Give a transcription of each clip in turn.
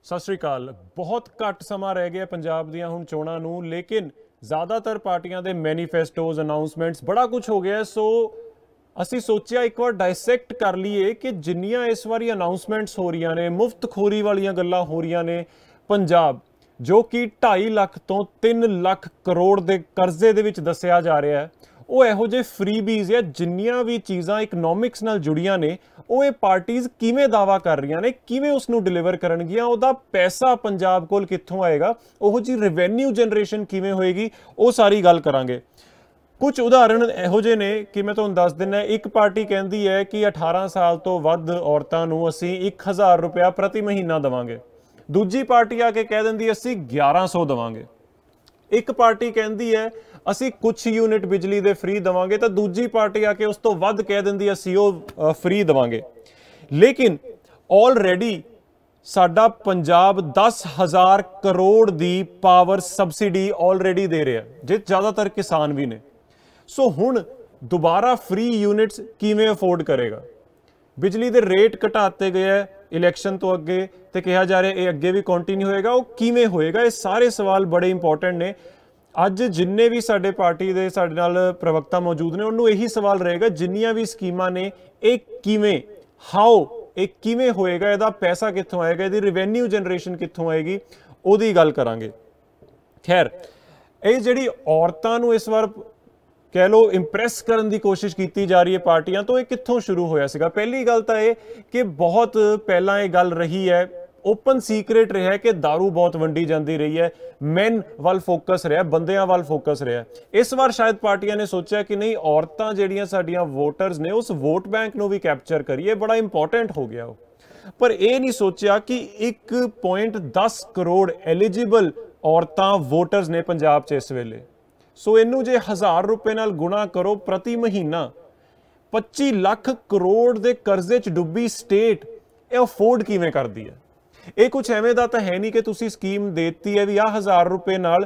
ਸਤਿ ਸ਼੍ਰੀ ਅਕਾਲ। ਬਹੁਤ ਘੱਟ ਸਮਾਂ ਰਹਿ ਗਿਆ ਪੰਜਾਬ ਦੀਆਂ ਹੁਣ ਚੋਣਾਂ ਨੂੰ, ਲੇਕਿਨ ਜ਼ਿਆਦਾਤਰ ਪਾਰਟੀਆਂ ਦੇ ਮੈਨੀਫੈਸਟੋਜ਼, ਅਨਾਉਂਸਮੈਂਟਸ, ਬੜਾ ਕੁਝ ਹੋ ਗਿਆ। ਸੋ ਅਸੀਂ ਸੋਚਿਆ ਇੱਕ ਵਾਰ ਡਾਇਸੈਕਟ ਕਰ ਲਈਏ ਕਿ ਜਿੰਨੀਆਂ ਇਸ ਵਾਰੀ ਅਨਾਉਂਸਮੈਂਟਸ ਹੋ ਰਹੀਆਂ ਨੇ, ਮੁਫਤਖੋਰੀ ਵਾਲੀਆਂ ਗੱਲਾਂ ਹੋ ਰਹੀਆਂ ਨੇ, ਪੰਜਾਬ ਜੋ ਕਿ 2.5 ਲੱਖ ਤੋਂ 3 ਲੱਖ ਕਰੋੜ ਦੇ ਕਰਜ਼ੇ ਦੇ ਵਿੱਚ ਦੱਸਿਆ ਜਾ ਰਿਹਾ ਹੈ, ਉਹ ਇਹੋ ਜਿਹੇ ਫਰੀਬੀਜ਼ ਜਾਂ ਜਿੰਨੀਆਂ ਵੀ ਚੀਜ਼ਾਂ ਇਕਨੋਮਿਕਸ ਨਾਲ ਜੁੜੀਆਂ ਨੇ, ਉਹ ਇਹ ਪਾਰਟੀਜ਼ ਕਿਵੇਂ ਦਾਵਾ ਕਰ ਰਹੀਆਂ ਨੇ, ਕਿਵੇਂ ਉਸ ਨੂੰ ਡਿਲੀਵਰ ਕਰਨਗੀਆਂ, ਉਹਦਾ ਪੈਸਾ ਪੰਜਾਬ ਕੋਲ ਕਿੱਥੋਂ ਆਏਗਾ, ਉਹੋ ਜਿਹੀ ਰੈਵਨਿਊ ਜਨਰੇਸ਼ਨ ਕਿਵੇਂ ਹੋਏਗੀ, ਉਹ ਸਾਰੀ ਗੱਲ ਕਰਾਂਗੇ। ਕੁਝ ਉਦਾਹਰਣ ਇਹੋ ਜਿਹੇ ਨੇ ਕਿ ਮੈਂ ਤੁਹਾਨੂੰ ਦੱਸ ਦਿੰਦਾ। ਇੱਕ ਪਾਰਟੀ ਕਹਿੰਦੀ ਹੈ ਕਿ 18 ਸਾਲ ਤੋਂ ਵੱਧ ਔਰਤਾਂ ਨੂੰ ਅਸੀਂ 1000 ਰੁਪਇਆ ਪ੍ਰਤੀ ਮਹੀਨਾ ਦੇਵਾਂਗੇ। ਦੂਜੀ ਪਾਰਟੀ ਆ ਕੇ ਕਹਿ ਦਿੰਦੀ ਅਸੀਂ 1100 ਦੇਵਾਂਗੇ। ਇੱਕ ਪਾਰਟੀ ਕਹਿੰਦੀ ਹੈ ਅਸੀਂ ਕੁਝ ਯੂਨਿਟ ਬਿਜਲੀ ਦੇ ਫ੍ਰੀ ਦੇਵਾਂਗੇ, ਤਾਂ ਦੂਜੀ ਪਾਰਟੀ ਆ ਕੇ ਉਸ ਤੋਂ ਵੱਧ ਕਹਿ ਦਿੰਦੀ ਅਸੀਂ ਉਹ ਫ੍ਰੀ ਦੇਵਾਂਗੇ। ਲੇਕਿਨ ਆਲਰੇਡੀ ਸਾਡਾ ਪੰਜਾਬ 10,000 ਕਰੋੜ ਦੀ ਪਾਵਰ ਸਬਸਿਡੀ ਆਲਰੇਡੀ ਦੇ ਰਿਹਾ, ਜਿਹ ਜ਼ਿਆਦਾਤਰ ਕਿਸਾਨ ਵੀ ਨੇ। ਸੋ ਹੁਣ ਦੁਬਾਰਾ ਫ੍ਰੀ ਯੂਨਿਟਸ ਕਿਵੇਂ ਅਫੋਰਡ ਕਰੇਗਾ? ਬਿਜਲੀ ਦੇ ਰੇਟ ਘਟਾਤੇ ਗਏ ਹੈ ਇਲੈਕਸ਼ਨ ਤੋਂ ਅੱਗੇ, ਤੇ ਕਿਹਾ ਜਾ ਰਿਹਾ ਇਹ ਅੱਗੇ ਵੀ ਕੰਟੀਨਿਊ ਹੋਏਗਾ। ਉਹ ਕਿਵੇਂ ਹੋਏਗਾ? ਇਹ ਸਾਰੇ ਸਵਾਲ ਬੜੇ ਇੰਪੋਰਟੈਂਟ ਨੇ। ਅੱਜ ਜਿੰਨੇ ਵੀ ਸਾਡੇ ਪਾਰਟੀ ਦੇ ਸਾਡੇ ਨਾਲ ਪ੍ਰਵਕਤਾ ਮੌਜੂਦ ਨੇ, ਉਹਨੂੰ ਇਹੀ ਸਵਾਲ ਰਹੇਗਾ ਜਿੰਨੀਆਂ ਵੀ ਸਕੀਮਾਂ ਨੇ ਇਹ ਕਿਵੇਂ, ਇਹ ਕਿਵੇਂ ਹੋਏਗਾ, ਇਹਦਾ ਪੈਸਾ ਕਿੱਥੋਂ ਆਏਗਾ, ਇਹਦੀ ਰੈਵਨਿਊ ਜਨਰੇਸ਼ਨ ਕਿੱਥੋਂ ਆਏਗੀ, ਉਹਦੀ ਗੱਲ ਕਰਾਂਗੇ। ਖੈਰ, ਇਹ ਜਿਹੜੀ ਔਰਤਾਂ ਨੂੰ ਇਸ ਵਾਰ ਕਹਿ ਲਓ ਇੰਪ੍ਰੈਸ ਕਰਨ ਦੀ ਕੋਸ਼ਿਸ਼ ਕੀਤੀ ਜਾ ਰਹੀ ਹੈ ਪਾਰਟੀਆਂ ਤੋਂ, ਇਹ ਕਿੱਥੋਂ ਸ਼ੁਰੂ ਹੋਇਆ ਸੀਗਾ? ਪਹਿਲੀ ਗੱਲ ਤਾਂ ਇਹ ਕਿ ਬਹੁਤ ਪਹਿਲਾਂ ਇਹ ਗੱਲ ਰਹੀ ਹੈ, ਓਪਨ ਸੀਕ੍ਰੇਟ ਰਿਹਾ ਕਿ ਦਾਰੂ ਬਹੁਤ ਵੰਡੀ ਜਾਂਦੀ ਰਹੀ ਹੈ, ਮੈਨ ਵੱਲ ਫੋਕਸ ਰਿਹਾ, ਬੰਦਿਆਂ ਵੱਲ ਫੋਕਸ ਰਿਹਾ। ਇਸ ਵਾਰ ਸ਼ਾਇਦ ਪਾਰਟੀਆਂ ਨੇ ਸੋਚਿਆ ਕਿ ਨਹੀਂ, ਔਰਤਾਂ ਜਿਹੜੀਆਂ ਸਾਡੀਆਂ ਵੋਟਰਸ ਨੇ, ਉਸ ਵੋਟ ਬੈਂਕ ਨੂੰ ਵੀ ਕੈਪਚਰ ਕਰੀਏ, ਬੜਾ ਇੰਪੋਰਟੈਂਟ ਹੋ ਗਿਆ ਉਹ। ਪਰ ਇਹ ਨਹੀਂ ਸੋਚਿਆ ਕਿ 1.10 ਕਰੋੜ ਐਲੀਜੀਬਲ ਔਰਤਾਂ ਵੋਟਰਸ ਨੇ ਪੰਜਾਬ 'ਚ ਇਸ ਵੇਲੇ। ਸੋ ਇਹਨੂੰ ਜੇ 1000 ਰੁਪਏ ਨਾਲ ਗੁਣਾ ਕਰੋ ਪ੍ਰਤੀ ਮਹੀਨਾ, 25 ਲੱਖ ਕਰੋੜ ਦੇ ਕਰਜ਼ੇ 'ਚ ਡੁੱਬੀ ਸਟੇਟ ਇਹ ਅਫੋਰਡ ਕਿਵੇਂ ਕਰਦੀ ਹੈ? ਇਹ ਕੁਝ ਐਵੇਂ ਦਾ ਤਾਂ ਹੈ ਨਹੀਂ ਕਿ ਤੁਸੀਂ ਸਕੀਮ ਦੇਤੀ ਹੈ ਵੀ ਆਹ 1000 ਰੁਪਏ ਨਾਲ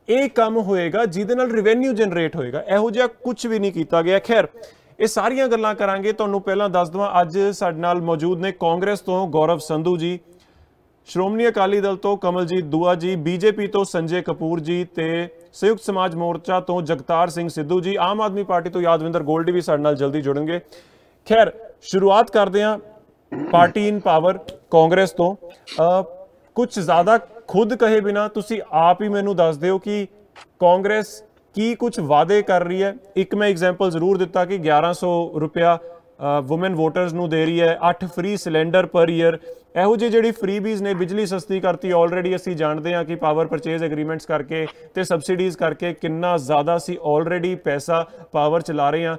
ਇਹ ਕੰਮ ਹੋਏਗਾ ਜਿਹਦੇ ਨਾਲ ਰੈਵਨਿਊ ਜਨਰੇਟ ਹੋਏਗਾ। ਇਹੋ ਜਿਹਾ ਕੁਝ ਵੀ ਨਹੀਂ ਕੀਤਾ ਗਿਆ। ਖੈਰ, ਇਹ ਸਾਰੀਆਂ ਗੱਲਾਂ ਕਰਾਂਗੇ। ਤੁਹਾਨੂੰ ਪਹਿਲਾਂ ਦੱਸ ਦਵਾਂ, ਅੱਜ ਸਾਡੇ ਨਾਲ ਮੌਜੂਦ ਨੇ ਕਾਂਗਰਸ ਤੋਂ ਗੌਰਵ ਸੰਧੂ ਜੀ, ਸ਼੍ਰੋਮਣੀ ਅਕਾਲੀ ਦਲ ਤੋਂ ਕਮਲਜੀਤ ਦੂਆ ਜੀ, ਬੀਜੇਪੀ ਤੋਂ ਸੰਜੇ ਕਪੂਰ ਜੀ, ਤੇ ਸੰਯੁਕਤ ਸਮਾਜ ਮੋਰਚਾ ਤੋਂ ਜਗਤਾਰ ਸਿੰਘ ਸਿੱਧੂ ਜੀ, ਆਮ ਆਦਮੀ ਪਾਰਟੀ ਤੋਂ ਯਾਦਵਿੰਦਰ ਗੋਲਡੀ ਵੀ ਸਾਡੇ ਨਾਲ ਜਲਦੀ ਜੁੜਨਗੇ। ਖੈਰ, ਸ਼ੁਰੂਆਤ ਕਰਦੇ ਹਾਂ ਪਾਰਟੀ ਇਨ ਪਾਵਰ ਕਾਂਗਰਸ ਤੋਂ। ਕੁਝ ਜ਼ਿਆਦਾ ਖੁਦ ਕਹੇ ਬਿਨਾ ਤੁਸੀਂ ਆਪ ਹੀ ਮੈਨੂੰ ਦੱਸ ਦਿਓ ਕਿ ਕਾਂਗਰਸ ਕੀ ਕੁਝ ਵਾਅਦੇ ਕਰ ਰਹੀ ਹੈ। ਇੱਕ ਮੈਂ ਐਗਜ਼ਾਮਪਲ ਜ਼ਰੂਰ ਦਿੱਤਾ ਕਿ 1100 ਰੁਪਇਆ ਵੂਮਨ ਵੋਟਰਸ ਨੂੰ ਦੇ ਰਹੀ ਹੈ, 8 ਫ੍ਰੀ ਸਿਲੰਡਰ ਪਰ ਈਅਰ। ਇਹੋ ਜਿਹੀ ਜਿਹੜੀ ਫ੍ਰੀਬੀਜ਼ ਨੇ, ਬਿਜਲੀ ਸਸਤੀ ਕਰਤੀ ਆਲਰੇਡੀ, ਅਸੀਂ ਜਾਣਦੇ ਹਾਂ ਕਿ ਪਾਵਰ ਪਰਚੇਜ਼ ਐਗਰੀਮੈਂਟਸ ਕਰਕੇ ਤੇ ਸਬਸਿਡੀਜ਼ ਕਰਕੇ ਕਿੰਨਾ ਜ਼ਿਆਦਾ ਅਸੀਂ ਆਲਰੇਡੀ ਪੈਸਾ ਪਾਵਰ ਚਲਾ ਰਹੇ ਹਾਂ।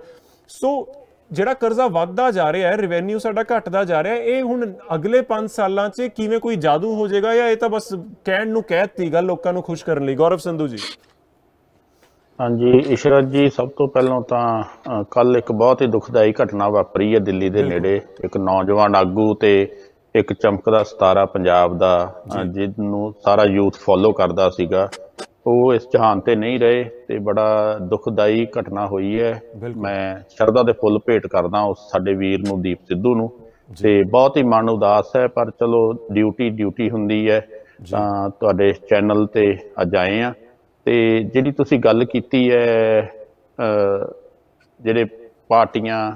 ਸੋ ਜਿਹੜਾ ਕਰਜ਼ਾ ਵੱਧਦਾ ਜਾ ਰਿਹਾ ਹੈ, ਰੈਵਨਿਊ ਸਾਡਾ ਘਟਦਾ ਜਾ ਰਿਹਾ ਹੈ, ਇਹ ਹੁਣ ਅਗਲੇ 5 ਸਾਲਾਂ 'ਚ ਕਿਵੇਂ ਕੋਈ ਜਾਦੂ ਹੋ ਜਾਏਗਾ, ਜਾਂ ਇਹ ਤਾਂ ਬਸ ਕਹਿਣ ਨੂੰ ਕਹਿ ਦਿੱਤੀ ਗੱਲ ਲੋਕਾਂ ਨੂੰ ਖੁਸ਼ ਕਰਨ ਲਈ? ਗੌਰਵ ਸੰਧੂ ਜੀ। ਹਾਂਜੀ ਇਸ਼ਰਤ ਜੀ, ਸਭ ਤੋਂ ਪਹਿਲਾਂ ਤਾਂ ਕੱਲ ਇੱਕ ਬਹੁਤ ਹੀ ਦੁਖਦਾਈ ਘਟਨਾ ਵਾਪਰੀ ਹੈ ਦਿੱਲੀ ਦੇ ਨੇੜੇ। ਇੱਕ ਨੌਜਵਾਨ ਆਗੂ ਤੇ ਇੱਕ ਚਮਕਦਾ ਸਿਤਾਰਾ ਪੰਜਾਬ ਦਾ, ਜਿਹਨੂੰ ਸਾਰਾ ਯੂਥ ਫੋਲੋ ਕਰਦਾ ਸੀਗਾ, ਉਹ ਇਸ ਜਹਾਨ ਤੇ ਨਹੀਂ ਰਹੇ ਤੇ ਬੜਾ ਦੁਖਦਾਈ ਘਟਨਾ ਹੋਈ ਹੈ। ਮੈਂ ਸ਼ਰਧਾ ਦੇ ਫੁੱਲ ਭੇਟ ਕਰਦਾ ਉਸ ਸਾਡੇ ਵੀਰ ਨੂੰ, ਦੀਪ ਸਿੱਧੂ ਨੂੰ, ਤੇ ਬਹੁਤ ਹੀ ਮਨ ਉਦਾਸ ਹੈ। ਪਰ ਚਲੋ ਡਿਊਟੀ ਹੁੰਦੀ ਹੈ, ਤਾਂ ਤੁਹਾਡੇ ਚੈਨਲ ਤੇ ਅੱਜ ਆਏ ਆ। ਤੇ ਜਿਹੜੀ ਤੁਸੀਂ ਗੱਲ ਕੀਤੀ ਹੈ, ਜਿਹੜੇ ਪਾਰਟੀਆਂ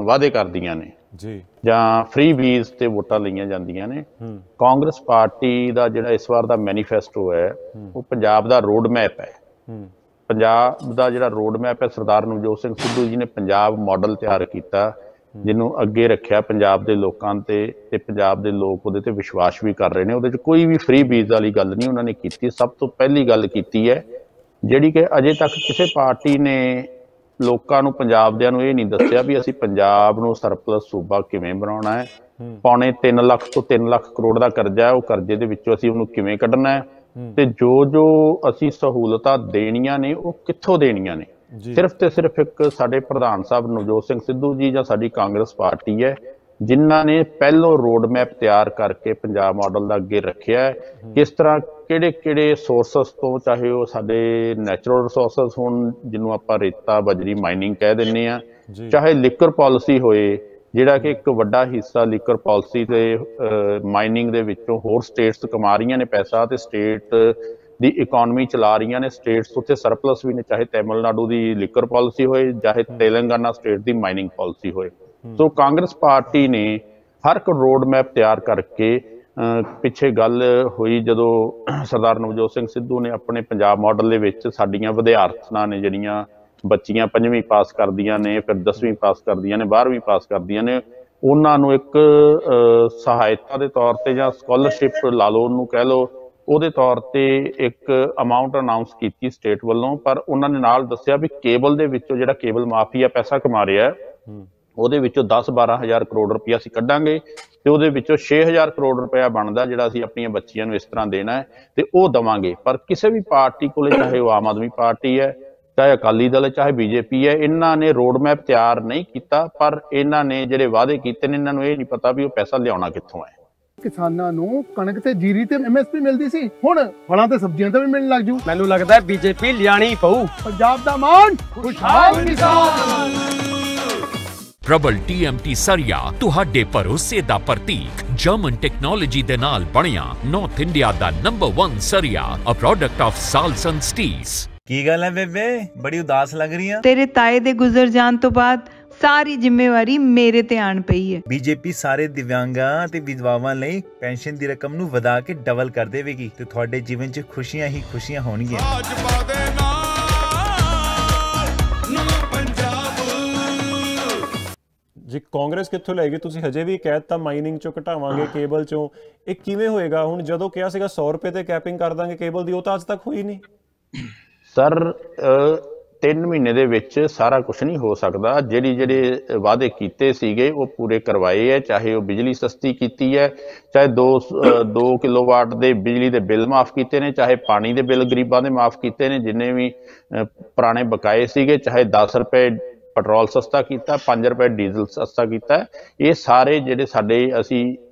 ਵਾਅਦੇ ਕਰਦੀਆਂ ਨੇ ਜੀ, ਜਾਂ ਫ੍ਰੀ ਵੀਜ਼ ਤੇ ਵੋਟਾਂ ਲਈਆਂ ਜਾਂਦੀਆਂ ਨੇ, ਕਾਂਗਰਸ ਪਾਰਟੀ ਦਾ ਜਿਹੜਾ ਇਸ ਵਾਰ ਦਾ ਮੈਨੀਫੈਸਟੋ ਹੈ, ਉਹ ਪੰਜਾਬ ਦਾ ਰੋਡ ਮੈਪ ਹੈ। ਪੰਜਾਬ ਦਾ ਜਿਹੜਾ ਰੋਡ ਮੈਪ ਹੈ, ਸਰਦਾਰ ਨਵਜੋਤ ਸਿੰਘ ਸਿੱਧੂ ਜੀ ਨੇ ਪੰਜਾਬ ਮਾਡਲ ਤਿਆਰ ਕੀਤਾ, ਜਿਹਨੂੰ ਅੱਗੇ ਰੱਖਿਆ ਪੰਜਾਬ ਦੇ ਲੋਕਾਂ ਤੇ ਪੰਜਾਬ ਦੇ ਲੋਕ ਉਹਦੇ ਤੇ ਵਿਸ਼ਵਾਸ ਵੀ ਕਰ ਰਹੇ ਨੇ। ਉਹਦੇ 'ਚ ਕੋਈ ਵੀ ਫ੍ਰੀ ਵੀਜ਼ ਵਾਲੀ ਗੱਲ ਨਹੀਂ ਉਹਨਾਂ ਨੇ ਕੀਤੀ। ਸਭ ਤੋਂ ਪਹਿਲੀ ਗੱਲ ਕੀਤੀ ਹੈ ਜਿਹੜੀ ਕਿ ਅਜੇ ਤੱਕ ਕਿਸੇ ਪਾਰਟੀ ਨੇ ਲੋਕਾਂ ਨੂੰ, ਪੰਜਾਬ ਨੂੰ ਇਹ ਨਹੀਂ ਦੱਸਿਆ ਵੀ ਅਸੀਂ ਪੰਜਾਬ ਨੂੰ ਸਰਪਲਸ ਸੂਬਾ ਕਿਵੇਂ ਬਣਾਉਣਾ ਹੈ। 2.25 ਲੱਖ ਤੋਂ 3 ਲੱਖ ਕਰੋੜ ਦਾ ਕਰਜ਼ਾ ਹੈ, ਉਹ ਕਰਜ਼ੇ ਦੇ ਵਿੱਚੋਂ ਅਸੀਂ ਉਹਨੂੰ ਕਿਵੇਂ ਕੱਢਣਾ ਹੈ, ਤੇ ਜੋ ਅਸੀਂ ਸਹੂਲਤਾਂ ਦੇਣੀਆਂ ਨੇ ਉਹ ਕਿੱਥੋਂ ਦੇਣੀਆਂ ਨੇ। ਸਿਰਫ ਤੇ ਸਿਰਫ ਇੱਕ ਸਾਡੇ ਪ੍ਰਧਾਨ ਸਾਹਿਬ ਨਵਜੋਤ ਸਿੰਘ ਸਿੱਧੂ ਜੀ ਜਾਂ ਸਾਡੀ ਕਾਂਗਰਸ ਪਾਰਟੀ ਹੈ ਜਿਨ੍ਹਾਂ ਨੇ ਪਹਿਲੋਂ ਰੋਡ ਮੈਪ ਤਿਆਰ ਕਰਕੇ ਪੰਜਾਬ ਮਾਡਲ ਦਾ ਅੱਗੇ ਰੱਖਿਆ ਹੈ। ਕਿਸ ਤਰ੍ਹਾਂ ਕਿਹੜੇ ਸੋਰਸਸ ਤੋਂ, ਚਾਹੇ ਉਹ ਸਾਡੇ ਨੈਚੁਰਲ ਰਿਸੋਰਸਸ ਹੋਣ, ਜਿਹਨੂੰ ਆਪਾਂ ਰੇਤਾ ਬਜਰੀ ਮਾਈਨਿੰਗ ਕਹਿ ਦਿੰਦੇ ਹਾਂ, ਚਾਹੇ ਲਿਕਰ ਪਾਲਿਸੀ ਹੋਏ, ਜਿਹੜਾ ਕਿ ਇੱਕ ਵੱਡਾ ਹਿੱਸਾ ਲੀਕਰ ਪਾਲਿਸੀ ਤੇ ਮਾਈਨਿੰਗ ਦੇ ਵਿੱਚੋਂ ਹੋਰ ਸਟੇਟਸ ਕਮਾ ਰਹੀਆਂ ਨੇ ਪੈਸਾ, ਤੇ ਸਟੇਟ ਦੀ ਇਕਨੋਮੀ ਚਲਾ ਰਹੀਆਂ ਨੇ। ਸਟੇਟਸ ਉੱਥੇ ਸਰਪਲਸ ਵੀ ਨੇ, ਚਾਹੇ ਤਮਿਲਨਾਡੂ ਦੀ ਲੀਕਰ ਪਾਲਿਸੀ ਹੋਏ, ਚਾਹੇ ਤੇਲੰਗਾਨਾ ਸਟੇਟ ਦੀ ਮਾਈਨਿੰਗ ਪਾਲਿਸੀ ਹੋਏ। ਸੋ ਕਾਂਗਰਸ ਪਾਰਟੀ ਨੇ ਹਰ ਇੱਕ ਰੋਡ ਮੈਪ ਤਿਆਰ ਕਰਕੇ, ਪਿੱਛੇ ਗੱਲ ਹੋਈ ਜਦੋਂ ਸਰਦਾਰ ਨਵਜੋਤ ਸਿੰਘ ਸਿੱਧੂ ਨੇ ਆਪਣੇ ਪੰਜਾਬ ਮਾਡਲ ਦੇ ਵਿੱਚ ਸਾਡੀਆਂ ਵਿਦਿਆਰਥਣਾਂ ਨੇ ਜਿਹੜੀਆਂ ਬੱਚੀਆਂ 5ਵੀਂ ਪਾਸ ਕਰਦੀਆਂ ਨੇ, ਫਿਰ 10ਵੀਂ ਪਾਸ ਕਰਦੀਆਂ ਨੇ, 12ਵੀਂ ਪਾਸ ਕਰਦੀਆਂ ਨੇ, ਉਹਨਾਂ ਨੂੰ ਇੱਕ ਸਹਾਇਤਾ ਦੇ ਤੌਰ ਤੇ ਜਾਂ ਸਕਾਲਰਸ਼ਿਪ ਲਾ ਲਓ, ਉਹਨੂੰ ਕਹਿ ਲਓ, ਉਹਦੇ ਤੌਰ ਤੇ ਇੱਕ ਅਮਾਊਂਟ ਅਨਾਊਂਸ ਕੀਤੀ ਸਟੇਟ ਵੱਲੋਂ। ਪਰ ਉਹਨਾਂ ਨੇ ਨਾਲ ਦੱਸਿਆ ਵੀ ਕੇਬਲ ਦੇ ਵਿੱਚੋਂ ਜਿਹੜਾ ਕੇਬਲ ਮਾਫੀਆ ਪੈਸਾ ਕਮਾ ਰਿਹਾ ਉਹਦੇ ਵਿੱਚੋਂ 10-12 ਹਜ਼ਾਰ ਕਰੋੜ ਰੁਪਇਆ ਅਸੀਂ ਕੱਢਾਂਗੇ, ਤੇ ਉਹਦੇ ਵਿੱਚੋਂ 6,000 ਕਰੋੜ ਰੁਪਇਆ ਬਣਦਾ ਜਿਹੜਾ ਅਸੀਂ ਆਪਣੀਆਂ ਬੱਚੀਆਂ ਨੂੰ ਇਸ ਤਰ੍ਹਾਂ ਦੇਣਾ ਹੈ ਤੇ ਉਹ ਦੇਵਾਂਗੇ। ਪਰ ਕਿਸੇ ਵੀ ਪਾਰਟੀ ਕੋਲੇ, ਚਾਹੇ ਉਹ ਆਮ ਆਦਮੀ ਪਾਰਟੀ ਹੈ, ਚਾਹੇ ਅਕਾਲੀ ਦਲ ਹੈ, ਚਾਹੇ ਬੀਜੇਪੀ ਹੈ, ਇਹਨਾਂ ਨੇ ਰੋਡ ਮੈਪ ਤਿਆਰ ਨਹੀਂ ਕੀਤਾ। ਪਰ ਇਹਨਾਂ ਨੇ ਜਿਹੜੇ ਵਾਅਦੇ ਕੀਤੇ ਨੇ, ਇਹਨਾਂ ਨੂੰ ਇਹ ਨਹੀਂ ਪਤਾ ਵੀ ਉਹ ਪੈਸਾ ਲਿਆਉਣਾ ਕਿੱਥੋਂ ਹੈ। ਕਿਸਾਨਾਂ ਨੂੰ ਕਣਕ ਤੇ ਜੀਰੀ ਤੇ MSP ਮਿਲਦੀ ਸੀ, ਹੁਣ ਫਲਾਂ ਤੇ ਸਬਜ਼ੀਆਂ ਤੇ ਵੀ ਮਿਲਣ ਲੱਗ ਜੂ। ਮੈਨੂੰ ਲੱਗਦਾ ਬੀਜੇਪੀ ਲਿਆਣੀ ਪਊ। ਪੰਜਾਬ ਦਾ ਮਾਣ, ਖੁਸ਼ਹਾਲ ਕਿਸਾਨ। ਪ੍ਰਬਲ TMT ਸਰੀਆ ਤੁਹਾਡੇ ਭਰੋਸੇ ਦਾ ਪ੍ਰਤੀਕ। ਜਰਮਨ ਟੈਕਨੋਲੋਜੀ ਦੇ ਨਾਲ ਬਣਿਆ ਨਾਰਥ ਇੰਡੀਆ ਦਾ ਨੰਬਰ 1 ਸਰੀਆ, a product of Salson steels. ਕੀ ਗੱਲ ਹੈ ਬੇਬੇ, ਬੜੀ ਉਦਾਸ ਲੱਗ ਰਹੀ ਆ। ਤੇਰੇ ਤਾਏ ਦੇ ਗੁਜ਼ਰ ਜਾਣ ਤੋਂ ਬਾਅਦ ਸਾਰੀ ਜ਼ਿੰਮੇਵਾਰੀ ਮੇਰੇ ਤੇ ਆਣ ਪਈ ਹੈ। ਬੀਜੇਪੀ ਸਾਰੇ ਦਿਵਿਆਂਗਾਂ ਤੇ ਵਿਧਵਾਵਾਂ ਲਈ ਪੈਨਸ਼ਨ ਦੀ ਰਕਮ ਨੂੰ ਵਧਾ ਕੇ ਡਬਲ ਕਰ ਦੇਵੇਗੀ ਤੇ ਤੁਹਾਡੇ ਜੀਵਨ 'ਚ ਖੁਸ਼ੀਆਂ ਹੀ ਖੁਸ਼ੀਆਂ ਹੋਣਗੀਆਂ। ਜੀ ਕਾਂਗਰਸ ਕਿੱਥੋਂ ਲੈ ਗਈ? ਤੁਸੀਂ ਹਜੇ ਵੀ ਕਹਿ ਦਿੱਤਾ ਮਾਈਨਿੰਗ ਚੋਂ ਘਟਾਵਾਂਗੇ, ਕੇਬਲ ਚੋਂ। ਇਹ ਕਿਵੇਂ ਹੋਏਗਾ? ਹੁਣ ਜਦੋਂ ਕਿਹਾ ਸੀਗਾ 100 ਰੁਪਏ ਤੇ ਕੈਪਿੰਗ ਕਰ ਦਾਂਗੇ ਕੇਬਲ ਦੀ, ਉਹ ਤਾਂ ਅੱਜ ਤੱਕ ਹੋਈ ਨਹੀਂ। ਸਰ 3 ਮਹੀਨੇ ਦੇ ਵਿੱਚ ਸਾਰਾ ਕੁਝ ਨਹੀਂ ਹੋ ਸਕਦਾ। ਜਿਹੜੇ ਵਾਅਦੇ ਕੀਤੇ ਸੀਗੇ ਉਹ ਪੂਰੇ ਕਰਵਾਏ ਹੈ, ਚਾਹੇ ਉਹ ਬਿਜਲੀ ਸਸਤੀ ਕੀਤੀ ਹੈ, ਚਾਹੇ 2 ਕਿਲੋਵਾਟ ਦੇ ਬਿਜਲੀ ਦੇ ਬਿੱਲ ਮਾਫ ਕੀਤੇ ਨੇ, ਚਾਹੇ ਪਾਣੀ ਦੇ ਬਿੱਲ ਗਰੀਬਾਂ ਦੇ ਮਾਫ ਕੀਤੇ ਨੇ ਜਿੰਨੇ ਵੀ ਪੁਰਾਣੇ ਬਕਾਏ ਸੀਗੇ, ਚਾਹੇ 10 ਰੁਪਏ ਪੈਟਰੋਲ ਸਸਤਾ ਕੀਤਾ, 5 ਰੁਪਏ ਡੀਜ਼ਲ ਸਸਤਾ ਕੀਤਾ। ਇਹ ਸਾਰੇ ਜਿਹੜੇ ਸਾਡੇ ਅਸੀਂ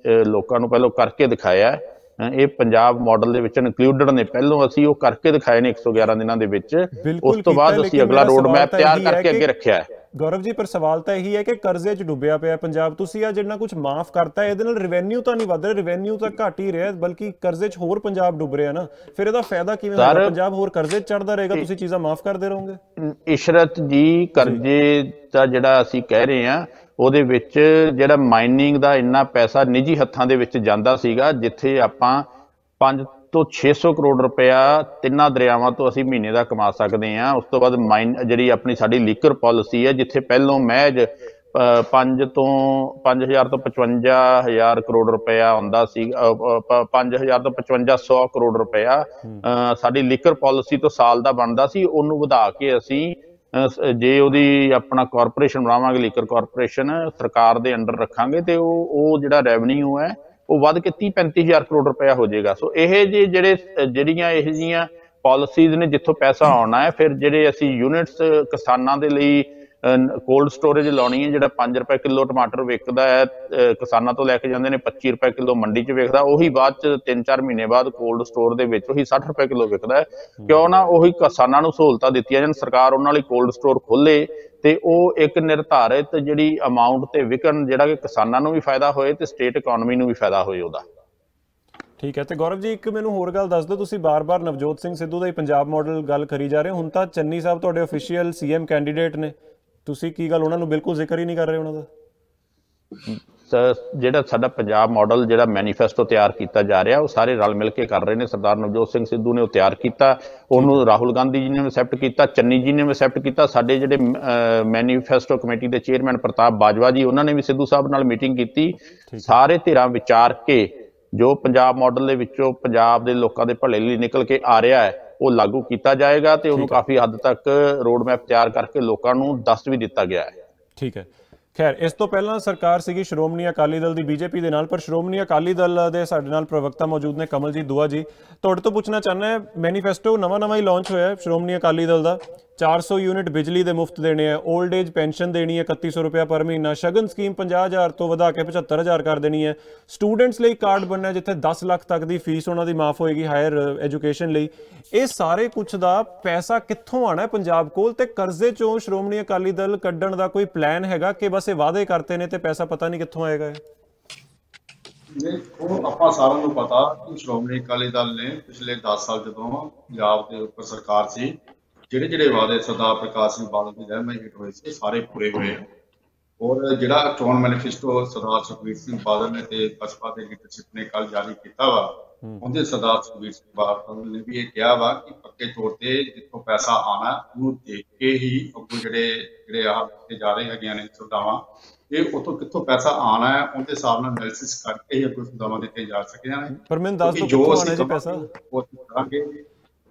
ਲੋਕਾਂ ਨੂੰ ਪਹਿਲਾਂ ਕਰਕੇ ਦਿਖਾਇਆ, ਇਹ ਪੰਜਾਬ ਮਾਡਲ ਦੇ ਵਿੱਚ ਇਨਕਲੂਡਡ ਨੇ। ਪਹਿਲੋਂ ਅਸੀਂ ਉਹ ਕਰਕੇ ਦਿਖਾਏ ਨੇ 111 ਦਿਨਾਂ ਦੇ ਵਿੱਚ, ਉਸ ਤੋਂ ਬਾਅਦ ਅਸੀਂ ਅਗਲਾ ਰੋਡ ਮੈਪ ਤਿਆਰ ਕਰਕੇ ਅੱਗੇ ਰੱਖਿਆ ਹੈ। ਗੌਰਵ ਜੀ, ਪਰ ਸਵਾਲ ਤਾਂ ਇਹੀ ਹੈ ਕਿ ਕਰਜ਼ੇ 'ਚ ਡੁੱਬਿਆ ਪਿਆ ਪੰਜਾਬ। ਤੁਸੀਂ ਆ ਜਿਹੜਾ ਕੁਝ ਮਾਫ ਕਰਤਾ, ਇਹਦੇ ਨਾਲ ਰੈਵਨਿਊ ਤਾਂ ਨਹੀਂ ਵੱਧ ਰਿਹਾ, ਰੈਵਨਿਊ ਤਾਂ ਘੱਟ ਹੀ ਰਿਹਾ, ਬਲਕਿ ਕਰਜ਼ੇ 'ਚ ਹੋਰ ਪੰਜਾਬ ਡੁੱਬ ਰਿਹਾ ਨਾ। ਫਿਰ ਇਹਦਾ ਫਾਇਦਾ ਕਿਵੇਂ ਹੋਏਗਾ? ਪੰਜਾਬ ਹੋਰ ਕਰਜ਼ੇ 'ਚ ਚੜਦਾ ਰਹੇਗਾ, ਤੁਸੀਂ ਚੀਜ਼ਾਂ ਮਾਫ ਕਰਦੇ ਰਹੋਗੇ। ਇਸ਼ਰਤ ਜੀ, ਕਰਜ਼ੇ ਦਾ ਜਿਹੜਾ ਅਸੀਂ ਕਹਿ ਰਹੇ ਹਾਂ, ਉਹਦੇ ਵਿੱਚ ਜਿਹੜਾ ਮਾਈਨਿੰਗ ਦਾ ਇੰਨਾ ਪੈਸਾ ਨਿੱਜੀ ਹੱਥਾਂ ਦੇ ਵਿੱਚ ਜਾਂਦਾ ਸੀਗਾ, ਜਿੱਥੇ ਆਪਾਂ 5 ਤੋਂ 600 ਕਰੋੜ ਰੁਪਇਆ 3 ਦਰਿਆਵਾਂ ਤੋਂ ਅਸੀਂ ਮਹੀਨੇ ਦਾ ਕਮਾ ਸਕਦੇ ਹਾਂ। ਉਸ ਤੋਂ ਬਾਅਦ ਜਿਹੜੀ ਆਪਣੀ ਸਾਡੀ ਲੀਕਰ ਪਾਲਿਸੀ ਹੈ, ਜਿੱਥੇ ਪਹਿਲੋਂ ਮਹਿਜ 5,000 ਤੋਂ 55,000 ਕਰੋੜ ਰੁਪਇਆ ਆਉਂਦਾ ਸੀ, 5,000 ਤੋਂ 5500 ਕਰੋੜ ਰੁਪਇਆ ਸਾਡੀ ਲੀਕਰ ਪਾਲਿਸੀ ਤੋਂ ਸਾਲ ਦਾ ਬਣਦਾ ਸੀ। ਉਹਨੂੰ ਵਧਾ ਕੇ ਅਸੀਂ ਜੇ ਉਹਦੀ ਆਪਣਾ ਕਾਰਪੋਰੇਸ਼ਨ ਬਣਾਵਾਂਗੇ, ਲੀਕਰ ਕਾਰਪੋਰੇਸ਼ਨ ਸਰਕਾਰ ਦੇ ਅੰਡਰ ਰੱਖਾਂਗੇ, ਤੇ ਉਹ ਜਿਹੜਾ ਰੈਵਨਿਊ ਹੈ ਉਹ ਵੱਧ ਕੇ 30-35 ਕਰੋੜ ਰੁਪਇਆ ਹੋ ਜਾਏਗਾ। ਸੋ ਇਹ ਜਿਹੜੀਆਂ ਇਹ ਜਿਹੀਆਂ ਪਾਲਿਸੀਜ਼ ਨੇ ਜਿੱਥੋਂ ਪੈਸਾ ਆਉਣਾ ਹੈ, ਫਿਰ ਜਿਹੜੇ ਅਸੀਂ ਯੂਨਿਟਸ ਕਿਸਾਨਾਂ ਦੇ ਲਈ ਕੋਲਡ ਸਟੋਰੇਜ ਲਾਉਣੀ ਹੈ, ਜਿਹੜਾ 5 ਰੁਪਏ ਕਿਲੋ ਟਮਾਟਰ ਵਿਕਦਾ ਹੈ, ਕਿਸਾਨਾਂ ਤੋਂ ਲੈ ਕੇ ਜਾਂਦੇ ਨੇ 25 ਰੁਪਏ ਕਿਲੋ ਮੰਡੀ 'ਚ ਵਿਕਦਾ, ਉਹੀ ਬਾਅਦ 'ਚ 3-4 ਮਹੀਨੇ ਬਾਅਦ ਕੋਲਡ ਸਟੋਰ ਦੇ ਵਿੱਚ ਉਹੀ 60 ਰੁਪਏ ਕਿਲੋ ਵਿਕਦਾ ਹੈ। ਕਿਉਂ ਨਾ ਉਹੀ ਕਿਸਾਨਾਂ ਨੂੰ ਸਹੂਲਤਾਂ ਦਿੱਤੀਆਂ ਜਾਣ, ਸਰਕਾਰ ਉਹਨਾਂ ਲਈ ਕੋਲਡ ਸਟੋਰ ਖੋਲੇ ਤੇ ਉਹ ਇੱਕ ਨਿਰਧਾਰਿਤ ਜਿਹੜੀ ਅਮਾਊਂਟ ਤੇ ਵਿਕਣ, ਜਿਹੜਾ ਕਿ ਕਿਸਾਨਾਂ ਨੂੰ ਵੀ ਫਾਇਦਾ ਹੋਏ ਤੇ ਸਟੇਟ ਇਕਨੋਮੀ ਨੂੰ ਵੀ ਫਾਇਦਾ ਹੋਏ ਉਹਦਾ। ਠੀਕ ਹੈ। ਤੇ ਗੌਰਵ ਜੀ, ਇੱਕ ਮੈਨੂੰ ਹੋਰ ਗੱਲ ਦੱਸ ਦਿਓ, ਤੁਸੀਂ ਬਾਰ-ਬਾਰ ਨਵਜੋਤ ਸਿੰਘ ਸਿੱਧੂ ਦਾ ਹੀ ਪੰਜਾਬ ਮਾਡਲ ਗੱਲ ਕਰੀ ਜਾ ਰਹੇ ਹੋ। ਹੁਣ ਤਾਂ ਚੰਨੀ ਸਾਹਿਬ ਤੁਹਾਡੇ ਅਫੀਸ਼ੀਅਲ CM ਕੈਂਡੀਡੇਟ ਨੇ, ਤੁਸੀਂ ਕੀ ਗੱਲ ਉਹਨਾਂ ਨੂੰ ਬਿਲਕੁਲ ਜ਼ਿਕਰ ਹੀ ਨਹੀਂ ਕਰ ਰਹੇ ਉਹਨਾਂ ਦਾ? ਜਿਹੜਾ ਸਾਡਾ ਪੰਜਾਬ ਮਾਡਲ ਜਿਹੜਾ ਮੈਨੀਫੈਸਟੋ ਤਿਆਰ ਕੀਤਾ ਜਾ ਰਿਹਾ, ਉਹ ਸਾਰੇ ਰਲ ਮਿਲ ਕੇ ਕਰ ਰਹੇ ਨੇ। ਸਰਦਾਰ ਨਵਜੋਤ ਸਿੰਘ ਸਿੱਧੂ ਨੇ ਉਹ ਤਿਆਰ ਕੀਤਾ, ਉਹਨੂੰ ਰਾਹੁਲ ਗਾਂਧੀ ਜੀ ਨੇ ਐਕਸੈਪਟ ਕੀਤਾ, ਚੰਨੀ ਜੀ ਨੇ ਐਕਸੈਪਟ ਕੀਤਾ, ਸਾਡੇ ਜਿਹੜੇ ਮੈਨੀਫੈਸਟੋ ਕਮੇਟੀ ਦੇ ਚੇਅਰਮੈਨ ਪ੍ਰਤਾਪ ਬਾਜਵਾ ਜੀ, ਉਹਨਾਂ ਨੇ ਵੀ ਸਿੱਧੂ ਸਾਹਿਬ ਨਾਲ ਮੀਟਿੰਗ ਕੀਤੀ। ਸਾਰੇ ਧਿਰਾਂ ਵਿਚਾਰ ਕੇ ਜੋ ਪੰਜਾਬ ਮਾਡਲ ਦੇ ਵਿੱਚੋਂ ਪੰਜਾਬ ਦੇ ਲੋਕਾਂ ਦੇ ਭਲੇ ਲਈ ਨਿਕਲ ਕੇ ਆ ਰਿਹਾ ਹੈ, ਉਹ ਲਾਗੂ ਕੀਤਾ ਜਾਏਗਾ ਤੇ ਉਹਨੂੰ ਕਾਫੀ ਹੱਦ ਤੱਕ ਰੋਡ ਮੈਪ ਤਿਆਰ ਕਰਕੇ ਲੋਕਾਂ ਨੂੰ ਦੱਸ ਵੀ ਦਿੱਤਾ ਗਿਆ ਹੈ। ਠੀਕ ਹੈ। ਖੈਰ, ਇਸ ਤੋਂ ਪਹਿਲਾਂ ਸਰਕਾਰ ਸੀਗੀ ਸ਼੍ਰੋਮਣੀ ਅਕਾਲੀ ਦਲ ਦੀ BJP ਦੇ ਨਾਲ, ਪਰ ਸ਼੍ਰੋਮਣੀ ਅਕਾਲੀ ਦਲ ਦੇ ਸਾਡੇ ਨਾਲ ਪ੍ਰਵਕਤਾ ਮੌਜੂਦ ਨੇ ਕਮਲਜੀਤ ਦੁਆ ਜੀ। ਤੁਹਾਡੇ ਤੋਂ ਪੁੱਛਣਾ ਚਾਹੁੰਦਾ ਹੈ, ਮੈਨੀਫੈਸਟੋ ਨਵਾਂ ਹੀ ਲਾਂਚ ਹੋਇਆ ਸ਼੍ਰੋਮਣੀ ਅਕਾਲੀ ਦਲ ਦਾ। 400 ਯੂਨਿਟ ਬਿਜਲੀ ਦੇ ਮੁਫਤ ਦੇਣੇ ਹੈ, 올ਡ ਏਜ ਪੈਨਸ਼ਨ ਦੇਣੀ ਹੈ 3100 ਰੁਪਇਆ ਪਰ ਮਹੀਨਾ, ਸ਼ਗਨ ਸਕੀਮ 50,000 ਤੋਂ ਵਧਾ ਕੇ 75,000 ਕਰ ਦੇਣੀ ਹੈ, ਸਟੂਡੈਂਟਸ ਲਈ ਕਾਰਡ ਬਣਨਾ ਜਿੱਥੇ 10 ਲੱਖ ਤੱਕ ਦੀ ਫੀਸ ਉਹਨਾਂ ਦੀ ਮਾਫ ਹੋਏਗੀ ਹਾਇਰ ਐਜੂਕੇਸ਼ਨ ਲਈ। ਇਹ ਸਾਰੇ ਕੁਛ ਦਾ ਪੈਸਾ ਕਿੱਥੋਂ ਆਣਾ ਹੈ ਪੰਜਾਬ ਕੋਲ? ਤੇ ਕਰਜ਼ੇ ਚੋਂ ਸ਼੍ਰੋਮਣੀ ਅਕਾਲੀ ਦਲ ਕੱਢਣ ਦਾ ਕੋਈ ਪਲਾਨ ਹੈਗਾ ਕਿ ਬਸ ਪਾਸੇ ਵਾਅਦੇ ਕਰਤੇ ਨੇ ਤੇ ਪੈਸਾ ਪਤਾ ਨਹੀਂ ਕਿੱਥੋਂ ਆਏਗਾ। ਦੇਖੋ ਆਪਾਂ ਸਾਰਿਆਂ ਨੂੰ ਪਤਾ ਕਿ ਸ਼੍ਰੋਮਣੀ ਅਕਾਲੀ ਦਲ ਨੇ ਪਿਛਲੇ 10 ਸਾਲ ਜਦੋਂ ਪੰਜਾਬ ਦੇ ਉੱਪਰ ਸਰਕਾਰ ਸੀ, ਜਿਹੜੇ ਵਾਅਦੇ ਸਰਦਾਰ ਪ੍ਰਕਾਸ਼ ਸਿੰਘ ਬਾਦਲ ਦੀ ਰਹਿਨੁਮਾਈ ਹੇਠ ਹੋਏ ਸੀ ਸਾਰੇ ਪੂਰੇ ਹੋਏ ਆ। ਔਰ ਜਿਹੜਾ ਚੋਣ ਮੈਨੀਫੈਸਟੋ ਸਰਦਾਰ ਸੁਖਬੀਰ ਸਿੰਘ ਬਾਦਲ ਨੇ ਤੇ ਬਸਪਾ ਦੇ ਲੀਡਰਸ਼ਿਪ ਨੇ ਕੱਲ ਜਾਰੀ ਕੀਤਾ ਵਾ, ਉਹਦੇ ਸਰਦਾਰ ਸੁਖਬੀਰ ਸਿੰਘ ਬਾਦਲ ਨੇ ਵੀ ਇਹ ਕਿਹਾ ਵਾ ਕਿ ਪੱਕੇ ਤੌਰ ਤੇ ਜਿੱਥੋਂ ਪੈਸਾ ਆਣਾ ਉਹਨੂੰ ਦੇਖ ਕੇ ਹੀ ਅੱਗੋਂ ਜਿਹੜੇ ਆਹ ਦਿੱਤੇ ਜਾ ਰਹੇ ਹੈਗੀਆਂ ਨੇ ਸੁਵਿਧਾਵਾਂ, ਇਹ ਉਤੋਂ ਕਿੱਥੋਂ ਪੈਸਾ ਆਣਾ ਹੈ ਉਹਦੇ ਹਿਸਾਬ ਨਾਲ ਐਨਾਲਿਸਿਸ ਕਰਕੇ ਹੀ ਅੱਗੋਂ ਸੁਵਿਧਾਵਾਂ ਦਿੱਤੀਆਂ ਜਾ ਸਕਦੀਆਂ ਨੇ। ਪਰ ਮੈਨੂੰ ਦੱਸ ਦਿਓ ਕਿੱਥੋਂ ਆਣਾ ਜੀ ਪੈਸਾ? ਉਹ ਕਰਾਂਗੇ,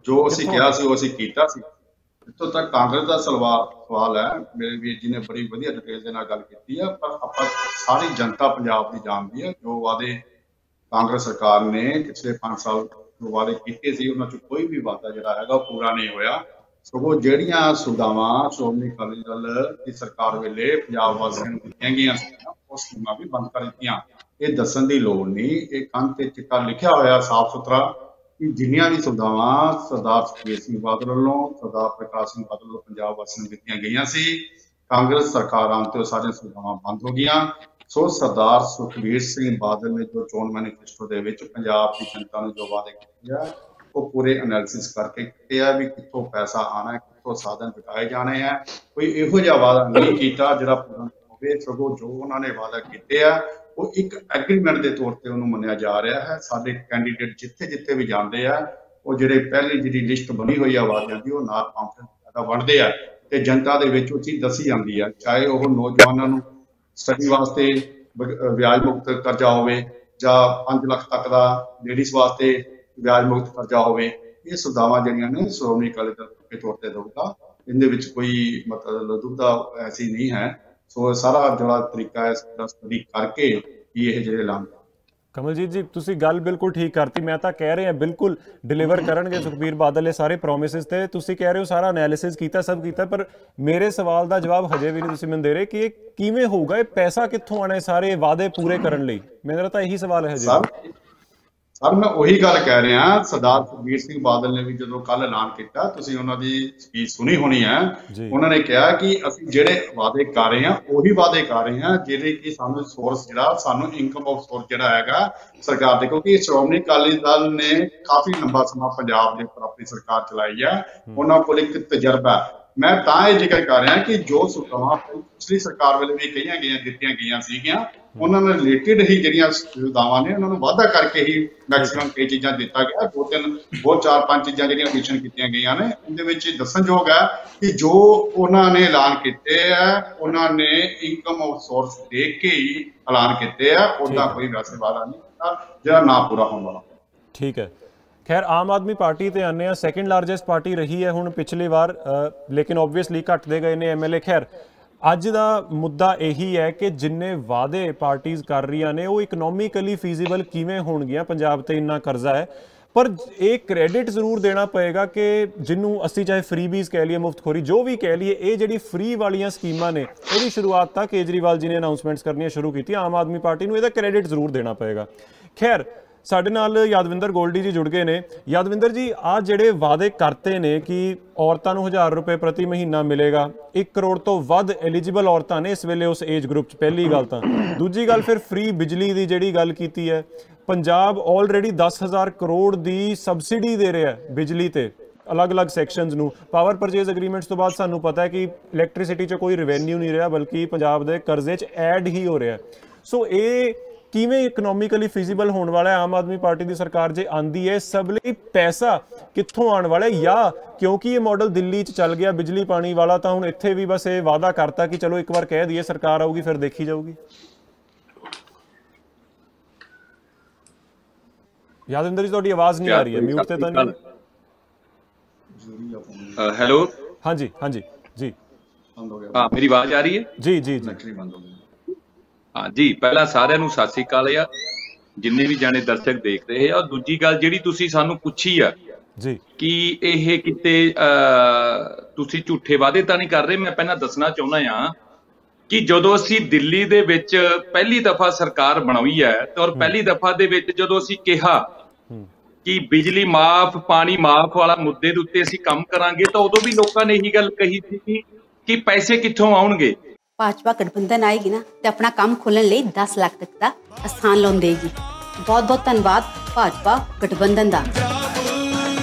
ਜੋ ਅਸੀਂ ਕਿਹਾ ਸੀ ਉਹ ਅਸੀਂ ਕੀਤਾ ਸੀ। ਇੱਥੋਂ ਤੱਕ ਕਾਂਗਰਸ ਦਾ ਸਵਾਲ ਹੈ, ਮੇਰੇ ਵੀਰ ਜੀ ਨੇ ਬੜੀ ਵਧੀਆ ਡਿਟੇਲ ਦੇ ਨਾਲ ਗੱਲ ਕੀਤੀ ਆ, ਪਰ ਆਪਾਂ ਸਾਰੀ ਜਨਤਾ ਪੰਜਾਬ ਦੀ ਜਾਣਦੀ ਹੈ ਜੋ ਵਾਅਦੇ ਕਾਂਗਰਸ ਸਰਕਾਰ ਨੇ ਪਿਛਲੇ 5 ਸਾਲ ਜੋ ਵਾਅਦੇ ਕੀਤੇ ਸੀ ਉਹਨਾਂ ਚ ਕੋਈ ਵੀ ਵਾਅਦਾ ਜਿਹੜਾ ਹੈਗਾ ਉਹ ਪੂਰਾ ਨਹੀਂ ਹੋਇਆ। ਸਗੋਂ ਜਿਹੜੀਆਂ ਸੁਵਿਧਾਵਾਂ ਸ਼੍ਰੋਮਣੀ ਅਕਾਲੀ ਦਲ ਦੀ ਸਰਕਾਰ ਵੇਲੇ ਪੰਜਾਬ ਵਾਸੀਆਂ ਨੂੰ ਦਿੱਤੀਆਂ ਗਈਆਂ ਸੀ ਉਹ ਸਕੀਮਾਂ ਵੀ ਬੰਦ ਕਰ ਦਿੱਤੀਆਂ। ਇਹ ਦੱਸਣ ਦੀ ਲੋੜ ਨਹੀਂ, ਇਹ ਕੰਧ ਤੇ ਚਿੱਟਾ ਲਿਖਿਆ ਹੋਇਆ ਸਾਫ਼ ਸੁਥਰਾ ਕਿ ਜਿੰਨੀਆਂ ਵੀ ਸੁਵਿਧਾਵਾਂ ਸਰਦਾਰ ਸੁਖਬੀਰ ਸਿੰਘ ਬਾਦਲ ਵੱਲੋਂ ਸਰਦਾਰ ਪ੍ਰਕਾਸ਼ ਸਿੰਘ ਬਾਦਲ ਵੱਲੋਂ ਪੰਜਾਬ ਵਾਸੀਆਂ ਨੂੰ ਦਿੱਤੀਆਂ ਗਈਆਂ ਸੀ, ਕਾਂਗਰਸ ਸਰਕਾਰ ਆਉਣ ਤੇ ਉਹ ਸਾਰੀਆਂ ਸੁਵਿਧਾਵਾਂ ਬੰਦ ਹੋ ਗਈਆਂ। ਸੋ ਸਰਦਾਰ ਸੁਖਬੀਰ ਸਿੰਘ ਬਾਦਲ ਨੇ ਜੋ ਚੋਣ ਮੈਨੀਫੈਸਟੋ ਦੇ ਵਿੱਚ ਪੰਜਾਬ ਦੀ ਜਨਤਾ ਨੂੰ ਜੋ ਵਾਅਦੇ ਕੀਤੇ ਆ ਉਹ ਪੂਰੇ ਐਨਾਲਿਸਿਸ ਕਰਕੇ ਕੀਤੇ ਆ ਵੀ ਕਿੱਥੋਂ ਪੈਸਾ ਆਣਾ, ਕਿੱਥੋਂ ਸਾਧਨ ਜੁਟਾਏ ਜਾਣੇ ਆ। ਕੋਈ ਇਹੋ ਜਿਹਾ ਵਾਅਦਾ ਨਹੀਂ ਕੀਤਾ ਜਿਹੜਾ ਪੂਰਾ ਹੋਵੇ, ਸਗੋਂ ਜੋ ਉਹਨਾਂ ਨੇ ਵਾਅਦਾ ਕੀਤੇ ਆ ਉਹ ਇੱਕ ਐਗਰੀਮੈਂਟ ਦੇ ਤੌਰ ਤੇ ਉਹਨੂੰ ਮੰਨਿਆ ਜਾ ਰਿਹਾ ਹੈ। ਸਾਡੇ ਕੈਂਡੀਡੇਟ ਜਿੱਥੇ ਵੀ ਜਾਂਦੇ ਆ ਉਹ ਜਿਹੜੇ ਪਹਿਲੀ ਜਿਹੜੀ ਲਿਸਟ ਬਣੀ ਹੋਈ ਆ ਵਾਅਦਿਆਂ ਦੀ ਉਹ ਨਾਲ ਪੰਪ ਵੰਡਦੇ ਆ ਤੇ ਜਨਤਾ ਦੇ ਵਿੱਚ ਉਹ ਚੀਜ਼ ਦੱਸੀ ਜਾਂਦੀ ਆ, ਚਾਹੇ ਉਹ ਨੌਜਵਾਨਾਂ ਨੂੰ ਸਟੱਡੀ ਵਾਸਤੇ ਵਿਆਜ ਮੁਕਤ ਕਰਜ਼ਾ ਹੋਵੇ ਜਾਂ 5 ਲੱਖ ਤੱਕ ਦਾ ਲੇਡੀਜ਼ ਵਾਸਤੇ ਵਿਆਜ ਮੁਕਤ ਕਰਜ਼ਾ ਹੋਵੇ। ਇਹ ਸੁਵਿਧਾਵਾਂ ਜਿਹੜੀਆਂ ਨੇ ਸ਼੍ਰੋਮਣੀ ਅਕਾਲੀ ਦਲ ਦੇ ਤੌਰ ਤੇ ਦਊਗਾ, ਇਹਦੇ ਵਿੱਚ ਕੋਈ ਮਤਲਬ ਦੁਬਿਧਾ ਐਸੀ ਨਹੀਂ ਹੈ। ਸੋ ਸਾਰਾ ਜਿਹੜਾ ਤਰੀਕਾ ਹੈ ਸਟੱਡੀ ਕਰਕੇ ਹੀ ਇਹ ਜਿਹੜੇ ਐਲਾਨ। ਕਮਲਜੀਤ ਜੀ ਤੁਸੀਂ ਗੱਲ ਬਿਲਕੁਲ ਠੀਕ ਕਰਤੀ, ਮੈਂ ਤਾਂ ਕਹਿ ਰਿਹਾ ਬਿਲਕੁਲ ਡਿਲੀਵਰ ਕਰਨਗੇ ਸੁਖਬੀਰ ਬਾਦਲ ਇਹ ਸਾਰੇ ਪ੍ਰੋਮਿਸਿਸ ਤੇ, ਤੁਸੀਂ ਕਹਿ ਰਹੇ ਹੋ ਸਾਰਾ ਐਨਾਲਿਸਿਸ ਕੀਤਾ ਸਭ ਕੀਤਾ, ਪਰ ਮੇਰੇ ਸਵਾਲ ਦਾ ਜਵਾਬ ਹਜੇ ਵੀ ਨਹੀਂ ਤੁਸੀਂ ਮੈਨੂੰ ਦੇ ਰਹੇ ਕਿ ਇਹ ਕਿਵੇਂ ਹੋਊਗਾ, ਇਹ ਪੈਸਾ ਕਿੱਥੋਂ ਆਣਾ ਸਾਰੇ ਵਾਅਦੇ ਪੂਰੇ ਕਰਨ ਲਈ? ਮੇਰਾ ਤਾਂ ਇਹੀ ਸਵਾਲ ਹੈ ਹਜੇ। ਸਰ ਮੈਂ ਉਹੀ ਗੱਲ ਕਹਿ ਰਿਹਾ, ਸਰਦਾਰ ਸੁਖਬੀਰ ਸਿੰਘ ਬਾਦਲ ਨੇ ਵੀ ਜਦੋਂ ਕੱਲ ਐਲਾਨ ਕੀਤਾ, ਤੁਸੀਂ ਉਹਨਾਂ ਦੀ ਸਪੀਚ ਸੁਣੀ ਹੋਣੀ ਹੈ, ਉਹਨਾਂ ਨੇ ਕਿਹਾ ਕਿ ਅਸੀਂ ਜਿਹੜੇ ਵਾਅਦੇ ਕਰ ਰਹੇ ਹਾਂ ਉਹੀ ਵਾਅਦੇ ਕਰ ਰਹੇ ਹਾਂ ਜਿਹੜੇ ਕਿ ਸਾਨੂੰ ਸੋਰਸ ਜਿਹੜਾ ਸਾਨੂੰ ਇਨਕਮ ਆਫ ਸੋਰਸ ਜਿਹੜਾ ਹੈਗਾ ਸਰਕਾਰ ਦੇ, ਕਿਉਂਕਿ ਸ਼੍ਰੋਮਣੀ ਅਕਾਲੀ ਦਲ ਨੇ ਕਾਫੀ ਲੰਬਾ ਸਮਾਂ ਪੰਜਾਬ ਦੇ ਉੱਪਰ ਆਪਣੀ ਸਰਕਾਰ ਚਲਾਈ ਹੈ, ਉਹਨਾਂ ਕੋਲ ਇੱਕ ਤਜਰਬਾ। ਮੈਂ ਤਾਂ ਇਹ ਜ਼ਿਕਰ ਕਰ ਰਿਹਾ ਕਿ ਜੋ ਸੁਵਿਧਾਵਾਂ ਪਿਛਲੀ ਸਰਕਾਰ ਵੇਲੇ ਵੀ ਦਿੱਤੀਆਂ ਗਈਆਂ ਸੀਗੀਆਂ ਉਹਨਾਂ ਨਾਲ ਰਿਲੇਟਿਡ ਹੀ ਜਿਹੜੀਆਂ ਸੁਵਿਧਾਵਾਂ ਨੇ ਉਹਨਾਂ ਨੂੰ ਵਾਅਦਾ ਕਰਕੇ ਹੀ ਮੈਕਸਿਮਮ ਕਈ ਚੀਜ਼ਾਂ ਦਿੱਤਾ ਗਿਆ। 4-5 ਚੀਜ਼ਾਂ ਜਿਹੜੀਆਂ ਮਿਸ਼ਨ ਕੀਤੀਆਂ ਗਈਆਂ ਨੇ ਉਹਦੇ ਵਿੱਚ ਦੱਸਣਯੋਗ ਹੈ ਕਿ ਜੋ ਉਹਨਾਂ ਨੇ ਐਲਾਨ ਕੀਤੇ ਆ ਉਹਨਾਂ ਨੇ ਇਨਕਮ ਆਫ ਸੋਰਸ ਦੇਖ ਕੇ ਹੀ ਐਲਾਨ ਕੀਤੇ ਆ, ਉਹਦਾ ਕੋਈ ਵੈਸੇ ਵਾਅਦਾ ਨਹੀਂ ਕੀਤਾ ਜਿਹੜਾ ਨਾ ਪੂਰਾ ਹੋਣ ਵਾਲਾ। ਠੀਕ ਹੈ, ਖੈਰ ਆਮ ਆਦਮੀ ਪਾਰਟੀ ਤੇ ਆਨੇ ਆ, ਸੈਕੰਡ ਲਾਰਜੈਸਟ ਪਾਰਟੀ ਰਹੀ ਹੈ ਹੁਣ ਪਿਛਲੀ ਵਾਰ, ਲੇਕਿਨ ਓਬਵੀਅਸਲੀ ਘਟਦੇ ਗਏ ਨੇ ਐਮਐਲਏ। ਖੈਰ ਅੱਜ ਦਾ ਮੁੱਦਾ ਇਹੀ ਹੈ ਕਿ ਜਿੰਨੇ ਵਾਅਦੇ ਪਾਰਟੀਆਂ ਕਰ ਰਹੀਆਂ ਨੇ ਉਹ ਇਕਨੋਮਿਕਲੀ ਫੀਜ਼ੀਬਲ ਕਿਵੇਂ ਹੋਣਗੀਆਂ, ਪੰਜਾਬ ਤੇ ਇੰਨਾ ਕਰਜ਼ਾ ਹੈ। ਪਰ ਇਹ ਕ੍ਰੈਡਿਟ ਜ਼ਰੂਰ ਦੇਣਾ ਪਏਗਾ ਕਿ ਜਿਹਨੂੰ ਅਸੀਂ ਚਾਹੇ ਫਰੀਬੀਜ਼ ਕਹਿ ਲਈਏ, ਮੁਫਤਖੋਰੀ ਜੋ ਵੀ ਕਹਿ ਲਈਏ, ਇਹ ਜਿਹੜੀ ਫਰੀ ਵਾਲੀਆਂ ਸਕੀਮਾਂ ਨੇ ਇਹਦੀ ਸ਼ੁਰੂਆਤ ਤਾਂ ਕੇਜਰੀਵਾਲ ਜੀ ਨੇ ਅਨਾਉਂਸਮੈਂਟਸ ਕਰਨੀਆਂ ਸ਼ੁਰੂ ਕੀਤੀਆਂ, ਆਮ ਆਦਮੀ ਪਾਰਟੀ ਨੂੰ ਇਹਦਾ ਕ੍ਰੈਡਿਟ ਜ਼ਰੂਰ ਦੇਣਾ ਪਏਗਾ। ਖੈਰ ਸਾਡੇ ਨਾਲ ਯਾਦਵਿੰਦਰ ਗੋਲਡੀ ਜੀ ਜੁੜ ਗਏ ਨੇ। ਯਾਦਵਿੰਦਰ ਜੀ ਆਹ ਜਿਹੜੇ ਵਾਅਦੇ ਕਰਤੇ ਨੇ ਕਿ ਔਰਤਾਂ ਨੂੰ 1000 ਰੁਪਏ ਪ੍ਰਤੀ ਮਹੀਨਾ ਮਿਲੇਗਾ, 1 ਕਰੋੜ ਤੋਂ ਵੱਧ ਐਲੀਜੀਬਲ ਔਰਤਾਂ ਨੇ ਇਸ ਵੇਲੇ ਉਸ ਏਜ ਗਰੁੱਪ 'ਚ, ਪਹਿਲੀ ਗੱਲ ਤਾਂ। ਦੂਜੀ ਗੱਲ ਫਿਰ ਫ੍ਰੀ ਬਿਜਲੀ ਦੀ ਜਿਹੜੀ ਗੱਲ ਕੀਤੀ ਹੈ, ਪੰਜਾਬ ਆਲਰੇਡੀ 10,000 ਕਰੋੜ ਦੀ ਸਬਸਿਡੀ ਦੇ ਰਿਹਾ ਬਿਜਲੀ ਤੇ ਅਲੱਗ-ਅਲੱਗ ਸੈਕਸ਼ਨਸ ਨੂੰ। ਪਾਵਰ ਪਰਚੇਜ਼ ਐਗਰੀਮੈਂਟਸ ਤੋਂ ਬਾਅਦ ਸਾਨੂੰ ਪਤਾ ਹੈ ਕਿ ਇਲੈਕਟ੍ਰਿਸਿਟੀ 'ਚ ਕੋਈ ਰੈਵਨਿਊ ਨਹੀਂ ਰਿਹਾ ਬਲਕਿ ਪੰਜਾਬ ਦੇ ਕਰਜ਼ੇ 'ਚ ਐਡ ਹੀ ਹੋ ਰਿਹਾ। ਸੋ ਇਹ ਕਿਵੇਂ ਇਕਨੋਮਿਕਲੀ ਫੀਜ਼ੀਬਲ ਹੋਣ ਵਾਲਾ ਹੈ? ਆਮ ਆਦਮੀ ਪਾਰਟੀ ਦੀ ਸਰਕਾਰ ਜੇ ਆਂਦੀ ਹੈ ਸਭ ਲਈ ਪੈਸਾ ਕਿੱਥੋਂ ਆਉਣ ਵਾਲਾ ਹੈ? ਜਾਂ ਕਿਉਂਕਿ ਇਹ ਮਾਡਲ ਦਿੱਲੀ 'ਚ ਚੱਲ ਗਿਆ ਬਿਜਲੀ ਪਾਣੀ ਵਾਲਾ ਤਾਂ ਹੁਣ ਇੱਥੇ ਵੀ ਬਸ ਇਹ ਵਾਅਦਾ ਕਰਤਾ ਕਿ ਚਲੋ ਇੱਕ ਵਾਰ ਕਹਿ ਦਈਏ ਸਰਕਾਰ ਆਊਗੀ ਫਿਰ ਦੇਖੀ ਜਾਊਗੀ? ਯਾਦਵਿੰਦਰ ਜੀ ਤੁਹਾਡੀ ਆਵਾਜ਼ ਨਹੀਂ ਆ ਰਹੀ ਹੈ, ਮਿਊਟ ਤੇ ਤਾਂ ਨਹੀਂ? ਹੈਲੋ ਹਾਂਜੀ ਹਾਂਜੀ ਜੀ ਹਾਂ ਮੇਰੀ ਆਵਾਜ਼ ਆ ਰਹੀ ਹੈ? ਜੀ ਜੀ ਜੀ ਹਾਂ ਜੀ, ਪਹਿਲਾਂ ਸਾਰਿਆਂ ਨੂੰ ਸਤਿ ਸ੍ਰੀ ਅਕਾਲ ਆ, ਜਿੰਨੇ ਵੀ ਜਾਣੇ ਦਰਸ਼ਕ ਦੇਖ ਰਹੇ ਆ। ਦੂਜੀ ਗੱਲ ਜਿਹੜੀ ਤੁਸੀਂ ਸਾਨੂੰ ਪੁੱਛੀ ਆ ਜੀ ਕਿ ਇਹ ਕਿਤੇ ਤੁਸੀਂ ਝੂਠੇ ਵਾਅਦੇ ਤਾਂ ਨਹੀਂ ਕਰ ਰਹੇ, ਮੈਂ ਪਹਿਲਾਂ ਦੱਸਣਾ ਚਾਹੁੰਦਾ ਆ ਕਿ ਜਦੋਂ ਅਸੀਂ ਦਿੱਲੀ ਦੇ ਵਿੱਚ ਪਹਿਲੀ ਦਫਾ ਸਰਕਾਰ ਬਣਾਈ ਹੈ ਔਰ ਪਹਿਲੀ ਦਫਾ ਦੇ ਵਿੱਚ ਜਦੋਂ ਅਸੀਂ ਕਿਹਾ ਕਿ ਬਿਜਲੀ ਮਾਫ ਪਾਣੀ ਮਾਫ ਵਾਲਾ ਮੁੱਦੇ ਦੇ ਉੱਤੇ ਅਸੀਂ ਕੰਮ ਕਰਾਂਗੇ ਤਾਂ ਉਦੋਂ ਵੀ ਲੋਕਾਂ ਨੇ ਇਹੀ ਗੱਲ ਕਹੀ ਸੀ ਕਿ ਪੈਸੇ ਕਿੱਥੋਂ ਆਉਣਗੇ। भाजपा गठबंधन आएगी ना तो अपना काम खोलने लिए 10 लाख तक का स्थान लोन देगी। बहुत बहुत धन्यवाद भाजपा गठबंधन का।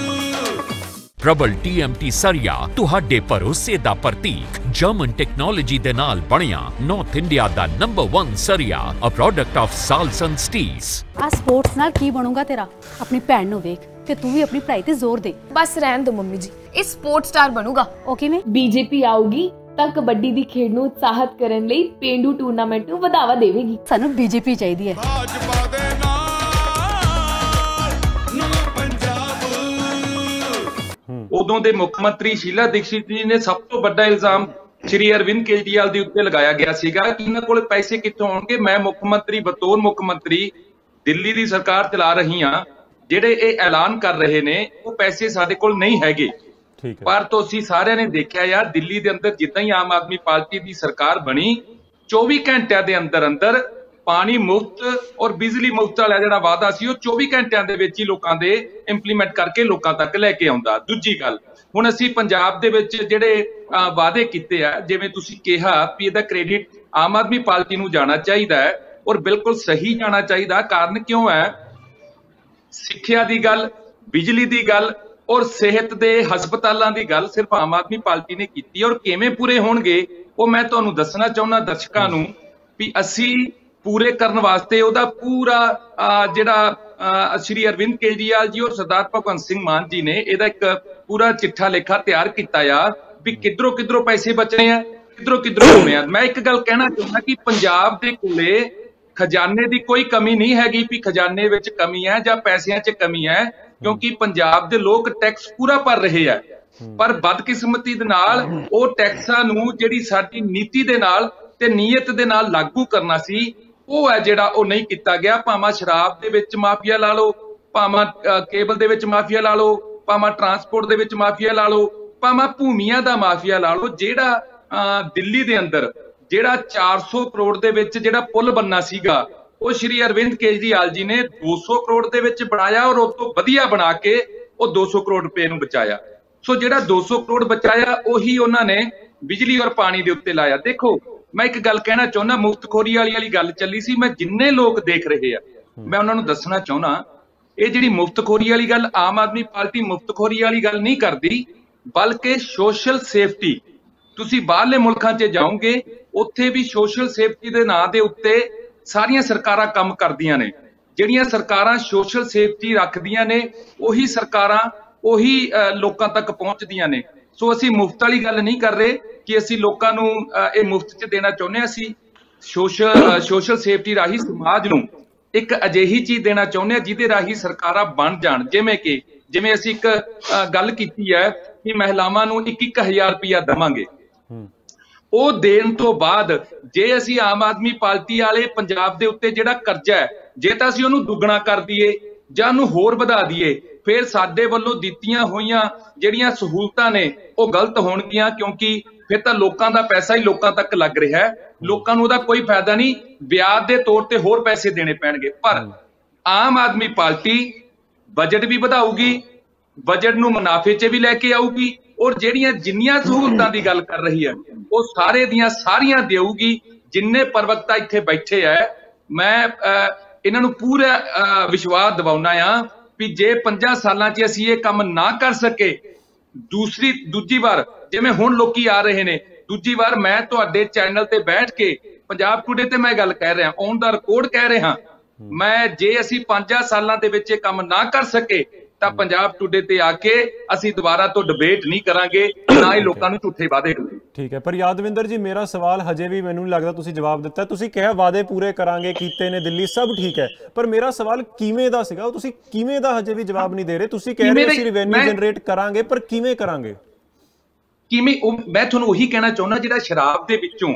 ਪ੍ਰਬਲ TMT ਸਰੀਆ ਤੁਹਾਡੇ ਭਰੋਸੇ ਦਾ ਪ੍ਰਤੀਕ ਜਰਮਨ ਟੈਕਨੋਲੋਜੀ ਦੇ ਨਾਲ ਬਣਿਆ ਨਾਰਥ ਇੰਡੀਆ ਦਾ ਨੰਬਰ 1 ਸਰੀਆ a product of Salson steels. ਆ ਸਪੋਰਟਸ ਨਾਲ ਕੀ ਬਣੂਗਾ ਤੇਰਾ? ਆਪਣੀ ਭੈਣ ਨੂੰ ਵੇਖ ਤੇ ਤੂੰ ਵੀ ਆਪਣੀ ਪੜ੍ਹਾਈ ਤੇ ਜ਼ੋਰ ਦੇ। ਬਸ ਰਹਿਣ ਦੋ ਮੰਮੀ ਜੀ, ਇਹ ਸਪੋਰਟ ਸਟਾਰ ਬਣੂਗਾ। ਉਹ ਕਿਵੇਂ? ਬੀਜੇਪੀ ਆਊਗੀ ਤਾਂ ਕਬੱਡੀ ਦੀ ਖੇਡ ਨੂੰ ਉਤਸ਼ਾਹਿਤ ਕਰਨ ਲਈ ਪੇਂਡੂ ਟੂਰਨਾਮੈਂਟ ਨੂੰ ਵਧਾਵਾ ਦੇਵੇਗੀ। ਸਾਨੂੰ ਬੀਜੇਪੀ ਚਾਹੀਦੀ ਹੈ। ਉਦੋਂ ਦੇ ਮੁੱਖ ਮੰਤਰੀ ਸ਼ੀਲਾ ਦੀਕਸ਼ਿਤ ਜੀ ਨੇ ਸਭ ਤੋਂ ਵੱਡਾ ਇਲਜ਼ਾਮ ਸ਼੍ਰੀ ਅਰਵਿੰਦ ਕੇਜਰੀਵਾਲ ਦੇ ਉੱਤੇ ਲਗਾਇਆ ਗਿਆ ਸੀਗਾ ਕਿ ਇਹਨਾਂ ਕੋਲ ਪੈਸੇ ਕਿੱਥੋਂ ਆਉਣਗੇ। ਮੈਂ ਮੁੱਖ ਮੰਤਰੀ ਬਤੌਰ ਮੁੱਖ ਮੰਤਰੀ ਦਿੱਲੀ ਦੀ ਸਰਕਾਰ ਚਲਾ ਰਹੀ ਹਾਂ, ਜਿਹੜੇ ਇਹ ਐਲਾਨ ਕਰ ਰਹੇ ਨੇ ਉਹ ਪੈਸੇ ਸਾਡੇ ਕੋਲ ਨਹੀਂ ਹੈਗੇ। ਪਰ ਤੁਸੀਂ ਸਾਰਿਆਂ ਨੇ ਦੇਖਿਆ ਯਾਰ, ਦਿੱਲੀ ਦੇ ਅੰਦਰ ਜਿੱਦਾਂ ਹੀ ਆਮ ਆਦਮੀ ਪਾਰਟੀ ਦੀ ਸਰਕਾਰ ਬਣੀ 24 ਘੰਟਿਆਂ ਦੇ ਅੰਦਰ ਅੰਦਰ ਪਾਣੀ ਮੁਫਤ ਔਰ ਬਿਜਲੀ ਮੁਫਤ ਵਾਲਾ ਜਿਹੜਾ ਵਾਅਦਾ ਸੀ ਉਹ 24 ਘੰਟਿਆਂ ਦੇ ਵਿੱਚ ਹੀ ਲੋਕਾਂ ਦੇ ਇੰਪਲੀਮੈਂਟ ਕਰਕੇ ਲੋਕਾਂ ਤੱਕ ਲੈ ਕੇ ਆਉਂਦਾ। ਦੂਜੀ ਗੱਲ, ਹੁਣ ਅਸੀਂ ਪੰਜਾਬ ਦੇ ਵਿੱਚ ਜਿਹੜੇ ਵਾਅਦੇ ਕੀਤੇ ਆ, ਜਿਵੇਂ ਤੁਸੀਂ ਕਿਹਾ ਵੀ ਇਹਦਾ ਕ੍ਰੈਡਿਟ ਆਮ ਆਦਮੀ ਪਾਰਟੀ ਨੂੰ ਜਾਣਾ ਚਾਹੀਦਾ ਹੈ ਔਰ ਬਿਲਕੁਲ ਸਹੀ ਜਾਣਾ ਚਾਹੀਦਾ। ਕਾਰਨ ਕਿਉਂ ਹੈ? ਸਿੱਖਿਆ ਦੀ ਗੱਲ, ਬਿਜਲੀ ਦੀ ਗੱਲ ਔਰ ਸਿਹਤ ਦੇ ਹਸਪਤਾਲਾਂ ਦੀ ਗੱਲ ਸਿਰਫ ਆਮ ਆਦਮੀ ਪਾਰਟੀ ਨੇ ਕੀਤੀ ਔਰ ਕਿਵੇਂ ਪੂਰੇ ਹੋਣਗੇ ਉਹ ਮੈਂ ਤੁਹਾਨੂੰ ਦੱਸਣਾ ਚਾਹੁੰਦਾ ਦਰਸ਼ਕਾਂ ਨੂੰ ਵੀ ਅਸੀਂ ਪੂਰੇ ਕਰਨ ਵਾਸਤੇ ਉਹਦਾ ਪੂਰਾ ਜਿਹੜਾ ਸ਼੍ਰੀ ਅਰਵਿੰਦ ਕੇਜਰੀਵਾਲ ਜੀ ਔਰ ਸਰਦਾਰ ਭਗਵੰਤ ਸਿੰਘ ਮਾਨ ਜੀ ਨੇ ਇਹਦਾ ਇੱਕ ਪੂਰਾ ਚਿੱਠਾ ਲੇਖਾ ਤਿਆਰ ਕੀਤਾ ਆ ਵੀ ਕਿੱਧਰੋਂ ਪੈਸੇ ਬਚਣੇ ਆ, ਕਿੱਧਰੋਂ ਹੋਣੇ ਆ। ਮੈਂ ਇੱਕ ਗੱਲ ਕਹਿਣਾ ਚਾਹੁੰਦਾ ਕਿ ਪੰਜਾਬ ਦੇ ਕੋਲੇ ਖਜ਼ਾਨੇ ਦੀ ਕੋਈ ਕਮੀ ਨਹੀਂ ਹੈਗੀ ਵੀ ਖਜ਼ਾਨੇ ਵਿੱਚ ਕਮੀ ਹੈ ਜਾਂ ਪੈਸਿਆਂ 'ਚ ਕਮੀ ਹੈ, ਕਿਉਂਕਿ ਪੰਜਾਬ ਦੇ ਲੋਕ ਟੈਕਸ ਪੂਰਾ ਭਰ ਰਹੇ ਆ। ਪਰ ਬਦਕਿਸਮਤੀ ਦੇ ਨਾਲ ਉਹ ਟੈਕਸਾਂ ਨੂੰ ਜਿਹੜੀ ਸਾਡੀ ਨੀਤੀ ਦੇ ਨਾਲ ਤੇ ਨੀਅਤ ਦੇ ਨਾਲ ਲਾਗੂ ਕਰਨਾ ਸੀ ਉਹ ਹੈ ਜਿਹੜਾ ਉਹ ਨਹੀਂ ਕੀਤਾ ਗਿਆ। ਭਾਵੇਂ ਸ਼ਰਾਬ ਦੇ ਵਿੱਚ ਮਾਫੀਆ ਲਾ ਲਓ, ਭਾਵੇਂ ਕੇਬਲ ਦੇ ਵਿੱਚ ਮਾਫੀਆ ਲਾ ਲਓ, ਭਾਵੇਂ ਟਰਾਂਸਪੋਰਟ ਦੇ ਵਿੱਚ ਮਾਫੀਆ ਲਾ ਲਓ, ਭਾਵੇਂ ਭੂਮੀਆਂ ਦਾ ਮਾਫੀਆ ਲਾ ਲਓ। ਜਿਹੜਾ ਦਿੱਲੀ ਦੇ ਅੰਦਰ ਜਿਹੜਾ 400 ਕਰੋੜ ਦੇ ਵਿੱਚ ਜਿਹੜਾ ਪੁਲ ਬਣਨਾ ਸੀਗਾ ਉਹ ਸ਼੍ਰੀ ਅਰਵਿੰਦ ਕੇਜਰੀਵਾਲ ਜੀ ਨੇ 200 ਕਰੋੜ ਦੇ ਵਿੱਚ ਬਣਾਇਆ ਔਰ ਉਸ ਤੋਂ ਵਧੀਆ ਬਣਾ ਕੇ ਉਹ 200 ਕਰੋੜ ਰੁਪਏ ਨੂੰ ਬਚਾਇਆ। ਸੋ ਜਿਹੜਾ 200 ਕਰੋੜ ਬਚਾਇਆ ਉਹੀ ਉਹਨਾਂ ਨੇ ਬਿਜਲੀ ਔਰ ਪਾਣੀ ਦੇ ਉੱਤੇ ਲਾਇਆ। ਦੇਖੋ, ਮੈਂ ਇੱਕ ਗੱਲ ਕਹਿਣਾ ਚਾਹੁੰਦਾ, ਮੁਫਤਖੋਰੀ ਵਾਲੀ ਗੱਲ ਚੱਲੀ ਸੀ, ਮੈਂ ਜਿੰਨੇ ਲੋਕ ਦੇਖ ਰਹੇ ਆ ਮੈਂ ਉਹਨਾਂ ਨੂੰ ਦੱਸਣਾ ਚਾਹੁੰਦਾ ਇਹ ਜਿਹੜੀ ਮੁਫਤਖੋਰੀ ਵਾਲੀ ਗੱਲ, ਆਮ ਆਦਮੀ ਪਾਰਟੀ ਮੁਫਤਖੋਰੀ ਵਾਲੀ ਗੱਲ ਨਹੀਂ ਕਰਦੀ, ਬਲਕਿ ਸੋਸ਼ਲ ਸੇਫਟੀ। ਤੁਸੀਂ ਬਾਹਰਲੇ ਮੁਲਕਾਂ 'ਚ ਜਾਓਗੇ ਉੱਥੇ ਵੀ ਸੋਸ਼ਲ ਸੇਫਟੀ ਦੇ ਨਾਂ ਦੇ ਉੱਤੇ ਸਾਰੀਆਂ ਸਰਕਾਰਾਂ ਕੰਮ ਕਰਦੀਆਂ ਨੇ। ਜਿਹੜੀਆਂ ਸਰਕਾਰਾਂ ਸੋਸ਼ਲ ਸੇਫਟੀ ਰੱਖਦੀਆਂ ਨੇ ਉਹੀ ਸਰਕਾਰਾਂ ਉਹੀ ਲੋਕਾਂ ਤੱਕ ਪਹੁੰਚਦੀਆਂ ਨੇ। ਸੋ ਅਸੀਂ ਮੁਫਤ ਵਾਲੀ ਗੱਲ ਨਹੀਂ ਕਰ ਰਹੇ ਕਿ ਅਸੀਂ ਲੋਕਾਂ ਨੂੰ ਇਹ ਮੁਫਤ 'ਚ ਦੇਣਾ ਚਾਹੁੰਦੇ ਹਾਂ। ਅਸੀਂ ਸੋਸ਼ਲ ਸੇਫਟੀ ਰਾਹੀਂ ਸਮਾਜ ਨੂੰ ਇੱਕ ਅਜਿਹੀ ਚੀਜ਼ ਦੇਣਾ ਚਾਹੁੰਦੇ ਹਾਂ ਜਿਹਦੇ ਰਾਹੀਂ ਸਰਕਾਰਾਂ ਬਣ ਜਾਣ। ਜਿਵੇਂ ਅਸੀਂ ਇੱਕ ਗੱਲ ਕੀਤੀ ਹੈ ਕਿ ਮਹਿਲਾਵਾਂ ਨੂੰ 1-1000 ਰੁਪਇਆ ਦੇਵਾਂਗੇ। ਉਹ ਦੇਣ ਤੋਂ ਬਾਅਦ ਜੇ ਅਸੀਂ ਆਮ ਆਦਮੀ ਪਾਰਟੀ ਵਾਲੇ ਪੰਜਾਬ ਦੇ ਉੱਤੇ ਜਿਹੜਾ ਕਰਜ਼ਾ ਹੈ ਜੇ ਤਾਂ ਅਸੀਂ ਉਹਨੂੰ ਦੁੱਗਣਾ ਕਰ ਦਈਏ ਜਾਂ ਉਹਨੂੰ ਹੋਰ ਵਧਾ ਦਈਏ, ਫਿਰ ਸਾਡੇ ਵੱਲੋਂ ਦਿੱਤੀਆਂ ਹੋਈਆਂ ਜਿਹੜੀਆਂ ਸਹੂਲਤਾਂ ਨੇ ਉਹ ਗਲਤ ਹੋਣਗੀਆਂ, ਕਿਉਂਕਿ ਫਿਰ ਤਾਂ ਲੋਕਾਂ ਦਾ ਪੈਸਾ ਹੀ ਲੋਕਾਂ ਤੱਕ ਲੱਗ ਰਿਹਾ ਹੈ, ਲੋਕਾਂ ਨੂੰ ਉਹਦਾ ਕੋਈ ਫਾਇਦਾ ਨਹੀਂ, ਵਿਆਜ ਦੇ ਤੌਰ ਤੇ ਹੋਰ ਪੈਸੇ ਦੇਣੇ ਪੈਣਗੇ। ਪਰ ਆਮ ਆਦਮੀ ਪਾਰਟੀ ਬਜਟ ਵੀ ਵਧਾਊਗੀ, ਬਜਟ ਨੂੰ ਮੁਨਾਫੇ 'ਚ ਵੀ ਲੈ ਕੇ ਆਊਗੀ ਔਰ ਜਿੰਨੀਆਂ ਸਹੂਲਤਾਂ ਦੀ ਗੱਲ ਕਰ ਰਹੀ ਹੈ ਉਹ ਸਾਰੇ ਦੀਆਂ ਸਾਰੀਆਂ ਦੇਊਗੀ। ਜਿੰਨੇ ਪ੍ਰਵਕਤਾ ਇੱਥੇ ਬੈਠੇ ਆ ਮੈਂ ਇਹਨਾਂ ਨੂੰ ਪੂਰਾ ਵਿਸ਼ਵਾਸ ਦਿਵਾਉਣਾ ਆ ਵੀ ਜੇ 5 ਸਾਲਾਂ 'ਚ ਅਸੀਂ ਇਹ ਕੰਮ ਨਾ ਕਰ ਸਕੇ, ਦੂਜੀ ਵਾਰ ਜਿਵੇਂ ਹੁਣ ਲੋਕੀ ਆ ਰਹੇ ਨੇ, ਦੂਜੀ ਵਾਰ ਮੈਂ ਤੁਹਾਡੇ ਚੈਨਲ ਤੇ ਬੈਠ ਕੇ ਪੰਜਾਬ ਟੂਡੇ ਤੇ ਮੈਂ ਗੱਲ ਕਹਿ ਰਿਹਾ, ਔਨ ਦਾ ਰਿਕਾਰਡ ਕਹਿ ਰਿਹਾ, ਮੈਂ ਜੇ ਅਸੀਂ 5 ਸਾਲਾਂ ਦੇ ਵਿੱਚ ਇਹ ਕੰਮ ਨਾ ਕਰ ਸਕੇ ਤਾਂ ਪੰਜਾਬ ਟੂਡੇ ਤੇ ਆ ਕੇ ਅਸੀਂ ਦੁਬਾਰਾ ਤੋਂ ਡਿਬੇਟ ਨਹੀਂ ਕਰਾਂਗੇ, ਨਾ ਹੀ ਲੋਕਾਂ ਨੂੰ ਝੂਠੇ ਵਾਅਦੇ ਕਰਾਂਗੇ। ਠੀਕ ਹੈ, ਪਰ ਯਾਦਵਿੰਦਰ ਜੀ ਮੇਰਾ ਸਵਾਲ ਹਜੇ ਵੀ ਮੈਨੂੰ ਲੱਗਦਾ ਤੁਸੀਂ ਜਵਾਬ ਦਿੱਤਾ। ਤੁਸੀਂ ਕਿਹਾ ਵਾਅਦੇ ਪੂਰੇ ਕਰਾਂਗੇ, ਕੀਤੇ ਨੇ ਦਿੱਲੀ, ਸਭ ਠੀਕ ਹੈ, ਪਰ ਮੇਰਾ ਸਵਾਲ ਕਿਵੇਂ ਦਾ ਸੀਗਾ ਉਹ ਤੁਸੀਂ ਕਿਵੇਂ ਦਾ ਹਜੇ ਵੀ ਜਵਾਬ ਨਹੀਂ ਦੇ ਰਹੇ। ਤੁਸੀਂ ਕਹਿ ਰਹੇ ਅਸੀਂ ਰੈਵਨਿਊ ਜਨਰੇਟ ਕਰਾਂਗੇ, ਪਰ ਕਿਵੇਂ ਕਰਾਂਗੇ? ਕਿਵੇਂ? ਮੈਂ ਤੁਹਾਨੂੰ ਉਹੀ ਕਹਿਣਾ ਚਾਹੁੰਦਾ, ਜਿਹੜਾ ਸ਼ਰਾਬ ਦੇ ਵਿੱਚੋਂ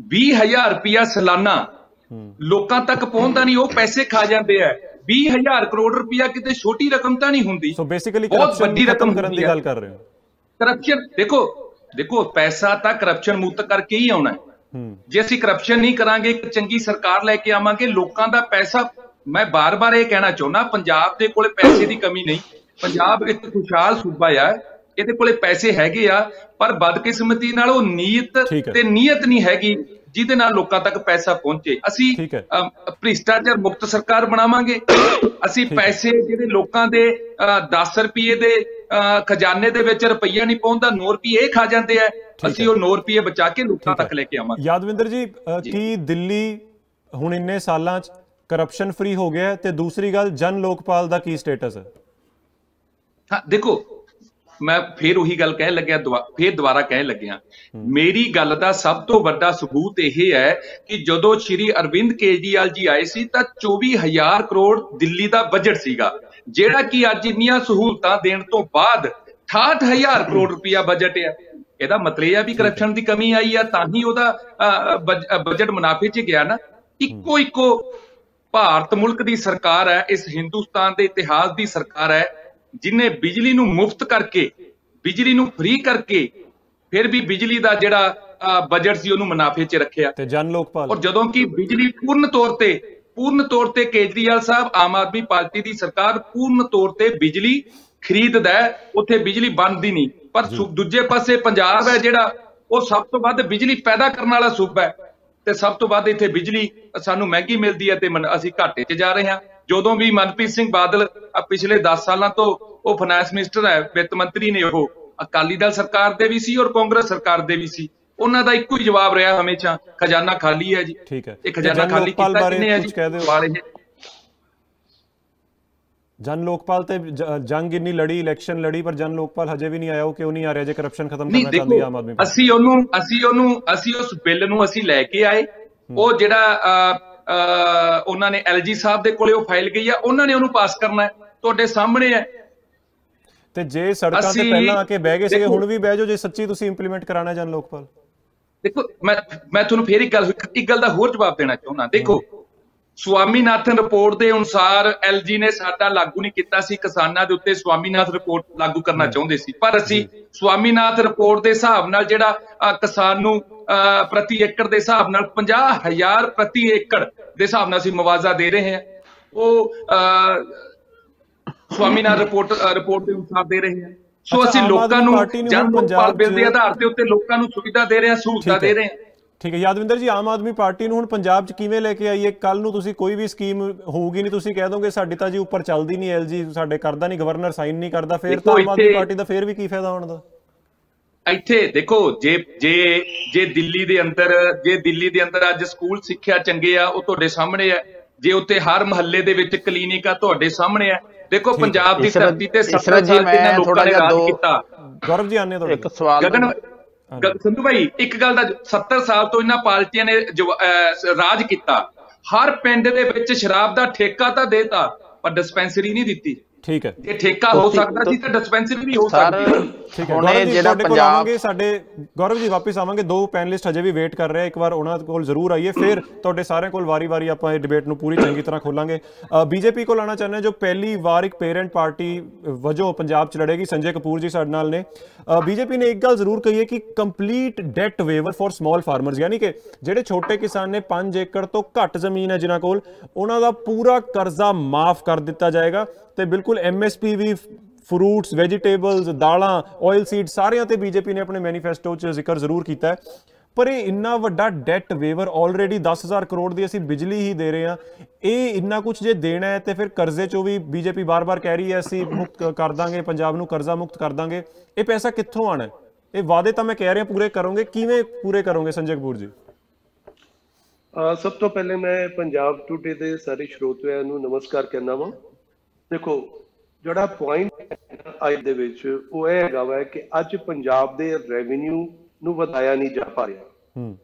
20000 ਰੁਪਇਆ ਸਾਲਾਨਾ ਲੋਕਾਂ ਤੱਕ ਪਹੁੰਚਦਾ ਨਹੀਂ, ਉਹ ਪੈਸੇ ਖਾ ਜਾਂਦੇ ਆ। 20000 ਕਰੋੜ ਰੁਪਇਆ ਕਿਤੇ ਛੋਟੀ ਰਕਮ ਤਾਂ ਨਹੀਂ ਹੁੰਦੀ। ਸੋ ਬੇਸਿਕਲੀ ਕਰਪਸ਼ਨ ਖਤਮ ਕਰਨ ਦੀ ਗੱਲ ਕਰ ਰਹੇ ਹੋ। ਕਰਪਸ਼ਨ ਦੇਖੋ ਪੈਸਾ ਤਾਂ ਕਰਪਸ਼ਨ ਮੁਕਤ ਕਰਕੇ ਹੀ ਆਉਣਾ ਹੈ। ਜੇ ਅਸੀਂ ਕਰਪਸ਼ਨ ਨਹੀਂ ਕਰਾਂਗੇ, ਇੱਕ ਚੰਗੀ ਸਰਕਾਰ ਲੈ ਕੇ ਆਵਾਂਗੇ, ਲੋਕਾਂ ਦਾ ਪੈਸਾ, ਮੈਂ ਬਾਰ-ਬਾਰ ਇਹ ਕਹਿਣਾ ਚਾਹੁੰਦਾ, ਪੰਜਾਬ ਦੇ ਕੋਲੇ ਪੈਸੇ ਦੀ ਕਮੀ ਨਹੀਂ, ਪੰਜਾਬ ਇੱਕ ਖੁਸ਼ਹਾਲ ਸੂਬਾ ਆ, ਇਹਦੇ ਕੋਲੇ ਪੈਸੇ ਹੈਗੇ ਆ, ਪਰ ਬਦਕਿਸਮਤੀ ਨਾਲ ਉਹ ਨੀਅਤ ਨਹੀਂ ਹੈਗੀ ਜਿਹਦੇ ਨਾਲ ਲੋਕਾਂ ਤੱਕ ਪੈਸਾ ਪਹੁੰਚੇ। ਅਸੀਂ ਭ੍ਰਿਸ਼ਟਾਚਾਰ ਮੁਕਤ ਸਰਕਾਰ ਬਣਾਵਾਂਗੇ। ਅਸੀਂ ਪੈਸੇ ਜਿਹੜੇ ਲੋਕਾਂ ਦੇ 10 ਰੁਪਏ ਦੇ ਖਜ਼ਾਨੇ ਦੇ ਵਿੱਚ ਰੁਪਈਆ ਨਹੀਂ ਪਹੁੰਚਦਾ, 9 ਰੁਪਏ ਖਾ ਜਾਂਦੇ ਆ, ਅਸੀਂ ਉਹ 9 ਰੁਪਏ ਬਚਾ ਕੇ ਲੋਕਾਂ ਤੱਕ ਲੈ ਕੇ ਆਵਾਂਗੇ। ਯਾਦਵਿੰਦਰ ਜੀ, ਕੀ ਦਿੱਲੀ ਹੁਣ ਇੰਨੇ ਸਾਲਾਂ 'ਚ ਕਰਪਸ਼ਨ ਫ੍ਰੀ ਹੋ ਗਿਆ? ਤੇ ਦੂਸਰੀ ਗੱਲ, ਜਨ ਲੋਕਪਾਲ ਦਾ ਕੀ ਸਟੇਟਸ ਹੈ? ਹਾਂ ਦੇਖੋ, ਮੈਂ ਫੇਰ ਉਹੀ ਗੱਲ ਕਹਿਣ ਲੱਗਿਆ, ਫੇਰ ਦੁਬਾਰਾ ਕਹਿਣ ਲੱਗਿਆ, ਮੇਰੀ ਗੱਲ ਦਾ ਸਭ ਤੋਂ ਵੱਡਾ ਸਬੂਤ ਇਹ ਹੈ ਕਿ ਜਦੋਂ ਸ਼੍ਰੀ ਅਰਵਿੰਦ ਕੇਜਰੀਵਾਲ ਜੀ ਆਏ ਸੀ ਤਾਂ 24,000 ਕਰੋੜ ਦਿੱਲੀ ਦਾ ਬਜਟ ਸੀਗਾ, ਜਿਹੜਾ ਕਿ ਅੱਜ ਇੰਨੀਆਂ ਸਹੂਲਤਾਂ ਦੇਣ ਤੋਂ ਬਾਅਦ 68,000 ਕਰੋੜ ਰੁਪਇਆ ਬਜਟ ਹੈ। ਇਹਦਾ ਮਤਲਬ ਇਹ ਆ ਵੀ ਕਰਪਸ਼ਨ ਦੀ ਕਮੀ ਆਈ ਆ, ਤਾਂ ਹੀ ਉਹਦਾ ਬਜਟ ਮੁਨਾਫੇ 'ਚ ਗਿਆ ਨਾ। ਇੱਕੋ ਭਾਰਤ ਮੁਲਕ ਦੀ ਸਰਕਾਰ ਹੈ, ਇਸ ਹਿੰਦੁਸਤਾਨ ਦੇ ਇਤਿਹਾਸ ਦੀ ਸਰਕਾਰ ਹੈ, ਜਿਹਨੇ ਬਿਜਲੀ ਨੂੰ ਮੁਫਤ ਕਰਕੇ, ਬਿਜਲੀ ਨੂੰ ਫ੍ਰੀ ਕਰਕੇ, ਫਿਰ ਵੀ ਬਿਜਲੀ ਦਾ ਜਿਹੜਾ ਬਜਟ ਸੀ ਉਹਨੂੰ ਮੁਨਾਫੇ 'ਚ ਰੱਖਿਆ। ਤੇ ਜਨ ਲੋਕਪਾਲ, ਔਰ ਜਦੋਂ ਕਿ ਬਿਜਲੀ ਪੂਰਨ ਤੌਰ ਤੇ ਕੇਜਰੀਵਾਲ ਸਾਹਿਬ, ਆਮ ਆਦਮੀ ਪਾਰਟੀ ਦੀ ਸਰਕਾਰ ਪੂਰਨ ਤੌਰ ਤੇ ਬਿਜਲੀ ਖਰੀਦਦਾ ਹੈ, ਉੱਥੇ ਬਿਜਲੀ ਬਣਦੀ ਨਹੀਂ। ਪਰ ਦੂਜੇ ਪਾਸੇ ਪੰਜਾਬ ਹੈ ਜਿਹੜਾ, ਉਹ ਸਭ ਤੋਂ ਵੱਧ ਬਿਜਲੀ ਪੈਦਾ ਕਰਨ ਵਾਲਾ ਸੂਬਾ ਹੈ, ਤੇ ਸਭ ਤੋਂ ਵੱਧ ਇੱਥੇ ਬਿਜਲੀ ਸਾਨੂੰ ਮਹਿੰਗੀ ਮਿਲਦੀ ਹੈ ਤੇ ਅਸੀਂ ਘਾਟੇ 'ਚ ਜਾ ਰਹੇ ਹਾਂ। ਜਦੋਂ ਵੀ ਮਨਪ੍ਰੀਤ ਸਿੰਘ ਬਾਦਲ ਪਿਛਲੇ 10 ਸਾਲਾਂ ਤੋਂ ਉਹ ਫਾਈਨੈਂਸ ਮਿਨਿਸਟਰ ਹੈ, ਵਿੱਤ ਮੰਤਰੀ ਨੇ, ਉਹ ਅਕਾਲੀ ਦਲ ਸਰਕਾਰ ਦੇ ਵੀ ਸੀ ਔਰ ਕਾਂਗਰਸ ਸਰਕਾਰ ਦੇ ਵੀ ਸੀ, ਉਹਨਾਂ ਦਾ ਇੱਕੋ ਹੀ ਜਵਾਬ ਰਿਹਾ ਹਮੇਸ਼ਾ, ਖਜ਼ਾਨਾ ਖਾਲੀ ਹੈ ਜੀ। ਠੀਕ ਹੈ, ਇਹ ਖਜ਼ਾਨਾ ਖਾਲੀ ਕੀਤਾ ਕਿਹਨੇ ਹੈ ਜੀ? ਜਨ ਲੋਕਪਾਲ ਤੇ ਜੰਗ ਇੰਨੀ ਲੜੀ, ਇਲੈਕਸ਼ਨ ਲੜੀ, ਪਰ ਜਨ ਲੋਕਪਾਲ ਹਜੇ ਵੀ ਨਹੀਂ ਆਇਆ। ਉਹ ਕਿਉਂ ਨਹੀਂ ਆ ਰਿਹਾ ਜੇ ਕਰਪਸ਼ਨ ਖਤਮ ਕਰਨਾ ਚਾਹੁੰਦੀ ਆਮ ਆਦਮੀ ਪਾਰਟੀ? ਅਸੀਂ ਉਸ ਬਿੱਲ ਨੂੰ ਅਸੀਂ ਲੈ ਕੇ ਆਏ, ਉਹ ਜਿਹੜਾ ਉਹਨਾਂ ਨੇ LG ਸਾਹਿਬ ਦੇ ਕੋਲੇ ਉਹ ਫਾਈਲ ਗਈ ਆ, ਉਹਨਾਂ ਨੇ ਉਹਨੂੰ ਪਾਸ ਕਰਨਾ ਹੈ, ਤੁਹਾਡੇ ਸਾਹਮਣੇ ਹੈ। ਤੇ ਜੇ ਸੜਕਾਂ ਤੇ ਪਹਿਲਾਂ ਆ ਕੇ ਬਹਿ ਗਏ ਸੀਗੇ, ਹੁਣ ਵੀ ਬਹਿ ਜਾਓ ਜੇ ਸੱਚੀ ਤੁਸੀਂ ਇੰਪਲੀਮੈਂਟ ਕਰਾਣਾ ਜਨ ਲੋਕਪਾਲ। ਦੇਖੋ, ਮੈਂ ਤੁਹਾਨੂੰ ਫੇਰ ਇੱਕ ਗੱਲ ਦਾ ਹੋਰ ਜਵਾਬ ਦੇਣਾ ਚਾਹੁੰਦਾ। ਦੇਖੋ, ਸਵਾਮੀਨਾਥਨ ਰਿਪੋਰਟ ਦੇ ਅਨੁਸਾਰ LG ਨੇ ਸਾਡਾ ਲਾਗੂ ਨਹੀਂ ਕੀਤਾ ਸੀ, ਕਿਸਾਨਾਂ ਦੇ ਉੱਤੇ ਸਵਾਮੀਨਾਥਨ ਰਿਪੋਰਟ ਲਾਗੂ ਕਰਨਾ ਚਾਹੁੰਦੇ ਸੀ, ਪਰ ਅਸੀਂ ਸਵਾਮੀਨਾਥਨ ਰਿਪੋਰਟ ਦੇ ਹਿਸਾਬ ਨਾਲ ਜਿਹੜਾ ਕਿਸਾਨ ਨੂੰ ਪ੍ਰਤੀ ਏਕੜ ਦੇ ਹਿਸਾਬ ਨਾਲ 50,000 ਪ੍ਰਤੀ ਏਕੜ ਦੇ ਹਿਸਾਬ ਨਾਲ ਅਸੀਂ ਮੁਆਵਜ਼ਾ ਦੇ ਰਹੇ ਹਾਂ, ਉਹ ਸਵਾਮੀਨਾਥਨ ਰਿਪੋਰਟ ਦੇ ਅਨੁਸਾਰ ਦੇ ਰਹੇ ਹਾਂ। ਸੋ ਅਸੀਂ ਲੋਕਾਂ ਨੂੰ ਜਨ ਲੋਕਪਾਲ ਬਿੱਲ ਦੇ ਆਧਾਰ ਤੇ ਉੱਤੇ ਲੋਕਾਂ ਨੂੰ ਸੁਵਿਧਾ ਦੇ ਰਹੇ ਹਾਂ, ਸਹੂਲਤਾਂ ਦੇ ਰਹੇ ਹਾਂ। ਠੀਕ ਹੈ ਯਾਦਵਿੰਦਰ ਜੀ, ਆਮ ਆਦਮੀ ਪਾਰਟੀ ਨੂੰ ਹੁਣ ਪੰਜਾਬ 'ਚ ਕਿਵੇਂ ਲੈ ਕੇ ਆਈਏ? ਕੱਲ ਨੂੰ ਤੁਸੀਂ ਕੋਈ ਵੀ ਸਕੀਮ ਹੋਊਗੀ ਨਹੀਂ, ਤੁਸੀਂ ਕਹਿ ਦੋਗੇ ਸਾਡੀ ਤਾਂ ਜੀ ਉੱਪਰ ਚੱਲਦੀ ਨਹੀਂ, LG ਸਾਡੇ ਕਰਦਾ ਨਹੀਂ, ਗਵਰਨਰ ਸਾਈਨ ਨਹੀਂ ਕਰਦਾ, ਫਿਰ ਤਾਂ ਆਮ ਆਦਮੀ ਪਾਰਟੀ ਦਾ ਫਿਰ ਵੀ ਕੀ ਫਾਇਦਾ ਹੋਣ ਦਾ? ਇੱਥੇ ਦੇਖੋ, ਜੇ ਦਿੱਲੀ ਦੇ ਅੰਦਰ ਅੱਜ ਸਕੂਲ ਸਿੱਖਿਆ ਚੰਗੇ ਆ, ਉਹ ਤੁਹਾਡੇ ਸਾਹਮਣੇ ਹੈ। ਜੇ ਉੱਤੇ ਹਰ ਮਹੱਲੇ ਦੇ ਵਿੱਚ ਕਲੀਨਿਕ ਆ, ਤੁਹਾਡੇ ਸਾਹਮਣੇ ਹੈ। ਦੇਖੋ, ਪੰਜਾਬ ਦੀ ਧਰਤੀ ਤੇ 70 ਸਾਲ ਜਿਨ੍ਹਾਂ ਲੋਕਾਂ ਨੇ ਰਾਜ ਕੀਤਾ। ਗੌਰਵ ਜੀ ਆਨੇ ਤੁਹਾਡੇ ਇੱਕ ਸਵਾਲ ਸੰਧੂ ਭਾਈ, ਇੱਕ ਗੱਲ ਦਾ, 70 ਸਾਲ ਤੋਂ ਇਹਨਾਂ ਪਾਰਟੀਆਂ ਨੇ ਰਾਜ ਕੀਤਾ, ਹਰ ਪਿੰਡ ਦੇ ਵਿੱਚ ਸ਼ਰਾਬ ਦਾ ਠੇਕਾ ਤਾਂ ਦੇਤਾ, ਪਰ ਡਿਸਪੈਂਸਰੀ ਨਹੀਂ ਦਿੱਤੀ। ਠੀਕ ਹੈ, ਜੇ ਠੇਕਾ ਹੋ ਸਕਦਾ ਸੀ ਤਾਂ ਡਿਸਪੈਂਸਰੀ ਵੀ ਹੋ ਸਕਦੀ। ਠੀਕ ਹੈ, ਜਿਹੜਾ ਪੰਜਾਬ ਸਾਡੇ ਗੌਰਵ ਜੀ ਵਾਪਸ ਆਵਾਂਗੇ, ਦੋ ਪੈਨਲਿਸਟ ਹਜੇ ਵੀ ਵੇਟ ਕਰ ਰਹੇ, ਇੱਕ ਵਾਰ ਉਹਨਾਂ ਕੋਲ ਜ਼ਰੂਰ ਆਈਏ, ਫਿਰ ਤੁਹਾਡੇ ਸਾਰਿਆਂ ਕੋਲ ਵਾਰੀ-ਵਾਰੀ ਆਪਾਂ ਇਹ ਡਿਬੇਟ ਨੂੰ ਪੂਰੀ ਚੰਗੀ ਤਰ੍ਹਾਂ ਖੋਲਾਂਗੇ। BJP ਕੋਲ ਆਉਣਾ ਚਾਹੁੰਦੇ ਜੋ ਪਹਿਲੀ ਵਾਰ ਇੱਕ ਪੇਰੈਂਟ ਪਾਰਟੀ ਵਜੋਂ ਪੰਜਾਬ 'ਚ ਲੜੇਗੀ, ਸੰਜੇ ਕਪੂਰ ਜੀ ਸਾਡੇ ਨਾਲ ਨੇ। BJP ਨੇ ਇੱਕ ਗੱਲ ਜ਼ਰੂਰ ਕਹੀ ਹੈ ਕਿ complete debt waiver for small farmers, ਯਾਨੀ ਕਿ ਜਿਹੜੇ ਛੋਟੇ ਕਿਸਾਨ ਨੇ 5 ਏਕੜ ਤੋਂ ਘੱਟ ਜ਼ਮੀਨ ਹੈ ਜਿਨ੍ਹਾਂ ਕੋਲ, ਉਹਨਾਂ ਦਾ ਪੂਰਾ ਕਰਜ਼ਾ ਮਾਫ ਕਰ ਦਿੱਤਾ ਜਾਏਗਾ। ਤੇ ਬਿਲਕੁਲ MSP ਵੀ, ਫਰੂਟਸ, ਵੈਜੀਟੇਬਲਸ, ਦਾਲਾਂ, ਆਇਲ ਸੀਡ, ਸਾਰਿਆਂ ਤੇ BJP ਨੇ ਆਪਣੇ ਮੈਨੀਫੈਸਟੋ 'ਚ ਜ਼ਿਕਰ ਜ਼ਰੂਰ ਕੀਤਾ ਹੈ। ਪਰ ਇਹ ਇੰਨਾ ਵੱਡਾ ਡੈਟ ਵੇਵਰ, ਆਲਰੇਡੀ 10,000 ਕਰੋੜ ਦੀ ਅਸੀਂ ਬਿਜਲੀ ਹੀ ਦੇ ਰਹੇ ਹਾਂ, ਇਹ ਇੰਨਾ ਕੁਝ ਜੇ ਦੇਣਾ ਹੈ ਤੇ ਫਿਰ ਕਰਜ਼ੇ 'ਚੋਂ ਵੀ BJP ਬਾਰ-ਬਾਰ ਕਹਿ ਰਹੀ ਹੈ ਅਸੀਂ ਮੁਕਤ ਕਰ ਦਾਂਗੇ, ਪੰਜਾਬ ਨੂੰ ਕਰਜ਼ਾ ਮੁਕਤ ਕਰ ਦਾਂਗੇ। ਇਹ ਪੈਸਾ ਕਿੱਥੋਂ ਆਣਾ? ਇਹ ਵਾਅਦੇ ਤਾਂ ਮੈਂ ਕਹਿ ਰਿਹਾ ਪੂਰੇ ਕਰੋਗੇ, ਕਿਵੇਂ ਪੂਰੇ ਕਰੋਗੇ ਸੰਜੇ ਕਪੂਰ ਜੀ? ਸਭ ਤੋਂ ਪਹਿਲੇ ਮੈਂ ਪੰਜਾਬ ਟੂਡੇ ਦੇ ਸਾਰੇ ਸਰੋਤਿਆਂ ਨੂੰ ਨਮਸਕਾਰ ਕਰਨਾ ਵਾ। ਦੇਖੋ, ਜਿਹੜਾ ਪੁਆਇੰਟ ਅੱਜ ਦੇ ਵਿੱਚ ਉਹ ਇਹ ਹੈਗਾ ਵਾ ਕਿ ਅੱਜ ਪੰਜਾਬ ਦੇ ਰੈਵਨਿਊ ਨੂੰ ਵਧਾਇਆ ਨਹੀਂ ਜਾ ਪਾ ਰਿਹਾ।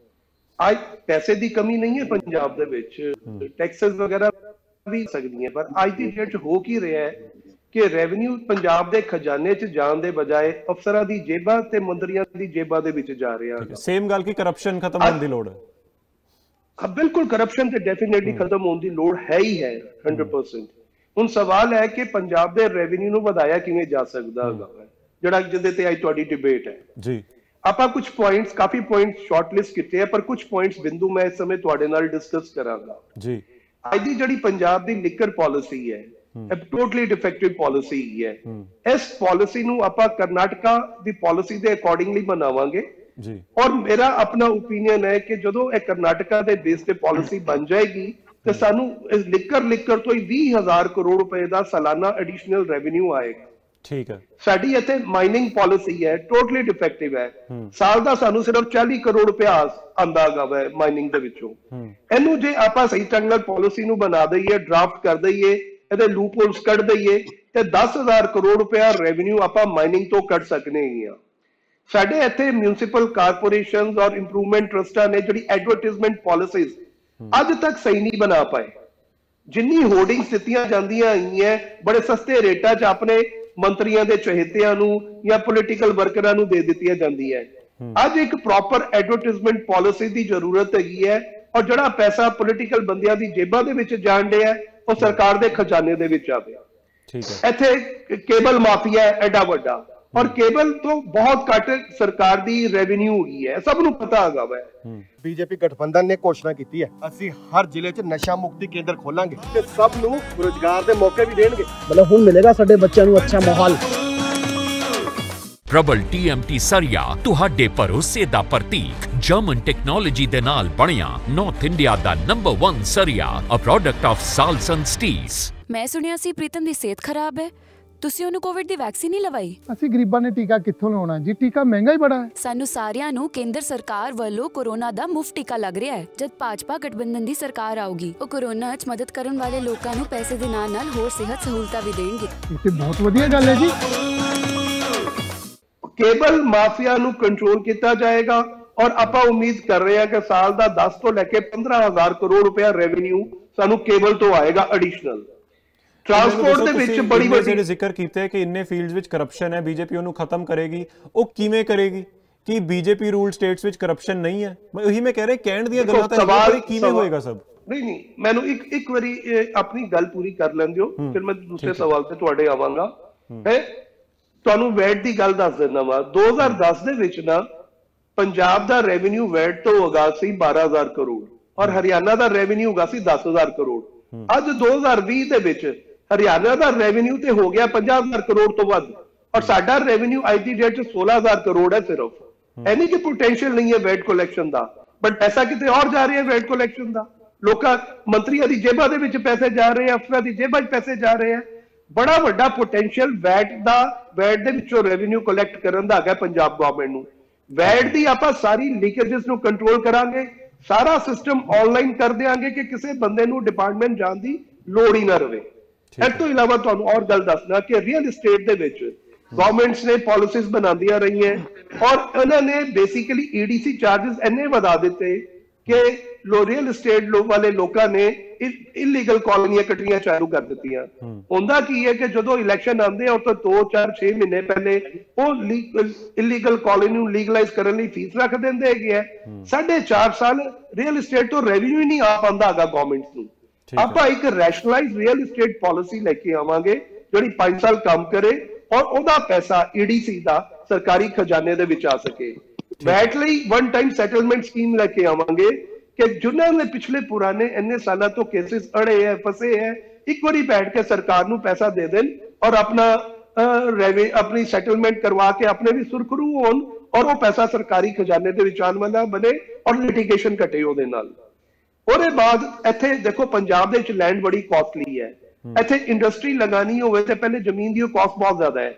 ਅੱਜ ਪੈਸੇ ਦੀ ਕਮੀ ਨਹੀਂ ਹੈ ਪੰਜਾਬ ਦੇ ਵਿੱਚ, ਟੈਕਸਸ ਵਗੈਰਾ ਵੀ ਸਕਦੀਆਂ, ਪਰ ਅੱਜ ਦੀ ਡੇਟ 'ਚ ਹੋ ਕੀ ਰਿਹਾ ਹੈ ਕਿ ਰੈਵਨਿਊ ਪੰਜਾਬ ਦੇ ਖਜ਼ਾਨੇ 'ਚ ਜਾਣ ਦੇ ਬਜਾਏ ਅਫਸਰਾਂ ਦੀ ਜੇਬਾਂ ਤੇ ਮੰਤਰੀਆਂ ਦੀ ਜੇਬਾਂ ਦੇ ਵਿੱਚ ਜਾ ਰਿਹਾ। ਸੇਮ ਗੱਲ ਕਿ ਕਰਪਸ਼ਨ ਖਤਮ ਹੋਣ ਦੀ ਲੋੜ ਹੈ। ਬਿਲਕੁਲ, ਕਰਪਸ਼ਨ ਤੇ ਡੈਫੀਨੇਟਲੀ ਖਤਮ ਹੋਣ ਦੀ ਲੋੜ ਹੈ ਹੀ ਹੈ 100%। ਹੁਣ ਸਵਾਲ ਹੈ ਕਿ ਪੰਜਾਬ ਦੇ ਰੈਵਨਿਊ ਨੂੰ ਵਧਾਇਆ ਕਿਵੇਂ ਜਾ ਸਕਦਾ ਹੈਗਾ, ਜਿਹੜਾ ਜਿਹਦੇ ਤੇ ਅੱਜ ਤੁਹਾਡੀ ਡਿਬੇਟ ਹੈ ਜੀ। ਆਪਾਂ ਕੁਝ ਪੁਆਇੰਟਸ, ਕਾਫੀ ਪੁਆਇੰਟਸ ਸ਼ਾਰਟਲਿਸਟ ਕੀਤੇ ਆ, ਪਰ ਕੁਝ ਪੁਆਇੰਟਸ ਬਿੰਦੂ ਮੈਂ ਇਸ ਸਮੇਂ ਤੁਹਾਡੇ ਨਾਲ ਡਿਸਕਸ ਕਰਾਂਗਾ ਜੀ। ਅੱਜ ਦੀ ਜਿਹੜੀ ਪੰਜਾਬ ਦੀ ਲਿਕਰ ਪਾਲਿਸੀ ਹੈ, ਇਹ ਟੋਟਲੀ ਡਿਫੈਕਟਿਵ ਪਾਲਿਸੀ ਹੈ। ਇਸ ਪਾਲਿਸੀ ਨੂੰ ਆਪਾਂ ਕਰਨਾਟਕਾ ਦੀ ਪਾਲਿਸੀ ਦੇ ਅਕੋਰਡਿੰਗਲੀ ਬਣਾਵਾਂਗੇ ਜੀ। ਔਰ ਮੇਰਾ ਆਪਣਾ ਓਪੀਨੀਅਨ ਹੈ ਕਿ ਜਦੋਂ ਇਹ ਕਰਨਾਟਕਾ ਦੇ ਬੇਸ ਤੇ ਪਾਲਿਸੀ ਬਣ ਜਾਏਗੀ ਤੇ ਸਾਨੂੰ ਇਸ ਲਿਕਰ ਤੋਂ ਹੀ 20,000 ਕਰੋੜ ਰੁਪਏ ਦਾ ਸਾਲਾਨਾ ਐਡੀਸ਼ਨਲ ਰੈਵਨਿਊ ਆਏਗਾ। ਠੀਕ ਹੈ। ਸਾਡੀ ਇੱਥੇ ਮਾਈਨਿੰਗ ਪਾਲਿਸੀ ਹੈ, ਟੋਟਲੀ ਡਿਫੈਕਟਿਵ ਹੈ। ਸਾਲ ਦਾ ਸਾਨੂੰ ਸਿਰਫ 40 ਕਰੋੜ ਰੁਪਇਆ ਆਂਦਾ ਹੈਗਾ ਵਾ ਮਾਈਨਿੰਗ ਦੇ ਵਿੱਚੋਂ। ਇਹਨੂੰ ਜੇ ਆਪਾਂ ਸਹੀ ਢੰਗ ਨਾਲ ਪਾਲਿਸੀ ਨੂੰ ਬਣਾ ਦਈਏ, ਡਰਾਫਟ ਕਰ ਦਈਏ, ਇਹਦੇ ਲੂਪ ਹੋਲਸ ਕੱਢ ਦਈਏ ਤੇ 10,000 ਕਰੋੜ ਰੁਪਇਆ ਰੈਵਨਿਊ ਆਪਾਂ ਮਾਈਨਿੰਗ ਤੋਂ ਕੱਢ ਸਕਨੇ ਹੀ ਆ। ਸਾਡੇ ਇੱਥੇ ਮਿਊਨਿਸਪਲ ਕਾਰਪੋਰੇਸ਼ਨਸ ਔਰ ਇੰਪਰੂਵਮੈਂਟ ਟਰਸਟਾਂ ਨੇ ਜਿਹੜੀ ਐਡਵਰਟਾਈਜ਼ਮੈਂਟ ਪਾਲਿਸੀਜ਼ ਅੱਜ ਤੱਕ ਸਹੀ ਨਹੀਂ ਬਣਾ ਪਾਏ। ਜਿੰਨੀ ਹੋਰਡਿੰਗਸ ਦਿੱਤੀਆਂ ਜਾਂਦੀਆਂ ਹੈਗੀਆਂ ਬੜੇ ਸਸਤੇ ਰੇਟਾਂ 'ਚ ਆਪਣੇ ਮੰਤਰੀਆਂ ਦੇ ਚਹੇਤਿਆਂ ਨੂੰ ਜਾਂ ਪੋਲੀਟੀਕਲ ਵਰਕਰਾਂ ਨੂੰ ਦੇ ਦਿੱਤੀਆਂ ਜਾਂਦੀਆਂ। ਅੱਜ ਇੱਕ ਪ੍ਰੋਪਰ ਐਡਵਰਟਾਈਜ਼ਮੈਂਟ ਪਾਲਿਸੀ ਦੀ ਜ਼ਰੂਰਤ ਹੈਗੀ ਹੈ ਔਰ ਜਿਹੜਾ ਪੈਸਾ ਪੋਲੀਟੀਕਲ ਬੰਦਿਆਂ ਦੀ ਜੇਬਾਂ ਦੇ ਵਿੱਚ ਜਾਣ ਡਿਆ ਉਹ ਸਰਕਾਰ ਦੇ ਖਜ਼ਾਨੇ ਦੇ ਵਿੱਚ ਆਵੇ। ਇੱਥੇ ਕੇਬਲ ਮਾਫੀਆ ਐਡਾ ਵੱਡਾ ਔਰ ਕੇਬਲ ਤੋਂ ਬਹੁਤ ਘੱਟ ਸਰਕਾਰ ਦੀ ਰੈਵਨਿਊ ਹੈਗੀ ਹੈ, ਸਭ ਨੂੰ ਪਤਾ ਹੈਗਾ ਵਾ। ਬੀਜੇਪੀ ਗਠਬੰਧਨ ਨੇ ਘੋਸ਼ਣਾ ਕੀਤੀ ਹੈ ਅਸੀਂ ਹਰ ਜ਼ਿਲ੍ਹੇ 'ਚ ਨਸ਼ਾ ਮੁਕਤੀ ਕੇਂਦਰ ਖੋਲਾਂਗੇ ਤੇ ਸਭ ਨੂੰ ਰੋਜ਼ਗਾਰ ਦੇ ਮੌਕੇ ਵੀ ਦੇਣਗੇ। ਮਤਲਬ ਹੁਣ ਮਿਲੇਗਾ ਸਾਡੇ ਬੱਚਿਆਂ ਨੂੰ ਅੱਛਾ ਮਾਹੌਲ। ਪ੍ਰਬਲ TMT ਸਰੀਆ ਤੁਹਾਡੇ ਭਰੋਸੇ ਦਾ ਪ੍ਰਤੀਕ ਜਰਮਨ ਟੈਕਨੋਲੋਜੀ ਦੇ ਨਾਲ ਬਣਿਆ ਨਾਰਥ ਇੰਡੀਆ ਦਾ ਨੰਬਰ 1 ਸਰੀਆ a product of Salson steels. ਮੈਂ ਸੁਣਿਆ ਸੀ ਪ੍ਰੀਤਮ ਦੀ ਸਿਹਤ ਖਰਾਬ ਹੈ, ਤੁਸੀਂ ਉਹਨੂੰ ਕੋਵਿਡ ਦੀ ਵੈਕਸੀਨ ਨਹੀਂ ਲਵਾਈ? ਅਸੀਂ ਗਰੀਬਾਂ ਨੇ ਟੀਕਾ ਕਿੱਥੋਂ ਲਵਾਉਣਾ ਜੀ, ਟੀਕਾ ਮਹਿੰਗਾ ਹੀ ਬੜਾ ਹੈ। ਸਾਨੂੰ ਸਾਰਿਆਂ ਨੂੰ ਕੇਂਦਰ ਸਰਕਾਰ ਵੱਲੋਂ ਕੋਰੋਨਾ ਦਾ ਮੁਫਤ ਟੀਕਾ ਲੱਗ ਰਿਹਾ ਹੈ। ਜਦ ਭਾਜਪਾ ਗਠਬੰਧਨ ਦੀ ਸਰਕਾਰ ਆਊਗੀ ਉਹ ਕੋਰੋਨਾ 'ਚ ਮਦਦ ਕਰਨ ਵਾਲੇ ਲੋਕਾਂ ਨੂੰ ਪੈਸੇ ਦੇ ਨਾਲ ਹੋਰ ਸਿਹਤ ਸਹੂਲਤਾਂ ਵੀ ਦੇਣਗੇ। ਇਹ ਤੇ ਬਹੁਤ ਵਧੀਆ ਗੱਲ ਹੈ ਜੀ। ਕੇਬਲ ਮਾਫੀਆ ਨੂੰ ਕੰਟਰੋਲ ਕੀਤਾ ਜਾਏਗਾ ਔਰ ਆਪਾਂ ਉਮੀਦ ਕਰ ਰਹੇ ਹਾਂ ਕਿ ਸਾਲ ਦਾ 10 ਤੋਂ ਲੈ ਕੇ 15,000 ਕਰੋੜ ਰੁਪਇਆ ਰੈਵਨਿਊ ਸਾਨੂੰ ਕੇਬਲ ਤੋਂ ਆਏਗਾ ਐਡੀਸ਼ਨਲ। ਟਰਾਂਸਪੋਰਟ ਦੇ ਵਿੱਚ ਬੜੀ ਵੱਡੀ ਜ਼ਿਕਰ ਕੀਤਾ ਹੈ ਕਿ ਇੰਨੇ ਫੀਲਡਸ ਵਿੱਚ ਕਰਪਸ਼ਨ ਹੈ, ਬੀਜੇਪੀ ਉਹਨੂੰ ਖਤਮ ਕਰੇਗੀ। ਉਹ ਕਿਵੇਂ ਕਰੇਗੀ ਕਿ ਬੀਜੇਪੀ ਰੂਲ ਸਟੇਟਸ ਵਿੱਚ ਕਰਪਸ਼ਨ ਨਹੀਂ ਹੈ? ਉਹੀ ਮੈਂ ਕਹਿ ਰਿਹਾ, ਕਹਿਣ ਦੀਆਂ ਗੱਲਾਂ ਤਾਂ ਇਹ ਕਿਵੇਂ ਹੋਏਗਾ ਸਭ? ਨਹੀਂ ਮੈਨੂੰ ਇੱਕ ਵਾਰੀ ਆਪਣੀ ਗੱਲ ਪੂਰੀ ਕਰ ਲੈਣ ਦਿਓ, ਫਿਰ ਮੈਂ ਦੂਸਰੇ ਸਵਾਲ ਤੇ ਤੁਹਾਡੇ ਆਵਾਂਗਾ। ਤੁਹਾਨੂੰ ਵੈਟ ਦੀ ਗੱਲ ਦੱਸ ਦਿੰਦਾ ਵਾ। 2010 ਦੇ ਵਿੱਚ ਨਾ ਪੰਜਾਬ ਦਾ ਰੈਵਨਿਊ ਵੈਟ ਤੋਂ ਹੈਗਾ ਸੀ 12,000 ਕਰੋੜ ਔਰ ਹਰਿਆਣਾ ਦਾ ਰੈਵਨਿਊ ਹੈਗਾ ਸੀ 10,000 ਕਰੋੜ। ਅੱਜ 2020 ਦੇ ਵਿੱਚ ਹਰਿਆਣਾ ਦਾ ਰੈਵਨਿਊ ਤੇ ਹੋ ਗਿਆ 50,000 ਕਰੋੜ ਤੋਂ ਵੱਧ ਔਰ ਸਾਡਾ ਰੈਵਨਿਊ ਅੱਜ ਦੀ ਡੇਟ 'ਚ 16,000 ਕਰੋੜ ਹੈ ਸਿਰਫ। ਐਨੀ ਕਿ ਪੋਟੈਂਸ਼ੀਅਲ ਨਹੀਂ ਹੈ ਵੈਟ ਕਲੈਕਸ਼ਨ ਦਾ, ਬਟ ਪੈਸਾ ਕਿਤੇ ਹੋਰ ਜਾ ਰਿਹਾ ਵੈਟ ਕਲੈਕਸ਼ਨ ਦਾ। ਲੋਕਾਂ ਮੰਤਰੀਆਂ ਦੀ ਜੇਬਾਂ ਦੇ ਵਿੱਚ ਪੈਸੇ ਜਾ ਰਹੇ ਆ, ਅਫਸਰਾਂ ਦੀ ਜੇਬਾਂ 'ਚ ਪੈਸੇ ਜਾ ਰਹੇ ਆ। ਬੜਾ ਵੱਡਾ ਪੋਟੈਂਸ਼ੀਅਲ ਵੈਟ ਦੇ ਵਿੱਚੋਂ ਰੈਵਨਿਊ ਕਲੈਕਟ ਕਰਨ ਦਾ ਹੈਗਾ ਪੰਜਾਬ ਗਵਰਨਮੈਂਟ ਨੂੰ। ਵੈਟ ਦੀ ਆਪਾਂ ਸਾਰੀ ਲੀਕੇजेस ਨੂੰ ਕੰਟਰੋਲ ਕਰਾਂਗੇ, ਸਾਰਾ ਸਿਸਟਮ ਆਨਲਾਈਨ ਕਰ ਦਿਆਂਗੇ ਕਿ ਕਿਸੇ ਬੰਦੇ ਨੂੰ ਡਿਪਾਰਟਮੈਂਟ ਜਾਣ ਦੀ ਲੋੜ ਹੀ ਨਾ ਰਵੇ। ਇਸ ਤੋਂ ਇਲਾਵਾ ਤੁਹਾਨੂੰ ਔਰ ਗੱਲ ਦੱਸਣਾ ਕਿ ਰੀਅਲ ਏਸਟੇਟ ਦੇ ਵਿੱਚ ਗਵਰਨਮੈਂਟਸ ਨੇ ਪਾਲਿਸੀਜ਼ ਬਣਾਉਂਦੀਆਂ ਰਹੀਆਂ ਔਰ ਉਹਨਾਂ ਨੇ ਬੇਸਿਕਲੀ EDC ਚਾਰजेस ਇੰਨੇ ਵਧਾ ਦਿੱਤੇ ਕਿ ਰੀਅਲ ਏਸਟੇਟ ਵਾਲੇ ਲੋਕਾਂ ਨੇ ਇਲੀਗਲ ਕਾਲੋਨੀਆਂ ਕੱਟਣੀਆਂ ਚਾਲੂ ਕਰ ਦਿੱਤੀਆਂ। ਹੁੰਦਾ ਕੀ ਹੈ ਕਿ ਜਦੋਂ ਇਲੈਕਸ਼ਨ ਆਉਂਦੇ ਆ ਉਹ ਤੋਂ 2, 4, 6 ਮਹੀਨੇ ਪਹਿਲੇ ਉਹ ਇਲੀਗਲ ਕਾਲੋਨੀ ਨੂੰ ਲੀਗਲਾਈਜ਼ ਕਰਨ ਲਈ ਫੀਸ ਰੱਖ ਦਿੰਦੇ ਹੈਗੇ ਆ। 4.5 ਸਾਲ ਰੀਅਲ ਏਸਟੇਟ ਤੋਂ ਰੈਵਨਿਊ ਹੀ ਨਹੀਂ ਆ ਪਾਉਂਦਾ ਹੈਗਾ ਗਵਰਨਮੈਂਟ ਨੂੰ। ਆਪਾਂ ਇੱਕ ਰੈਸ਼ਨਲਾਈਜ਼ ਰੀਅਲ ਏਸਟੇਟ ਪਾਲਿਸੀ ਲੈ ਕੇ ਆਵਾਂਗੇ ਜਿਹੜੀ 5 ਸਾਲ ਕੰਮ ਕਰੇ ਔਰ ਉਹਦਾ ਪੈਸਾ EDC ਦਾ ਸਰਕਾਰੀ ਖਜ਼ਾਨੇ ਦੇ ਵਿੱਚ ਆ ਸਕੇ। ਵੈਟ ਲਈ ਵਨ ਟਾਈਮ ਸੈਟਲਮੈਂਟ ਸਕੀਮ ਲੈ ਕੇ ਆਵਾਂਗੇ ਕਿ ਜਿਨ੍ਹਾਂ ਨੇ ਪਿਛਲੇ ਪੁਰਾਣੇ ਇੰਨੇ ਸਾਲਾਂ ਤੋਂ ਕੇਸਿਸ ਅੜੇ ਹੈ, ਫਸੇ ਹੈ, ਇੱਕ ਵਾਰੀ ਬੈਠ ਕੇ ਸਰਕਾਰ ਨੂੰ ਪੈਸਾ ਦੇ ਦੇਣ ਔਰ ਆਪਣੀ ਸੈਟਲਮੈਂਟ ਕਰਵਾ ਕੇ ਆਪਣੇ ਵੀ ਸੁਰਖਰੂ ਹੋਣ ਔਰ ਉਹ ਪੈਸਾ ਸਰਕਾਰੀ ਖਜ਼ਾਨੇ ਦੇ ਵਿੱਚ ਆਉਣ ਵਾਲਾ ਬਣੇ ਔਰ ਲਿਟੀਗੇਸ਼ਨ ਘਟੇ ਉਹਦੇ ਨਾਲ। ਉਹਦੇ ਬਾਅਦ ਇੱਥੇ ਦੇਖੋ ਪੰਜਾਬ ਦੇ ਵਿੱਚ ਲੈਂਡ ਬੜੀ ਕਾਸਟਲੀ ਹੈ। ਇੱਥੇ ਇੰਡਸਟਰੀ ਲਗਾਣੀ ਹੋਵੇ ਤੇ ਪਹਿਲੇ ਜ਼ਮੀਨ ਦੀ ਕਾਸਟ ਬਹੁਤ ਜ਼ਿਆਦਾ ਹੈ।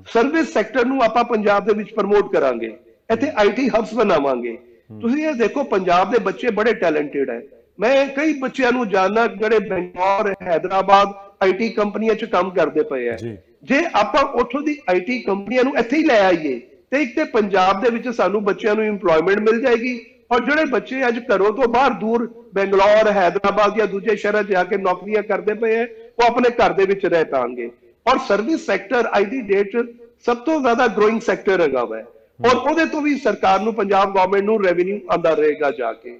ਸਰਵਿਸ ਸੈਕਟਰ ਨੂੰ ਆਪਾਂ ਪੰਜਾਬ ਦੇ ਵਿੱਚ ਪ੍ਰਮੋਟ ਕਰਾਂਗੇ, ਇੱਥੇ IT ਹਬਸ ਬਣਾਵਾਂਗੇ। ਤੁਸੀਂ ਇਹ ਦੇਖੋ ਪੰਜਾਬ ਦੇ ਬੱਚੇ ਬੜੇ ਟੈਲੈਂਟਡ ਹੈ। ਮੈਂ ਕਈ ਬੱਚਿਆਂ ਨੂੰ ਜਾਣਦਾ ਜਿਹੜੇ ਬੰਗਲੌਰ, ਹੈਦਰਾਬਾਦ IT ਕੰਪਨੀਆਂ 'ਚ ਕੰਮ ਕਰਦੇ ਪਏ ਆ। ਜੇ ਆਪਾਂ ਉੱਥੋਂ ਦੀ IT ਕੰਪਨੀਆਂ ਨੂੰ ਇੱਥੇ ਹੀ ਲੈ ਆਈਏ ਤੇ ਇੱਕ ਤੇ ਪੰਜਾਬ ਦੇ ਵਿੱਚ ਸਾਨੂੰ ਬੱਚਿਆਂ ਨੂੰ ਇੰਪਲੋਇਮੈਂਟ ਮਿਲ ਜਾਏਗੀ ਔਰ ਜਿਹੜੇ ਬੱਚੇ ਅੱਜ ਘਰੋਂ ਤੋਂ ਬਾਹਰ ਦੂਰ ਬੰਗਲੌਰ, ਹੈਦਰਾਬਾਦ ਜਾਂ ਦੂਜੇ ਸ਼ਹਿਰਾਂ 'ਚ ਜਾ ਕੇ ਨੌਕਰੀਆਂ ਕਰਦੇ ਪਏ ਆ ਉਹ ਆਪਣੇ ਘਰ ਦੇ ਵਿੱਚ ਰਹਿ ਪਾਣਗੇ। ਔਰ ਸਰਵਿਸ ਸੈਕਟਰ ਅੱਜ ਦੀ ਡੇਟ 'ਚ ਸਭ ਤੋਂ ਜ਼ਿਆਦਾ ਗਰੋਇੰਗ ਸੈਕਟਰ ਹੈਗਾ ਵਾ ਔਰ ਉਹਦੇ ਤੋਂ ਵੀ ਸਰਕਾਰ ਨੂੰ, ਪੰਜਾਬ ਗਵਰਨਮੈਂਟ ਨੂੰ ਰੈਵਨਿਊ ਆਉਂਦਾ ਰਹੇਗਾ ਜਾ ਕੇ।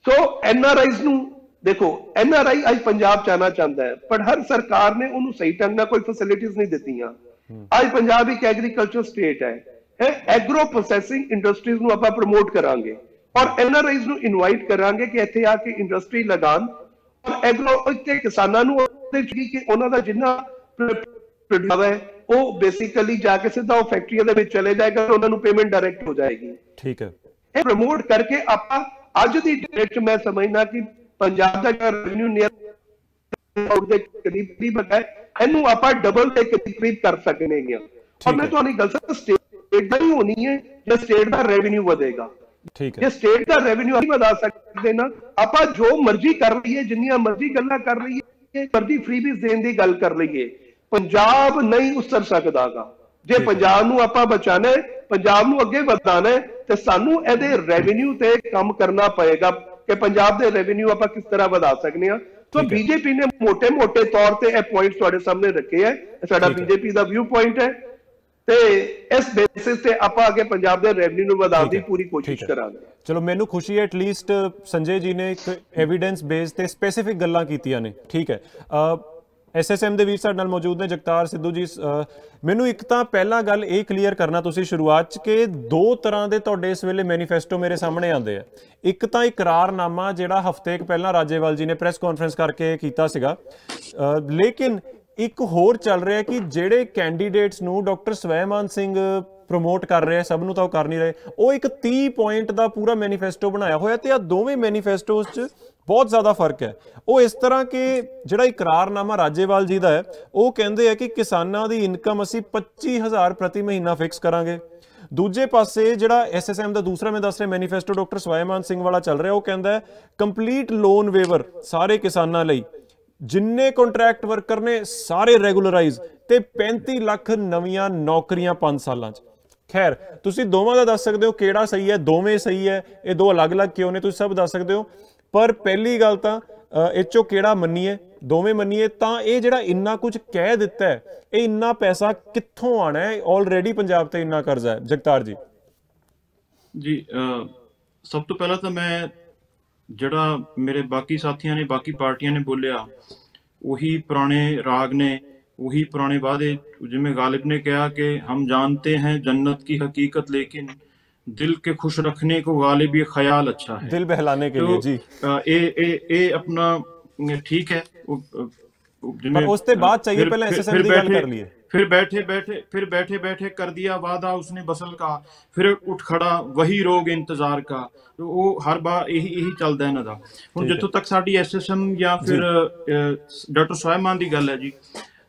ਸੋ NRIs ਨੂੰ ਦੇਖੋ, NRI ਅੱਜ ਪੰਜਾਬ 'ਚ ਆਉਣਾ ਚਾਹੁੰਦਾ ਹੈ ਪਰ ਹਰ ਸਰਕਾਰ ਨੇ ਉਹਨੂੰ ਸਹੀ ਢੰਗ ਨਾਲ ਕੋਈ ਫੈਸਿਲਿਟੀਜ਼ ਨਹੀਂ ਦਿੱਤੀਆਂ। ਅੱਜ ਪੰਜਾਬ ਇੱਕ ਐਗਰੀਕਲਚਰ ਸਟੇਟ ਹੈ। ਐਗਰੋ ਪ੍ਰੋਸੈਸਿੰਗ ਇੰਡਸਟਰੀਜ਼ ਨੂੰ ਆਪਾਂ ਪ੍ਰਮੋਟ ਕਰਾਂਗੇ ਔਰ NRIs ਨੂੰ ਇਨਵਾਈਟ ਕਰਾਂਗੇ ਕਿ ਇੱਥੇ ਆ ਕੇ ਇੰਡਸਟਰੀ ਲਗਾਉਣ ਔਰ ਐਗਰੋ ਇੱਥੇ ਕਿਸਾਨਾਂ ਨੂੰ ਕਿ ਉਹਨਾਂ ਦਾ ਜਿੰਨਾ ਪ੍ਰੋਡਕਟ ਹੈ ਉਹ ਬੇਸਿਕਲੀ ਜਾ ਕੇ ਸਿੱਧਾ ਉਹ ਫੈਕਟਰੀਆਂ ਦੇ ਵਿੱਚ ਚਲੇ ਜਾਏਗਾ, ਉਹਨਾਂ ਨੂੰ ਪੇਮੈਂਟ ਡਾਇਰੈਕਟ ਹੋ ਜਾਏਗੀ। ਠੀਕ ਹੈ, ਇਹ ਪ੍ਰਮੋਟ ਕਰਕੇ ਆਪਾਂ ਅੱਜ ਦੀ ਡੇਟ 'ਚ ਮੈਂ ਸਮਝਦਾ ਕਿ ਪੰਜਾਬ ਦਾ ਜਿਹੜਾ ਰੈਵਨਿਊ ਨੀਅਰ ਦੇ ਕਰੀਬ ਹੈ, ਇਹਨੂੰ ਆਪਾਂ ਡਬਲ ਦੇ ਕਰੀਬ ਕਰ ਸਕਦੇ ਹਾਂ। ਔਰ ਮੈਂ ਤੁਹਾਨੂੰ ਗੱਲ ਦੱਸਾਂ, ਸਟੇਟ ਦਾ ਹੀ ਹੋਣੀ ਹੈ ਜੇ ਸਟੇਟ ਦਾ ਰੈਵਨਿਊ ਵਧੇਗਾ। ਠੀਕ ਹੈ, ਜੇ ਸਟੇਟ ਦਾ ਰੈਵਨਿਊ ਅਸੀਂ ਵਧਾ ਸਕਦੇ ਨਾ, ਆਪਾਂ ਜੋ ਮਰਜ਼ੀ ਕਰ ਲਈਏ, ਜਿੰਨੀਆਂ ਮਰਜ਼ੀ ਗੱਲਾਂ ਕਰ ਲਈਏ, ਮਰਜ਼ੀ ਫ੍ਰੀਬੀਜ਼ ਦੇਣ ਦੀ ਗੱਲ ਕਰ ਲਈਏ, ਪੰਜਾਬ ਨਹੀਂ ਉਸਰ ਸਕਦਾਗਾ। ਜੇ ਪੰਜਾਬ ਨੂੰ ਆਪਾਂ ਬਚਾਣਾ ਹੈ, ਪੰਜਾਬ ਨੂੰ ਅੱਗੇ ਵਧਾਣਾ ਹੈ, ਤੇ ਸਾਨੂੰ ਇਹਦੇ ਰੈਵਨਿਊ ਤੇ ਕੰਮ ਕਰਨਾ ਪਏਗਾ ਕਿ ਪੰਜਾਬ ਦੇ ਰੈਵਨਿਊ ਆਪਾਂ ਕਿਸ ਤਰ੍ਹਾਂ ਵਧਾ ਸਕਦੇ ਹਾਂ। तो बीजेपी ने मोटे तौर पे ਇਹ ਪੁਆਇੰਟਸ ਤੁਹਾਡੇ ਸਾਹਮਣੇ ਰੱਖੇ ਹੈ। ਸਾਡਾ ਬੀਜੇਪੀ ਦਾ ਵਿਊ ਪੁਆਇੰਟ ਹੈ ਤੇ ਇਸ ਬੇਸਿਸ ਤੇ ਆਪਾਂ ਅੱਗੇ ਪੰਜਾਬ ਦੇ ਰੈਵਨਿਊ ਨੂੰ ਵਧਾਉਣ ਦੀ ਪੂਰੀ ਕੋਸ਼ਿਸ਼ ਕਰਾਂਗੇ। ਚਲੋ, ਮੈਨੂੰ ਖੁਸ਼ੀ ਹੈ ਐਟਲੀਸਟ ਸੰਜੇ ਜੀ ਨੇ ਇੱਕ ਐਵੀਡੈਂਸ ਬੇਸ ਤੇ ਸਪੈਸੀਫਿਕ ਗੱਲਾਂ ਕੀਤੀਆਂ ਨੇ। ਠੀਕ ਹੈ, ਐਸਐਸਐਮ ਦੇ ਵੀਰ ਸਾਡੇ ਨਾਲ ਮੌਜੂਦ ਨੇ, ਜਗਤਾਰ ਸਿੱਧੂ ਜੀ। ਮੈਨੂੰ ਇੱਕ ਤਾਂ ਪਹਿਲਾਂ ਗੱਲ ਇਹ ਕਲੀਅਰ ਕਰਨਾ ਤੁਸੀਂ ਸ਼ੁਰੂਆਤ 'ਚ ਕਿ ਦੋ ਤਰ੍ਹਾਂ ਦੇ ਤੁਹਾਡੇ ਇਸ ਵੇਲੇ ਮੈਨੀਫੈਸਟੋ ਮੇਰੇ ਸਾਹਮਣੇ ਆਉਂਦੇ ਆ। ਇੱਕ ਤਾਂ ਇਕਰਾਰਨਾਮਾ ਜਿਹੜਾ ਹਫ਼ਤੇ ਕੁ ਪਹਿਲਾਂ ਰਾਜੇਵਾਲ ਜੀ ਨੇ ਪ੍ਰੈਸ ਕਾਨਫਰੰਸ ਕਰਕੇ ਕੀਤਾ ਸੀਗਾ, ਲੇਕਿਨ ਇੱਕ ਹੋਰ ਚੱਲ ਰਿਹਾ ਕਿ ਜਿਹੜੇ ਕੈਂਡੀਡੇਟਸ ਨੂੰ ਡਾਕਟਰ ਸਵੈਮਾਨ ਸਿੰਘ ਪ੍ਰਮੋਟ ਕਰ ਰਹੇ, ਸਭ ਨੂੰ ਤਾਂ ਉਹ ਕਰ ਨਹੀਂ ਰਹੇ, ਉਹ ਇੱਕ 30 ਪੁਆਇੰਟ ਦਾ ਪੂਰਾ ਮੈਨੀਫੈਸਟੋ ਬਣਾਇਆ ਹੋਇਆ ਤੇ ਆ ਦੋਵੇਂ ਮੈਨੀਫੈਸਟੋਸ 'ਚ ਬਹੁਤ ਜ਼ਿਆਦਾ ਫਰਕ ਹੈ। ਉਹ ਇਸ ਤਰ੍ਹਾਂ ਕਿ ਜਿਹੜਾ ਇਕਰਾਰਨਾਮਾ ਰਾਜੇਵਾਲ ਜੀ ਦਾ ਹੈ, ਉਹ ਕਹਿੰਦੇ ਆ ਕਿ ਕਿਸਾਨਾਂ ਦੀ ਇਨਕਮ ਅਸੀਂ 25,000 ਪ੍ਰਤੀ ਮਹੀਨਾ ਫਿਕਸ ਕਰਾਂਗੇ। ਦੂਜੇ ਪਾਸੇ ਜਿਹੜਾ ਐਸਐਸਐਮ ਦਾ ਦੂਸਰਾ ਮੈਂ ਦੱਸ ਰਿਹਾ ਮੈਨੀਫੈਸਟੋ ਡਾਕਟਰ ਸਵੈਮਾਨ ਸਿੰਘ ਵਾਲਾ ਚੱਲ ਰਿਹਾ, ਉਹ ਕਹਿੰਦਾ ਹੈ ਕੰਪਲੀਟ ਲੋਨ ਵੇਵਰ ਸਾਰੇ ਕਿਸਾਨਾਂ ਲਈ, ਜਿੰਨੇ ਕੰਟਰੈਕਟ ਵਰਕਰ ਨੇ ਸਾਰੇ ਰੈਗੂਲਰਾਈਜ਼, ਤੇ 35 ਲੱਖ ਨਵੀਆਂ ਨੌਕਰੀਆਂ 5 ਸਾਲਾਂ 'ਚ। ਖੈਰ, ਤੁਸੀਂ ਦੋਵਾਂ ਦਾ ਦੱਸ ਸਕਦੇ ਹੋ ਕਿਹੜਾ ਸਹੀ ਹੈ, ਦੋਵੇਂ ਸਹੀ ਹੈ, ਇਹ ਦੋ ਅਲੱਗ-ਅਲੱਗ ਕਿਉਂ ਨੇ, ਤੁਸੀਂ ਸਭ ਦੱਸ ਸਕਦੇ ਹੋ। ਪਰ ਪਹਿਲੀ ਗੱਲ ਤਾਂ ਇਹ 'ਚੋਂ ਕਿਹੜਾ ਮੰਨੀਏ, ਦੋਵੇਂ ਮੰਨੀਏ ਤਾਂ ਇਹ ਜਿਹੜਾ ਇੰਨਾ ਕੁਝ ਕਹਿ ਦਿੱਤਾ ਹੈ, ਇਹ ਇੰਨਾ ਪੈਸਾ ਕਿੱਥੋਂ ਆਣਾ ਹੈ? ਆਲਰੇਡੀ ਪੰਜਾਬ ਤੇ ਇੰਨਾ ਕਰਜ਼ਾ ਹੈ। ਜਗਤਾਰ ਜੀ। ਜੀ, ਸਭ ਤੋਂ ਪਹਿਲਾਂ ਤਾਂ ਮੈਂ ਜਿਹੜਾ ਮੇਰੇ ਬਾਕੀ ਸਾਥੀਆਂ ਨੇ, ਬਾਕੀ ਪਾਰਟੀਆਂ ਨੇ ਬੋਲਿਆ, ਉਹੀ ਪੁਰਾਣੇ ਰਾਗ ਨੇ, वही पुराने वादे। जिसमें गालिब ने कहा कि हम जानते हैं जन्नत की हकीकत, लेकिन दिल के खुश रखने को गालिब ये ख्याल अच्छा है, दिल बहलाने के लिए। जी, ए अपना ठीक है। पर उसके बाद चाहिए पहले एसएसएम की गल कर लिए। फिर बैठे बैठे कर दिया वादा उसने बसल का, फिर उठ खड़ा वही रोग इंतजार का। तो वो हर बार यही चलता है इन्हां दा। हुण जित्थों तक साडी एसएसएम या फिर डॉक्टर सवैमान की गल है जी,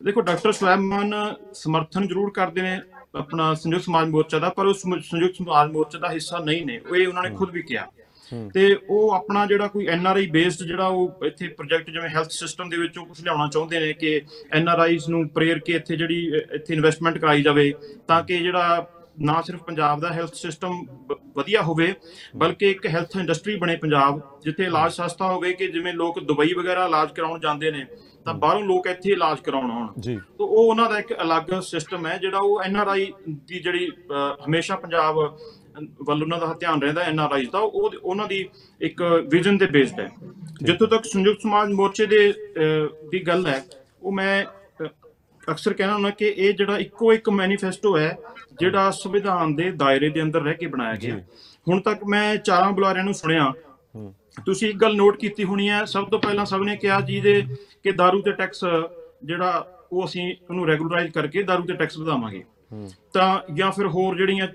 देखो डॉक्टर सवैमान समर्थन जरूर करते हैं अपना संयुक्त समाज मोर्चा का, पर उस संयुक्त समाज मोर्चा का हिस्सा नहीं ने, ये उन्होंने खुद भी किया। ਤੇ ਉਹ ਆਪਣਾ ਜਿਹੜਾ ਕੋਈ ਐਨਆਰਆਈ ਬੇਸਡ ਜਿਹੜਾ ਉਹ ਇੱਥੇ ਪ੍ਰੋਜੈਕਟ ਜਿਵੇਂ ਹੈਲਥ ਸਿਸਟਮ ਦੇ ਵਿੱਚੋਂ ਕੁਝ ਲਿਆਉਣਾ ਚਾਹੁੰਦੇ ਨੇ ਕਿ ਐਨਆਰਆਈਜ਼ ਨੂੰ ਪ੍ਰੇਰ ਕੇ ਇੱਥੇ ਜਿਹੜੀ ਇੱਥੇ ਇਨਵੈਸਟਮੈਂਟ ਕਰਾਈ ਜਾਵੇ, ਤਾਂ ਕਿ ਜਿਹੜਾ ਨਾ ਸਿਰਫ ਪੰਜਾਬ ਦਾ ਹੈਲਥ ਸਿਸਟਮ ਵਧੀਆ ਹੋਵੇ, ਬਲਕਿ ਇੱਕ ਹੈਲਥ ਇੰਡਸਟਰੀ ਬਣੇ ਪੰਜਾਬ, ਜਿੱਥੇ ਇਲਾਜ ਸਸਤਾ ਹੋਵੇ, ਕਿ ਜਿਵੇਂ ਲੋਕ ਦੁਬਈ ਵਗੈਰਾ ਇਲਾਜ ਕਰਾਉਣ ਜਾਂਦੇ ਨੇ ਤਾਂ ਬਾਹਰੋਂ ਲੋਕ ਇੱਥੇ ਇਲਾਜ ਕਰਾਉਣ ਆਉਣ। ਤਾਂ ਉਹ ਉਹਨਾਂ ਦਾ ਇੱਕ ਅਲੱਗ ਸਿਸਟਮ ਹੈ ਜਿਹੜਾ ਉਹ ਐਨਆਰਆਈ ਦੀ ਜਿਹੜੀ ਹਮੇਸ਼ਾ ਪੰਜਾਬ ਵੱਲ ਉਹਨਾਂ ਦਾ ਧਿਆਨ ਰਹਿੰਦਾ ਐਨਆਰਆਈਜ਼ ਦਾ, ਉਹ ਉਹਨਾਂ ਦੀ ਇੱਕ ਵਿਜ਼ਨ ਦੇ ਬੇਸਡ ਹੈ। ਜਿੱਥੋਂ ਤੱਕ ਸੰਯੁਕਤ ਸਮਾਜ ਮੋਰਚੇ ਦੀ ਗੱਲ ਹੈ, ਉਹ ਮੈਂ ਅਕਸਰ ਕਹਿਣਾ ਹੁੰਦਾ ਕਿ ਇਹ ਜਿਹੜਾ ਇੱਕੋ ਇੱਕ ਮੈਨੀਫੈਸਟੋ ਹੈ ਜਿਹੜਾ ਸੰਵਿਧਾਨ ਦੇ ਦਾਇਰੇ ਦੇ ਅੰਦਰ ਰਹਿ ਕੇ ਬਣਾਇਆ ਗਿਆ। ਹੁਣ ਤੱਕ ਮੈਂ ਚਾਰਾਂ ਬੁਲਾਰਿਆਂ ਨੂੰ ਸੁਣਿਆ, ਤੁਸੀਂ ਇੱਕ ਗੱਲ ਨੋਟ ਕੀਤੀ ਹੋਣੀ ਹੈ, ਸਭ ਤੋਂ ਪਹਿਲਾਂ ਸਭ ਨੇ ਕਿਹਾ ਜੀ ਕਿ ਦਾਰੂ ਤੇ ਟੈਕਸ ਜਿਹੜਾ ਉਹ ਅਸੀਂ ਉਹਨੂੰ ਰੈਗੂਲਰਾਈਜ਼ ਕਰਕੇ ਦਾਰੂ ਤੇ ਟੈਕਸ ਵਧਾਵਾਂਗੇ, ਤਾਂ ਜਾਂ ਫਿਰ ਹੋਰ ਜਿਹੜੀਆਂ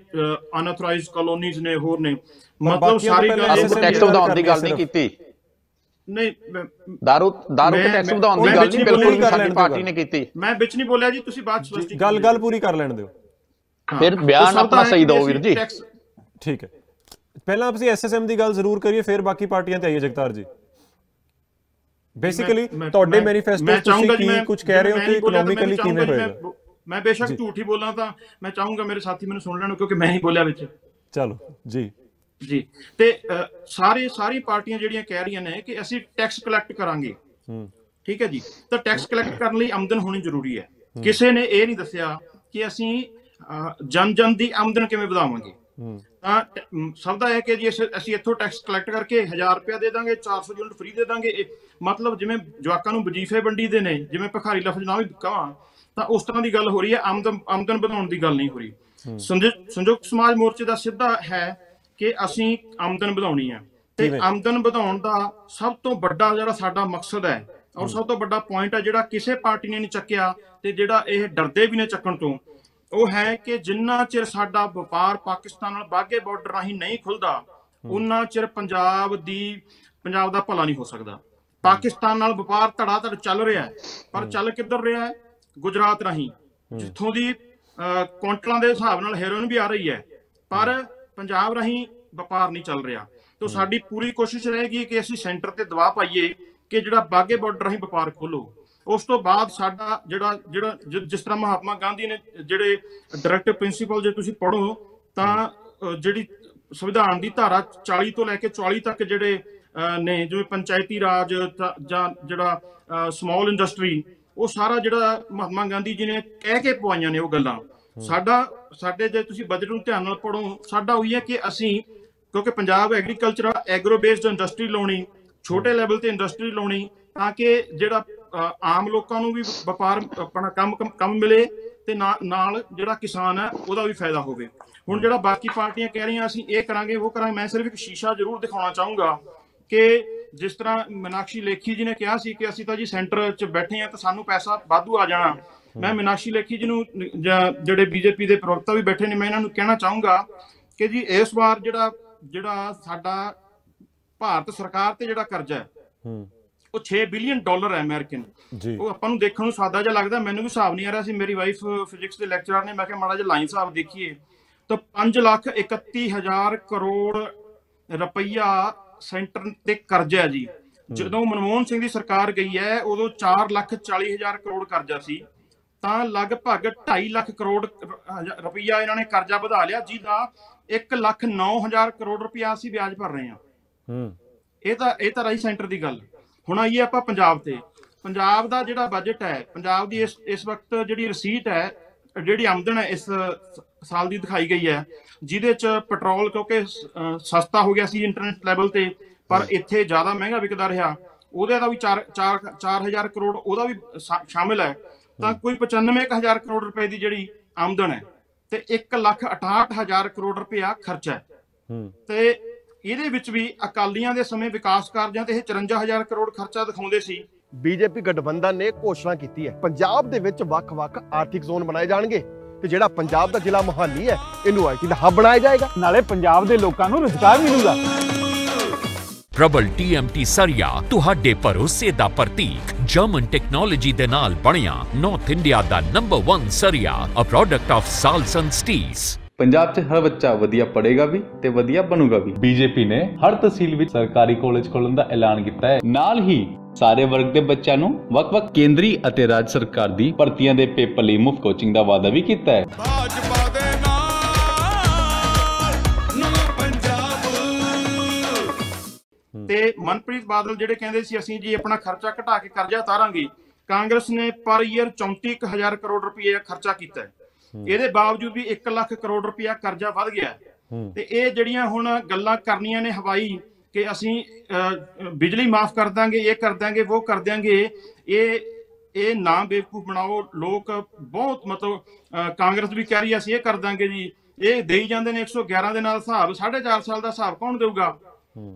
ਅਨਆਥੋਰਾਈਜ਼ਡ ਕਲੋਨੀਜ਼ ਨੇ, ਹੋਰ ਨੇ, ਮਤਲਬ ਸਾਰੀ ਗੱਲ ਟੈਕਸ ਵਧਾਉਣ ਦੀ ਗੱਲ ਨਹੀਂ ਕੀਤੀ। ਨਹੀਂ, ਦਾਰੂ ਤੇ ਟੈਕਸ ਵਧਾਉਣ ਦੀ ਗੱਲ ਨਹੀਂ ਬਿਲਕੁਲ ਸਾਡੀ ਪਾਰਟੀ ਨੇ ਕੀਤੀ। ਮੈਂ ਵਿੱਚ ਨਹੀਂ ਬੋਲਿਆ ਜੀ, ਤੁਸੀਂ ਬਾਅਦ ਸਪਸ਼ਟੀ ਗੱਲ ਪੂਰੀ ਕਰ ਲੈਣ ਦਿਓ, ਫਿਰ ਬਿਆਨ ਆਪਣਾ ਸਹੀ ਦਿਓ ਵੀਰ ਜੀ। ਠੀਕ ਹੈ, ਪਹਿਲਾਂ ਅਸੀਂ ਐਸਐਸਐਮ ਦੀ ਗੱਲ ਜ਼ਰੂਰ ਕਰੀਏ, ਫਿਰ ਬਾਕੀ ਪਾਰਟੀਆਂ ਤੇ ਆਈਏ। ਜਗਤਾਰ ਜੀ, ਬੇਸਿਕਲੀ ਤੁਹਾਡੇ ਮੈਨੀਫੈਸਟੋ ਤੁਸੀਂ ਕੀ ਕੁਝ ਕਹਿ ਰਹੇ ਹੋ ਕਿ ਇਕਨੋਮਿਕਲੀ ਕਿਵੇਂ ਹੋਏਗਾ? ਮੈਂ ਬੇਸ਼ੱਕ ਝੂਠ ਹੀ ਬੋਲਾਂ ਤਾਂ ਮੈਂ ਚਾਹੂੰਗਾ ਮੇਰੇ ਸਾਥੀ ਮੈਨੂੰ ਸੁਣ ਲੈਣ, ਕਿਉਂਕਿ ਮੈਂ ਹੀ ਬੋਲਿਆ ਵਿੱਚ। ਚਲੋ ਜੀ ਜੀ, ਤੇ ਸਾਰੀ ਪਾਰਟੀਆਂ ਜਿਹੜੀਆਂ ਕਹਿ ਰਹੀਆਂ ਨੇ ਕਿ ਅਸੀਂ ਟੈਕਸ ਕਲੈਕਟ ਕਰਾਂਗੇ, ਠੀਕ ਹੈ ਜੀ, ਤਾਂ ਟੈਕਸ ਕਲੈਕਟ ਕਰਨ ਲਈ ਆਮਦਨ ਹੋਣੀ ਜ਼ਰੂਰੀ ਹੈ। ਕਿਸੇ ਨੇ ਇਹ ਨਹੀਂ ਦੱਸਿਆ ਕਿ ਅਸੀਂ ਜਨ ਦੀ ਆਮਦਨ ਕਿਵੇਂ ਵਧਾਵਾਂਗੇ। ਤਾਂ ਸਭ ਦਾ ਹੈ ਕਿ ਜੀ ਅਸੀਂ ਇੱਥੋਂ ਟੈਕਸ ਕਲੈਕਟ ਕਰਕੇ 1000 ਰੁਪਇਆ ਦੇ ਦਾਂਗੇ, 400 ਯੂਨਿਟ ਫ੍ਰੀ ਦੇ ਦਾਂਗੇ, ਮਤਲਬ ਜਿਵੇਂ ਜਵਾਕਾਂ ਨੂੰ ਵਜੀਫੇ ਵੰਡੀ ਦੇ ਨੇ, ਜਿਵੇਂ ਭਿਖਾਰੀ ਲਫ਼ਜ਼ ਨਾ ਵੀ ਕਹਾਂ, ਤਾਂ ਉਸ ਤਰ੍ਹਾਂ ਦੀ ਗੱਲ ਹੋ ਰਹੀ ਹੈ। ਆਮਦਨ ਵਧਾਉਣ ਦੀ ਗੱਲ ਨਹੀਂ ਹੋ ਰਹੀ। ਸੰਯੁਕਤ ਸਮਾਜ ਮੋਰਚੇ ਦਾ ਸਿੱਧਾ ਹੈ ਕਿ ਅਸੀਂ ਆਮਦਨ ਵਧਾਉਣੀ ਹੈ, ਤੇ ਆਮਦਨ ਵਧਾਉਣ ਦਾ ਸਭ ਤੋਂ ਵੱਡਾ ਜਿਹੜਾ ਸਾਡਾ ਮਕਸਦ ਹੈ ਔਰ ਸਭ ਤੋਂ ਵੱਡਾ ਪੁਆਇੰਟ ਹੈ ਜਿਹੜਾ ਕਿਸੇ ਪਾਰਟੀ ਨੇ ਨਹੀਂ ਚੱਕਿਆ ਤੇ ਜਿਹੜਾ ਇਹ ਡਰਦੇ ਵੀ ਨੇ ਚੱਕਣ ਤੋਂ, ਉਹ ਹੈ ਕਿ ਜਿੰਨਾ ਚਿਰ ਸਾਡਾ ਵਪਾਰ ਪਾਕਿਸਤਾਨ ਨਾਲ ਵਾਘੇ ਬਾਰਡਰ ਰਾਹੀਂ ਨਹੀਂ ਖੁੱਲਦਾ ਉਨਾ ਚਿਰ ਪੰਜਾਬ ਦਾ ਭਲਾ ਨਹੀਂ ਹੋ ਸਕਦਾ। ਪਾਕਿਸਤਾਨ ਨਾਲ ਵਪਾਰ ਧੜਾ ਧੜ ਚੱਲ ਰਿਹਾ ਹੈ, ਪਰ ਚੱਲ ਕਿੱਧਰ ਰਿਹਾ ਹੈ? ਗੁਜਰਾਤ ਰਾਹੀਂ, ਜਿੱਥੋਂ ਦੀ ਕੁਆਂਟਲਾਂ ਦੇ ਹਿਸਾਬ ਨਾਲ ਹੈਰੋਇਨ ਵੀ ਆ ਰਹੀ ਹੈ, ਪਰ ਪੰਜਾਬ ਰਾਹੀਂ ਵਪਾਰ ਨਹੀਂ ਚੱਲ ਰਿਹਾ। ਤਾਂ ਸਾਡੀ ਪੂਰੀ ਕੋਸ਼ਿਸ਼ ਰਹੇਗੀ ਕਿ ਅਸੀਂ ਸੈਂਟਰ ਤੇ ਦਬਾਅ ਪਾਈਏ ਕਿ ਜਿਹੜਾ ਵਾਘੇ ਬਾਰਡਰ ਰਾਹੀਂ ਵਪਾਰ ਖੋਲੋ। ਉਸ ਤੋਂ ਬਾਅਦ ਸਾਡਾ ਜਿਹੜਾ ਜਿਸ ਤਰ੍ਹਾਂ ਮਹਾਤਮਾ ਗਾਂਧੀ ਨੇ ਜਿਹੜੇ ਡਾਇਰੈਕਟਿਵ ਪ੍ਰਿੰਸੀਪਲ ਜੇ ਤੁਸੀਂ ਪੜ੍ਹੋ ਤਾਂ ਜਿਹੜੀ ਸੰਵਿਧਾਨ ਦੀ ਧਾਰਾ 40 ਤੋਂ ਲੈ ਕੇ 44 ਤੱਕ ਜਿਹੜੇ ਨੇ, ਜਿਵੇਂ ਪੰਚਾਇਤੀ ਰਾਜ ਜਾਂ ਜਿਹੜਾ ਸਮਾਲ ਇੰਡਸਟਰੀ, ਉਹ ਸਾਰਾ ਜਿਹੜਾ ਮਹਾਤਮਾ ਗਾਂਧੀ ਜੀ ਨੇ ਕਹਿ ਕੇ ਪਵਾਈਆਂ ਨੇ ਉਹ ਗੱਲਾਂ। ਸਾਡੇ ਜੇ ਤੁਸੀਂ ਬਜਟ ਨੂੰ ਧਿਆਨ ਨਾਲ ਪੜ੍ਹੋ, ਸਾਡਾ ਉਹੀ ਹੈ ਕਿ ਅਸੀਂ, ਕਿਉਂਕਿ Punjab agriculture agro based industry ਲਾਉਣੀ, ਛੋਟੇ ਲੈਵਲ ਤੇ ਇੰਡਸਟਰੀ ਲਾਉਣੀ, ਤਾਂ ਕਿ ਜਿਹੜਾ ਆਮ ਲੋਕਾਂ ਨੂੰ ਵੀ ਵਪਾਰ ਆਪਣਾ ਕੰਮ ਮਿਲੇ ਤੇ ਨਾਲ ਜਿਹੜਾ ਕਿਸਾਨ ਹੈ ਉਹਦਾ ਵੀ ਫਾਇਦਾ ਹੋਵੇ। ਹੁਣ ਜਿਹੜਾ ਬਾਕੀ ਪਾਰਟੀਆਂ ਕਹਿ ਰਹੀਆਂ ਅਸੀਂ ਇਹ ਕਰਾਂਗੇ ਉਹ ਕਰਾਂਗੇ, ਮੈਂ ਸਿਰਫ ਇੱਕ ਸ਼ੀਸ਼ਾ ਜ਼ਰੂਰ ਦਿਖਾਉਣਾ ਚਾਹੂੰਗਾ ਕਿ ਜਿਸ ਤਰ੍ਹਾਂ ਮੀਨਾਕਸ਼ੀ ਲੇਖੀ ਜੀ ਨੇ ਕਿਹਾ ਸੀ ਕਿ ਅਸੀਂ ਤਾਂ ਜੀ ਸੈਂਟਰ 'ਚ ਬੈਠੇ ਹਾਂ ਤਾਂ ਸਾਨੂੰ ਪੈਸਾ ਵਾਧੂ ਆ ਜਾਣਾ। ਮੈਂ ਮੀਨਾਕਸ਼ੀ ਲੇਖੀ ਜੀ ਨੂੰ, ਜਿਹੜੇ ਬੀਜੇਪੀ ਦੇ ਪ੍ਰਵਕਤਾ ਵੀ ਬੈਠੇ ਨੇ, ਮੈਂ ਇਹਨਾਂ ਨੂੰ ਕਹਿਣਾ ਚਾਹੂੰਗਾ ਕਿ ਜੀ ਇਸ ਵਾਰ ਜਿਹੜਾ ਸਾਡਾ ਭਾਰਤ ਸਰਕਾਰ ਤੇ ਜਿਹੜਾ ਕਰਜ਼ਾ ਹੈ ਉਹ $6 ਬਿਲੀਅਨ ਹੈ ਅਮਰੀਕਨ। ਉਹ ਆਪਾਂ ਨੂੰ ਦੇਖਣ ਨੂੰ ਸਾਦਾ ਜਿਹਾ ਲੱਗਦਾ, ਮੈਨੂੰ ਵੀ ਹਿਸਾਬ ਨਹੀਂ ਆ ਰਿਹਾ ਸੀ। ਮੇਰੀ ਵਾਈਫ ਫਿਜ਼ਿਕਸ ਦੇ ਲੈਕਚਰਰ ਨੇ, ਮੈਂ ਕਿਹਾ ਮਾੜਾ ਜਿਹਾ ਲਾਈਨ ਹਿਸਾਬ ਦੇਖੀਏ ਤਾਂ 5,31,000 ਕਰੋੜ ਰੁਪਈਆ ਸੈਂਟਰ ਤੇ ਕਰਜ਼ਾ ਹੈ ਜੀ। ਜਦੋਂ ਮਨਮੋਹਨ ਸਿੰਘ ਦੀ ਸਰਕਾਰ ਗਈ ਹੈ ਉਦੋਂ 4,40,000 ਕਰੋੜ ਕਰਜ਼ਾ ਸੀ, ਤਾਂ ਲਗਭਗ 2.5 ਲੱਖ ਕਰੋੜ ਰੁਪਈਆ ਇਹਨਾਂ ਨੇ ਕਰਜ਼ਾ ਵਧਾ ਲਿਆ, ਜਿਹਦਾ 1,09,000 ਕਰੋੜ ਰੁਪਈਆ ਅਸੀਂ ਵਿਆਜ ਭਰ ਰਹੇ ਹਾਂ। ਇਹ ਤਾਂ ਰਹੀ ਸੈਂਟਰ ਦੀ ਗੱਲ। ਹੁਣ ਆਈਏ ਆਪਾਂ ਪੰਜਾਬ ਤੇ। ਪੰਜਾਬ ਦਾ ਜਿਹੜਾ ਬਜਟ ਹੈ, ਪੰਜਾਬ ਦੀ ਇਸ ਵਕਤ ਜਿਹੜੀ ਰਸੀਦ ਹੈ, ਜਿਹੜੀ ਆਮਦਨ ਹੈ ਇਸ ਸਾਲ ਦੀ ਦਿਖਾਈ ਗਈ ਹੈ, ਜਿਹਦੇ ਚ ਪੈਟਰੋਲ ਕਿਉਂਕਿ ਸਸਤਾ ਹੋ ਗਿਆ ਸੀ ਇੰਟਰਨੈਟ ਲੈਵਲ ਤੇ, ਪਰ ਇੱਥੇ ਜ਼ਿਆਦਾ ਮਹਿੰਗਾ ਵਿਕਦਾ ਰਿਹਾ, ਉਹਦੇ ਦਾ ਵੀ 4,000 ਕਰੋੜ ਉਹਦਾ ਵੀ ਸ਼ਾਮਿਲ ਹੈ। ਤਾਂ ਕੋਈ 95,000 ਕਰੋੜ ਰੁਪਏ ਦੀ ਜਿਹੜੀ ਆਮਦਨ ਹੈ ਤੇ 1,68,000 ਕਰੋੜ ਰੁਪਇਆ ਖਰਚਾ ਹੈ। ਤੇ ਇਹਦੇ ਵਿੱਚ ਵੀ ਅਕਾਲੀਆਂ ਦੇ ਸਮੇਂ ਵਿਕਾਸ ਕਾਰਜਾਂ ਤੇ ਇਹ 54,000 ਕਰੋੜ ਖਰਚਾ ਦਿਖਾਉਂਦੇ ਸੀ। ਬੀਜੇਪੀ ਗਠਬੰਧਨ ਨੇ ਘੋਸ਼ਣਾ ਕੀਤੀ ਹੈ ਪੰਜਾਬ ਦੇ ਵਿੱਚ ਵੱਖ-ਵੱਖ ਆਰਥਿਕ ਜ਼ੋਨ ਬਣਾਏ ਜਾਣਗੇ ਤੇ ਜਿਹੜਾ ਪੰਜਾਬ ਦਾ ਜ਼ਿਲ੍ਹਾ ਮੋਹਾਲੀ ਹੈ ਇਹਨੂੰ ਆਈਟੀ ਦਾ ਹੱਬ ਬਣਾਇਆ ਜਾਏਗਾ, ਨਾਲੇ ਪੰਜਾਬ ਦੇ ਲੋਕਾਂ ਨੂੰ ਰੁਜ਼ਗਾਰ ਮਿਲੂਗਾ। ਪ੍ਰਬਲ TMT ਸਰੀਆ ਤੁਹਾਡੇ ਭਰੋਸੇ ਦਾ ਪ੍ਰਤੀਕ ਜਰਮਨ ਟੈਕਨੋਲੋਜੀ ਦੇ ਨਾਲ ਬਣਿਆ ਨਾਰਥ ਇੰਡੀਆ ਦਾ ਨੰਬਰ 1 ਸਰੀਆ, a product of Salson steels. Punjab 'ਚ ਹਰ ਬੱਚਾ ਵਧੀਆ ਪੜ੍ਹੇਗਾ ਵੀ ਤੇ ਵਧੀਆ ਬਣੂਗਾ ਵੀ। ਬੀਜੇਪੀ ਨੇ ਹਰ ਤਹਿਸੀਲ ਵਿੱਚ ਸਰਕਾਰੀ ਕਾਲਜ ਖੋਲ੍ਹਣ ਦਾ ਐਲਾਨ ਕੀਤਾ ਹੈ। ਨਾਲ ਹੀ ਸਾਰੇ ਵਰਗ ਦੇ ਬੱਚਿਆਂ ਨੂੰ ਵੱਖ-ਵੱਖ ਕੇਂਦਰੀ ਅਤੇ ਰਾਜ ਸਰਕਾਰ ਦੀ ਭਰਤੀਆਂ ਦੇ ਪੇਪਰ ਲਈ ਮੁਫਤ ਕੋਚਿੰਗ ਦਾ ਵਾਅਦਾ ਵੀ ਕੀਤਾ ਹੈ। ਤੇ ਮਨਪ੍ਰੀਤ ਬਾਦਲ ਜਿਹੜੇ ਕਹਿੰਦੇ ਸੀ ਅਸੀਂ ਜੀ ਆਪਣਾ ਖਰਚਾ ਘਟਾ ਕੇ ਕਰਜ਼ਾ ਉਤਾਰਾਂਗੇ, ਕਾਂਗਰਸ ਨੇ ਪਰ ਈਅਰ 34,000 ਕਰੋੜ ਰੁਪਏ ਖਰਚਾ ਕੀਤਾ ਹੈ। ਇਹਦੇ ਬਾਵਜੂਦ ਵੀ 1 ਲੱਖ ਕਰੋੜ ਰੁਪਇਆ ਕਰਜ਼ਾ ਵੱਧ ਗਿਆ। ਤੇ ਇਹ ਜਿਹੜੀਆਂ ਹੁਣ ਗੱਲਾਂ ਕਰਨੀਆਂ ਨੇ ਹਵਾਈ ਕਿ ਅਸੀਂ ਬਿਜਲੀ ਮਾਫ ਕਰ ਦਾਂਗੇ, ਇਹ ਕਰ ਦਾਂਗੇ, ਉਹ ਕਰ ਦਾਂਗੇ, ਇਹ ਨਾ ਬੇਵਕੂਫ ਬਣਾਓ। ਲੋਕ ਬਹੁਤ ਮਤਲਬ ਕਾਂਗਰਸ ਵੀ ਕਹਿ ਰਹੀ ਅਸੀਂ ਇਹ ਕਰ ਦਾਂਗੇ ਜੀ, ਇਹ ਦੇਈ ਜਾਂਦੇ ਨੇ 111 ਦੇ ਨਾਲ ਹਿਸਾਬ। 4.5 ਸਾਲ ਦਾ ਹਿਸਾਬ ਕੌਣ ਦੇਊਗਾ?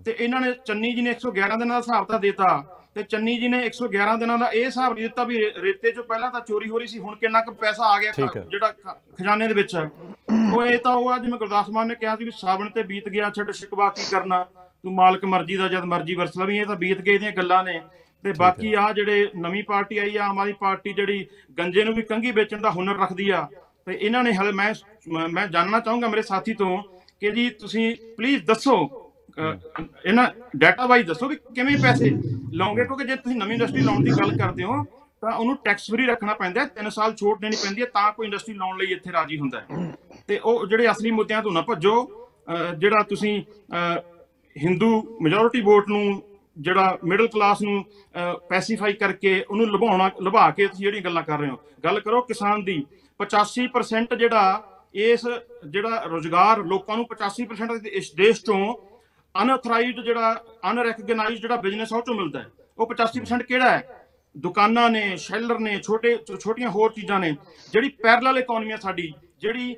ਤੇ ਇਹਨਾਂ ਨੇ ਚੰਨੀ ਜੀ ਨੇ 111 ਦੇ ਨਾਲ ਹਿਸਾਬ ਤਾਂ ਦੇਤਾ, ਤੇ ਚੰਨੀ ਜੀ ਨੇ 111 ਦਿਨਾਂ ਦਾ ਇਹ ਹਿਸਾਬ ਨਹੀਂ ਦਿੱਤਾ ਵੀ ਰੇਤੇ ਚੋਂ ਪਹਿਲਾਂ ਤਾਂ ਚੋਰੀ ਹੋ ਰਹੀ ਸੀ, ਹੁਣ ਕਿੰਨਾ ਕੁ ਪੈਸਾ ਆ ਗਿਆ ਜਿਹੜਾ ਖਜ਼ਾਨੇ ਦੇ ਵਿੱਚ। ਇਹ ਤਾਂ ਉਹ ਆ ਜਿਵੇਂ ਗੁਰਦਾਸ ਮਾਨ ਨੇ ਕਿਹਾ ਸੀ ਵੀ ਸਾਵਣ ਤੇ ਬੀਤ ਗਿਆ ਛੱਡ ਸ਼ਿਕਵਾ ਕੀ ਕਰਨਾ, ਤੂੰ ਮਾਲਕ ਮਰਜ਼ੀ ਦਾ ਜਦ ਮਰਜ਼ੀ ਵਰਸ ਲਵੀਂ। ਇਹ ਤਾਂ ਬੀਤ ਗਏ ਦੀਆਂ ਗੱਲਾਂ ਨੇ। ਤੇ ਬਾਕੀ ਆ ਜਿਹੜੇ ਨਵੀਂ ਪਾਰਟੀ ਆਈ ਆ ਆਮ ਆਦਮੀ ਪਾਰਟੀ, ਜਿਹੜੀ ਗੰਜੇ ਨੂੰ ਵੀ ਕੰਘੀ ਵੇਚਣ ਦਾ ਹੁਨਰ ਰੱਖਦੀ ਆ, ਤੇ ਇਹਨਾਂ ਨੇ ਹਲੇ ਮੈਂ ਜਾਣਨਾ ਚਾਹੂੰਗਾ ਮੇਰੇ ਸਾਥੀ ਤੋਂ ਕਿ ਜੀ ਤੁਸੀਂ ਪਲੀਜ਼ ਦੱਸੋ, ਇਹਨਾਂ ਡਾਟਾ ਵਾਈਜ਼ ਦੱਸੋ ਵੀ ਕਿਵੇਂ ਪੈਸੇ ਲਾਉਂਗੇ, ਕਿਉਂਕਿ ਜੇ ਤੁਸੀਂ ਨਵੀਂ ਇੰਡਸਟਰੀ ਲਾਉਣ ਦੀ ਗੱਲ ਕਰਦੇ ਹੋ ਤਾਂ ਉਹਨੂੰ ਟੈਕਸ ਫਰੀ ਰੱਖਣਾ ਪੈਂਦਾ, 3 ਸਾਲ ਛੋਟ ਦੇਣੀ ਪੈਂਦੀ ਹੈ, ਤਾਂ ਕੋਈ ਇੰਡਸਟਰੀ ਲਾਉਣ ਲਈ ਇੱਥੇ ਰਾਜੀ ਹੁੰਦਾ ਹੈ। ਤੇ ਉਹ ਜਿਹੜੇ ਅਸਲੀ ਮੁੱਦਿਆਂ ਤੋਂ ਨਾ ਭੱਜੋ। ਜਿਹੜਾ ਤੁਸੀਂ ਹਿੰਦੂ ਮੈਜੋਰਿਟੀ ਵੋਟ ਨੂੰ, ਜਿਹੜਾ ਮਿਡਲ ਕਲਾਸ ਨੂੰ ਪੈਸੀਫਾਈ ਕਰਕੇ ਉਹਨੂੰ ਲੁਭਾ ਕੇ ਤੁਸੀਂ ਜਿਹੜੀਆਂ ਗੱਲਾਂ ਕਰ ਰਹੇ ਹੋ, ਗੱਲ ਕਰੋ ਕਿਸਾਨ ਦੀ। 85% ਜਿਹੜਾ ਰੁਜ਼ਗਾਰ ਲੋਕਾਂ ਨੂੰ 85% ਇਸ ਦੇਸ਼ ਚੋਂ ਅਨਅਥੋਰਾਈਜ਼ਡ ਅਨਰੈਕਗਨਾਈਜ਼ਡ ਜਿਹੜਾ ਬਿਜ਼ਨਸ ਉਹ ਚੋਂ ਮਿਲਦਾ ਹੈ। ਉਹ 85% ਕਿਹੜਾ ਹੈ? ਦੁਕਾਨਾਂ ਨੇ, ਸ਼ੈਲਰ ਨੇ, ਛੋਟੀਆਂ ਹੋਰ ਚੀਜ਼ਾਂ ਨੇ। ਜਿਹੜੀ ਪੈਰਲਲ ਇਕਨੋਮੀ ਆ ਸਾਡੀ, ਜਿਹੜੀ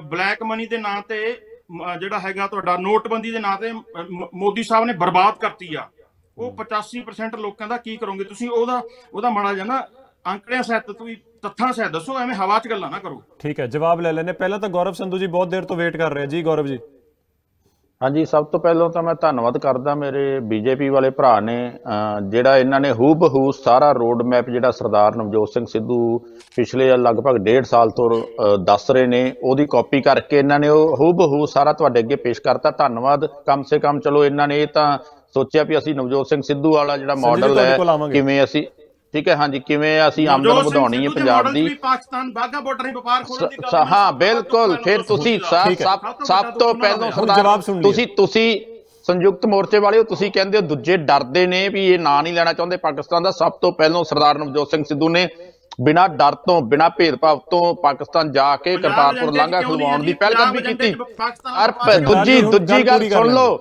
ਬਲੈਕ ਮਨੀ ਦੇ ਨਾਂ ਤੇ ਜਿਹੜਾ ਹੈਗਾ ਤੁਹਾਡਾ ਨੋਟਬੰਦੀ ਦੇ ਨਾਂ ਤੇ ਮੋਦੀ ਸਾਹਿਬ ਨੇ ਬਰਬਾਦ ਕਰਤੀ ਆ, ਉਹ 85% ਲੋਕਾਂ ਦਾ ਕੀ ਕਰੋਗੇ ਤੁਸੀਂ? ਉਹਦਾ ਮਾੜਾ ਜਿਹਾ ਨਾ ਅੰਕੜਿਆਂ ਸਹਿਤ ਤੁਸੀਂ ਤੱਥਾਂ ਸਹਿਤ ਦੱਸੋ, ਐਵੇਂ ਹਵਾ 'ਚ ਗੱਲਾਂ ਨਾ ਕਰੋ। ਠੀਕ ਹੈ, ਜਵਾਬ ਲੈ ਲੈਣੇ। ਪਹਿਲਾਂ ਤਾਂ ਗੌਰਵ ਸੰਧੂ ਜੀ ਬਹੁਤ ਦੇਰ ਤੋਂ ਵੇਟ ਕਰ ਰਹੇ ਜੀ। ਗੌਰਵ ਜੀ। ਹਾਂਜੀ, ਸਭ ਤੋਂ ਪਹਿਲਾਂ ਤਾਂ ਮੈਂ ਧੰਨਵਾਦ ਕਰਦਾ ਮੇਰੇ ਬੀਜੇਪੀ ਵਾਲੇ ਭਰਾ ਨੇ, ਜਿਹੜਾ ਇਹਨਾਂ ਨੇ ਹੂ ਬਹੂ ਸਾਰਾ ਰੋਡ ਮੈਪ ਜਿਹੜਾ ਸਰਦਾਰ ਨਵਜੋਤ ਸਿੰਘ ਸਿੱਧੂ ਪਿਛਲੇ ਲਗਭਗ 1.5 ਸਾਲ ਤੋਂ ਦੱਸ ਰਹੇ ਨੇ, ਉਹਦੀ ਕਾਪੀ ਕਰਕੇ ਇਹਨਾਂ ਨੇ ਉਹ ਹੂ ਬਹੂ ਸਾਰਾ ਤੁਹਾਡੇ ਅੱਗੇ ਪੇਸ਼ ਕਰਤਾ। ਧੰਨਵਾਦ। ਕਮ ਸੇ ਕਮ ਚਲੋ ਇਹਨਾਂ ਨੇ ਇਹ ਤਾਂ ਸੋਚਿਆ ਵੀ ਅਸੀਂ ਨਵਜੋਤ ਸਿੰਘ ਸਿੱਧੂ ਵਾਲਾ ਜਿਹੜਾ ਮਾਡਲ ਹੈ ਕਿਵੇਂ ਅਸੀਂ, ਠੀਕ ਹੈ, ਹਾਂਜੀ, ਕਿਵੇਂ ਅਸੀਂ ਆਮਦਨ ਵਧਾਉਣੀ ਹੈ ਪੰਜਾਬ ਦੀ। ਪਾਕਿਸਤਾਨ ਬਾਗਾ ਬਾਰਡਰ ਹੀ ਵਪਾਰ ਖੋਲਣ ਦੀ ਗੱਲ। ਹਾਂ ਬਿਲਕੁਲ। ਫਿਰ ਤੁਸੀਂ ਸਭ ਤੋਂ ਪਹਿਲਾਂ ਸਰਦਾਰ ਤੁਸੀਂ ਸੰਯੁਕਤ ਮੋਰਚੇ ਵਾਲਿਓ, ਤੁਸੀਂ ਕਹਿੰਦੇ ਹੋ ਦੂਜੇ ਡਰਦੇ ਨੇ ਵੀ ਇਹ ਨਾਂ ਨਹੀਂ ਲੈਣਾ ਚਾਹੁੰਦੇ ਪਾਕਿਸਤਾਨ ਦਾ। ਸਭ ਤੋਂ ਪਹਿਲਾਂ ਸਰਦਾਰ ਨਵਜੋਤ ਸਿੰਘ ਸਿੱਧੂ ਨੇ ਬਿਨਾਂ ਡਰ ਤੋਂ ਬਿਨਾਂ ਭੇਦਭਾਵ ਤੋਂ ਪਾਕਿਸਤਾਨ ਜਾ ਕੇ ਕਰਤਾਰਪੁਰ ਲਾਂਘਾ ਖੁਲਵਾਉਣ ਦੀ ਪਹਿਲਕਦਮੀ ਕੀਤੀ। ਦੂਜੀ ਗੱਲ ਸੁਣ ਲਓ,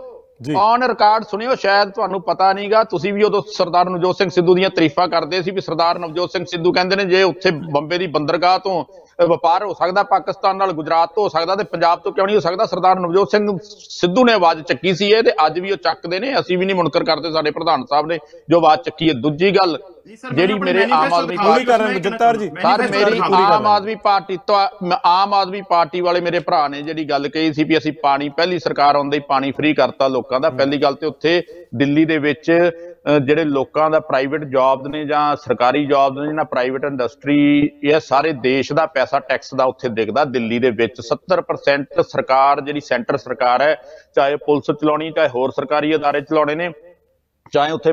ਔਨ ਰਿਕਾਰਡ ਸੁਣਿਓ, ਸ਼ਾਇਦ ਤੁਹਾਨੂੰ ਪਤਾ ਨਹੀਂਗਾ, ਤੁਸੀਂ ਵੀ ਉਦੋਂ ਸਰਦਾਰ ਨਵਜੋਤ ਸਿੰਘ ਸਿੱਧੂ ਦੀਆਂ ਤਾਰੀਫਾਂ ਕਰਦੇ ਸੀ ਵੀ ਸਰਦਾਰ ਨਵਜੋਤ ਸਿੰਘ ਸਿੱਧੂ ਕਹਿੰਦੇ ਨੇ ਜੇ ਉੱਥੇ ਬੰਬੇ ਦੀ ਬੰਦਰਗਾਹ ਤੋਂ ਵਪਾਰ ਹੋ ਸਕਦਾ ਪਾਕਿਸਤਾਨ ਨਾਲ, ਗੁਜਰਾਤ ਤੋਂ ਹੋ ਸਕਦਾ, ਤੇ ਪੰਜਾਬ ਤੋਂ ਕਿਉਂ ਨਹੀਂ ਹੋ ਸਕਦਾ? ਸਰਦਾਰ ਨਵਜੋਤ ਸਿੰਘ ਸਿੱਧੂ ਨੇ ਆਵਾਜ਼ ਚੱਕੀ ਸੀ ਇਹ, ਤੇ ਅੱਜ ਵੀ ਉਹ ਚੱਕਦੇ ਨੇ। ਅਸੀਂ ਵੀ ਨਹੀਂ ਮੁਨਕਰ ਕਰਦੇ, ਸਾਡੇ ਪ੍ਰਧਾਨ ਸਾਹਿਬ ਨੇ ਜੋ ਆਵਾਜ਼ ਚੱਕੀ ਹੈ। ਦੂਜੀ ਗੱਲ ਜਿਹੜੀ ਮੇਰੇ ਆਮ ਆਦਮੀ ਪਾਰਟੀ ਵਾਲੇ ਮੇਰੇ ਭਰਾ ਨੇ ਜਿਹੜੀ ਗੱਲ ਕਹੀ ਸੀ ਵੀ ਅਸੀਂ ਪਾਣੀ, ਪਹਿਲੀ ਸਰਕਾਰ ਆਉਂਦੇ ਹੀ ਪਾਣੀ ਫ੍ਰੀ ਕਰਤਾ ਲੋਕਾਂ ਦਾ। ਪਹਿਲੀ ਗੱਲ ਤੇ ਉੱਥੇ ਦਿੱਲੀ ਦੇ ਵਿੱਚ ਜਿਹੜੇ ਲੋਕਾਂ ਦਾ ਪ੍ਰਾਈਵੇਟ ਜੌਬ ਨੇ ਜਾਂ ਸਰਕਾਰੀ ਜੌਬ ਨੇ ਜਾਂ ਪ੍ਰਾਈਵੇਟ ਇੰਡਸਟਰੀ, ਇਹ ਸਾਰੇ ਦੇਸ਼ ਦਾ ਪੈਸਾ ਟੈਕਸ ਦਾ ਉੱਥੇ ਦਿਖਦਾ। ਦਿੱਲੀ ਦੇ ਵਿੱਚ 70% ਸਰਕਾਰ ਜਿਹੜੀ ਸੈਂਟਰ ਸਰਕਾਰ ਹੈ, ਚਾਹੇ ਪੁਲਿਸ ਚਲਾਉਣੀ, ਚਾਹੇ ਹੋਰ ਸਰਕਾਰੀ ਅਦਾਰੇ ਚਲਾਉਣੇ ਨੇ, ਚਾਹੇ ਉੱਥੇ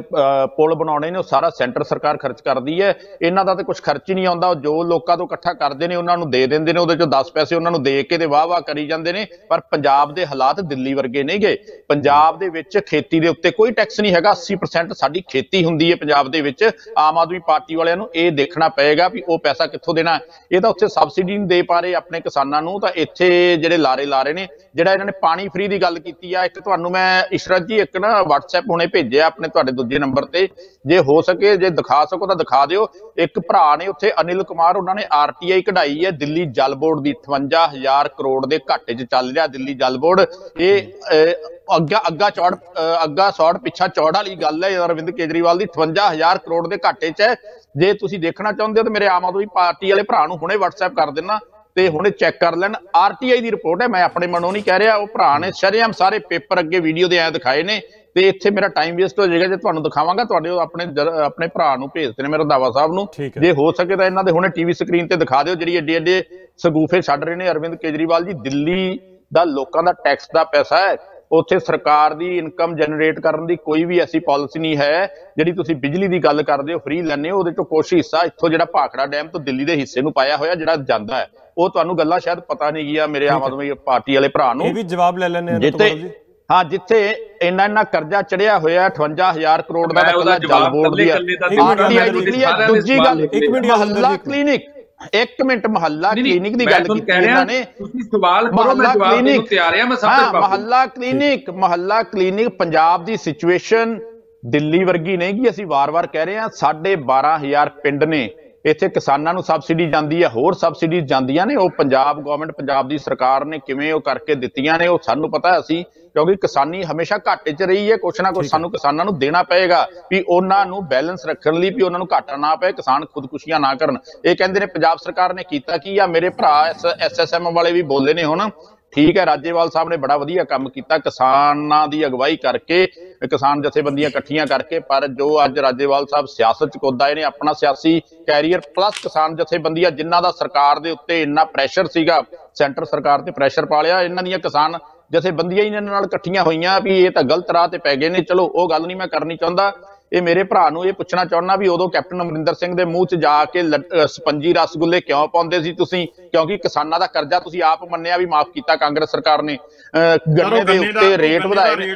ਪੁਲ ਬਣਾਉਣੇ ਨੇ, ਉਹ ਸਾਰਾ ਸੈਂਟਰ ਸਰਕਾਰ ਖਰਚ ਕਰਦੀ ਹੈ। ਇਹਨਾਂ ਦਾ ਤਾਂ ਕੁਝ ਖਰਚ ਹੀ ਨਹੀਂ ਆਉਂਦਾ। ਜੋ ਲੋਕਾਂ ਤੋਂ ਇਕੱਠਾ ਕਰਦੇ ਨੇ ਉਹਨਾਂ ਨੂੰ ਦੇ ਦਿੰਦੇ ਨੇ, ਉਹਦੇ ਚੋਂ 10 ਪੈਸੇ ਉਹਨਾਂ ਨੂੰ ਦੇ ਕੇ ਤੇ ਵਾਹ ਵਾਹ ਕਰੀ ਜਾਂਦੇ ਨੇ। ਪਰ ਪੰਜਾਬ ਦੇ ਹਾਲਾਤ ਦਿੱਲੀ ਵਰਗੇ ਨਹੀਂ ਗਏ। ਪੰਜਾਬ ਦੇ ਵਿੱਚ ਖੇਤੀ ਦੇ ਉੱਤੇ ਕੋਈ ਟੈਕਸ ਨਹੀਂ ਹੈਗਾ। 80% ਸਾਡੀ ਖੇਤੀ ਹੁੰਦੀ ਹੈ ਪੰਜਾਬ ਦੇ ਵਿੱਚ। ਆਮ ਆਦਮੀ ਪਾਰਟੀ ਵਾਲਿਆਂ ਨੂੰ ਇਹ ਦੇਖਣਾ ਪਏਗਾ ਵੀ ਉਹ ਪੈਸਾ ਕਿੱਥੋਂ ਦੇਣਾ। ਇਹ ਤਾਂ ਉੱਥੇ ਸਬਸਿਡੀ ਨਹੀਂ ਦੇ ਪਾ ਰਹੇ ਆਪਣੇ ਕਿਸਾਨਾਂ ਨੂੰ, ਤਾਂ ਇੱਥੇ ਜਿਹੜੇ ਲਾਰੇ ਲਾ ਰਹੇ ਨੇ। ਜਿਹੜਾ ਇਹਨਾਂ ਨੇ ਪਾਣੀ ਫ੍ਰੀ ਦੀ ਗੱਲ ਕੀਤੀ ਆ, ਇੱਕ ਤੁਹਾਨੂੰ ਮੈਂ ਇਸ਼ਰਤ ਜੀ ਇੱਕ ਨਾ WhatsApp ਹੁਣੇ ਭੇਜਿਆ ਆਪਣੇ ਤੁਹਾਡੇ ਦੂਜੇ ਨੰਬਰ ਤੇ, ਜੇ ਹੋ ਸਕੇ ਜੇ ਦਿਖਾ ਸਕੋ ਤਾਂ ਦਿਖਾ ਦਿਓ। ਇੱਕ ਭਰਾ ਨੇ ਉੱਥੇ ਅਨਿਲ ਕੁਮਾਰ, ਉਹਨਾਂ ਨੇ RTI ਕਢਾਈ ਹੈ ਦਿੱਲੀ ਜਲ ਬੋਰਡ ਦੀ। 58,000 ਕਰੋੜ ਦੇ ਘਾਟੇ 'ਚ ਚੱਲ ਰਿਹਾ ਦਿੱਲੀ ਜਲ ਬੋਰਡ। ਇਹ ਅੱਗਾ ਸੌੜ ਪਿੱਛਾ ਚੌੜ ਵਾਲੀ ਗੱਲ ਹੈ ਅਰਵਿੰਦ ਕੇਜਰੀਵਾਲ ਦੀ। 58,000 ਕਰੋੜ ਦੇ ਘਾਟੇ 'ਚ ਹੈ। ਜੇ ਤੁਸੀਂ ਦੇਖਣਾ ਚਾਹੁੰਦੇ ਹੋ ਤਾਂ ਮੇਰੇ ਆਮ ਆਦਮੀ ਪਾਰਟੀ ਵਾਲੇ ਭਰਾ ਨੂੰ ਹੁਣੇ WhatsApp ਕਰ ਦੇਣਾ ਤੇ ਹੁਣੇ ਚੈੱਕ ਕਰ ਲੈਣ। RTI ਦੀ ਰਿਪੋਰਟ ਹੈ, ਮੈਂ ਆਪਣੇ ਮਨੋਂ ਨਹੀਂ ਕਹਿ ਰਿਹਾ। ਉਹ ਭਰਾ ਨੇ ਸ਼ਰੇਆਮ ਸਾਰੇ ਪੇਪਰ ਅੱਗੇ ਵੀਡੀਓ ਦੇ ਐਂ ਦਿਖਾਏ ਨੇ, ਤੇ ਇੱਥੇ ਮੇਰਾ ਟਾਈਮ ਵੇਸਟ ਹੋ ਜਾਏਗਾ ਜੇ ਤੁਹਾਨੂੰ ਦਿਖਾਵਾਂਗਾ। ਤੁਹਾਡੇ ਆਪਣੇ ਭਰਾ ਨੂੰ ਭੇਜਦੇ ਨੇ ਮੇਰੇ ਰੰਧਾਵਾ ਸਾਹਿਬ ਨੂੰ, ਜੇ ਹੋ ਸਕੇ ਤਾਂ ਇਹਨਾਂ ਦੇ ਹੁਣੇ ਟੀਵੀ ਸਕਰੀਨ ਤੇ ਦਿਖਾ ਦਿਓ ਜਿਹੜੀ ਏਡੇ ਏਡੇ ਸਗੂਫੇ ਛੱਡ ਰਹੇ ਨੇ ਅਰਵਿੰਦ ਕੇਜਰੀਵਾਲ ਜੀ। ਦਿੱਲੀ ਦਾ ਲੋਕਾਂ ਦਾ ਟੈਕਸ ਦਾ ਪੈਸਾ ਹੈ, ਉੱਥੇ ਸਰਕਾਰ ਦੀ ਇਨਕਮ ਜਨਰੇਟ ਕਰਨ ਦੀ ਕੋਈ ਵੀ ਐਸੀ ਪਾਲਿਸੀ ਨਹੀਂ ਹੈ। ਜਿਹੜੀ ਤੁਸੀਂ ਬਿਜਲੀ ਦੀ ਗੱਲ ਕਰਦੇ ਹੋ ਫ੍ਰੀ ਲੈਂਦੇ ਹੋ, ਉਹਦੇ ਚੋਂ ਕੁਛ ਹਿੱਸਾ ਇੱਥੋਂ ਜਿਹੜਾ ਭਾਖੜਾ ਡੈਮ ਤੋਂ ਦਿੱਲੀ ਦੇ ਹਿੱਸੇ ਨੂੰ ਪਾਇਆ ਹੋਇਆ ਜਿਹੜਾ ਜਾਂਦਾ ਹੈ। ਉਹ ਤੁਹਾਨੂੰ ਗੱਲਾਂ ਸ਼ਾਇਦ ਪਤਾ ਨਹੀਂ ਗਿਆ ਮੇਰੇ ਆਮ ਆਦਮੀ ਪਾਰਟੀ ਵਾਲੇ ਭਰਾ ਨੂੰ। ਇਹ ਵੀ ਜਵਾਬ ਲੈ ਲੈਣੇ ਹਾਂ, ਜਿੱਥੇ ਇੰਨਾ ਕਰਜ਼ਾ ਚੜਿਆ ਹੋਇਆ 58,000 ਕਰੋੜ ਦਾ ਜਲ ਬੋਰਡ ਦੀ ਹੈ। ਦੂਜੀ ਗੱਲ ਮੁਹੱਲਾ ਕਲੀਨਿਕ, ਇੱਕ ਮਿੰਟ, ਮੁਹੱਲਾ ਕਲੀਨਿਕ ਦੀ ਗੱਲ ਕੀਤੀ ਇਹਨਾਂ ਨੇ। ਤੁਸੀਂ ਸਵਾਲ ਕਰੋ, ਮੈਂ ਜਵਾਬ ਦੇਣ ਨੂੰ ਤਿਆਰ ਹਾਂ। ਮੈਂ ਸਭ ਤੋਂ ਮੁਹੱਲਾ ਕਲੀਨਿਕ ਪੰਜਾਬ ਦੀ ਸਿਚੁਏਸ਼ਨ ਦਿੱਲੀ ਵਰਗੀ ਨਹੀਂ ਗੀ। ਅਸੀਂ ਵਾਰ-ਵਾਰ ਕਹਿ ਰਹੇ ਹਾਂ 12,500 ਪਿੰਡ ਨੇ, ਇੱਥੇ ਕਿਸਾਨਾਂ ਨੂੰ ਸਬਸਿਡੀ ਜਾਂਦੀ ਹੈ, ਹੋਰ ਸਬਸਿਡੀਜ਼ ਜਾਂਦੀਆਂ ਨੇ। ਉਹ ਪੰਜਾਬ ਗਵਰਨਮੈਂਟ, ਪੰਜਾਬ ਦੀ ਸਰਕਾਰ ਨੇ ਕਿਵੇਂ ਉਹ ਕਰਕੇ ਦਿੱਤੀਆਂ ਨੇ ਉਹ ਸਾਨੂੰ ਪਤਾ। ਅਸੀਂ ਕਿਉਂਕਿ ਕਿਸਾਨੀ ਹਮੇਸ਼ਾ ਘਾਟੇ 'ਚ ਰਹੀ ਹੈ, ਕੁਛ ਨਾ ਕੁਛ ਸਾਨੂੰ ਕਿਸਾਨਾਂ ਨੂੰ ਦੇਣਾ ਪਏਗਾ ਵੀ ਉਹਨਾਂ ਨੂੰ ਬੈਲੈਂਸ ਰੱਖਣ ਲਈ, ਵੀ ਉਹਨਾਂ ਨੂੰ ਘਾਟਾ ਨਾ ਪਏ, ਕਿਸਾਨ ਖੁਦਕੁਸ਼ੀਆਂ ਨਾ ਕਰਨ। ਇਹ ਕਹਿੰਦੇ ਨੇ ਪੰਜਾਬ ਸਰਕਾਰ ਨੇ ਕੀਤਾ ਕੀ ਆ। ਮੇਰੇ ਭਰਾ SSM ਵਾਲੇ ਵੀ ਬੋਲੇ ਨੇ ਹੁਣ, ਠੀਕ ਹੈ, ਰਾਜੇਵਾਲ ਸਾਹਿਬ ਨੇ ਬੜਾ ਵਧੀਆ ਕੰਮ ਕੀਤਾ ਕਿਸਾਨਾਂ ਦੀ ਅਗਵਾਈ ਕਰਕੇ, ਕਿਸਾਨ ਜਥੇਬੰਦੀਆਂ ਇਕੱਠੀਆਂ ਕਰਕੇ। ਪਰ ਜੋ ਅੱਜ ਰਾਜੇਵਾਲ ਸਾਹਿਬ ਸਿਆਸਤ 'ਚ ਕੁੱਦ ਆਏ ਨੇ, ਆਪਣਾ ਸਿਆਸੀ ਕੈਰੀਅਰ ਪਲੱਸ ਕਿਸਾਨ ਜਥੇਬੰਦੀਆਂ ਜਿਨ੍ਹਾਂ ਦਾ ਸਰਕਾਰ ਦੇ ਉੱਤੇ ਇੰਨਾ ਪ੍ਰੈਸ਼ਰ ਸੀਗਾ, ਸੈਂਟਰ ਸਰਕਾਰ ਤੇ ਪ੍ਰੈਸ਼ਰ ਪਾ ਲਿਆ, ਇਹਨਾਂ ਦੀਆਂ ਕਿਸਾਨ ਜਥੇਬੰਦੀਆਂ ਹੀ ਇਹਨਾਂ ਨਾਲ ਇਕੱਠੀਆਂ ਹੋਈਆਂ ਵੀ ਇਹ ਤਾਂ ਗਲਤ ਰਾਹ ਤੇ ਪੈ ਗਏ ਨੇ। ਚਲੋ ਉਹ ਗੱਲ ਨਹੀਂ ਮੈਂ ਕਰਨੀ ਚਾਹੁੰਦਾ। ਇਹ ਮੇਰੇ ਭਰਾ ਨੂੰ ਇਹ ਪੁੱਛਣਾ ਚਾਹੁੰਦਾ ਵੀ ਉਦੋਂ ਕੈਪਟਨ ਅਮਰਿੰਦਰ ਸਿੰਘ ਦੇ ਮੂੰਹ 'ਚ ਜਾ ਕੇ ਸਪੰਜੀ ਰਸਗੁੱਲੇ ਕਿਉਂ ਪਾਉਂਦੇ ਸੀ ਤੁਸੀਂ? ਕਿਉਂਕਿ ਕਿਸਾਨਾਂ ਦਾ ਕਰਜ਼ਾ ਤੁਸੀਂ ਆਪ ਮੰਨਿਆ ਵੀ ਮਾਫ ਕੀਤਾ ਕਾਂਗਰਸ ਸਰਕਾਰ ਨੇ। ਗੰਨੇ ਦੇ ਉੱਤੇ ਰੇਟ ਵਧਾਏ ਨੇ,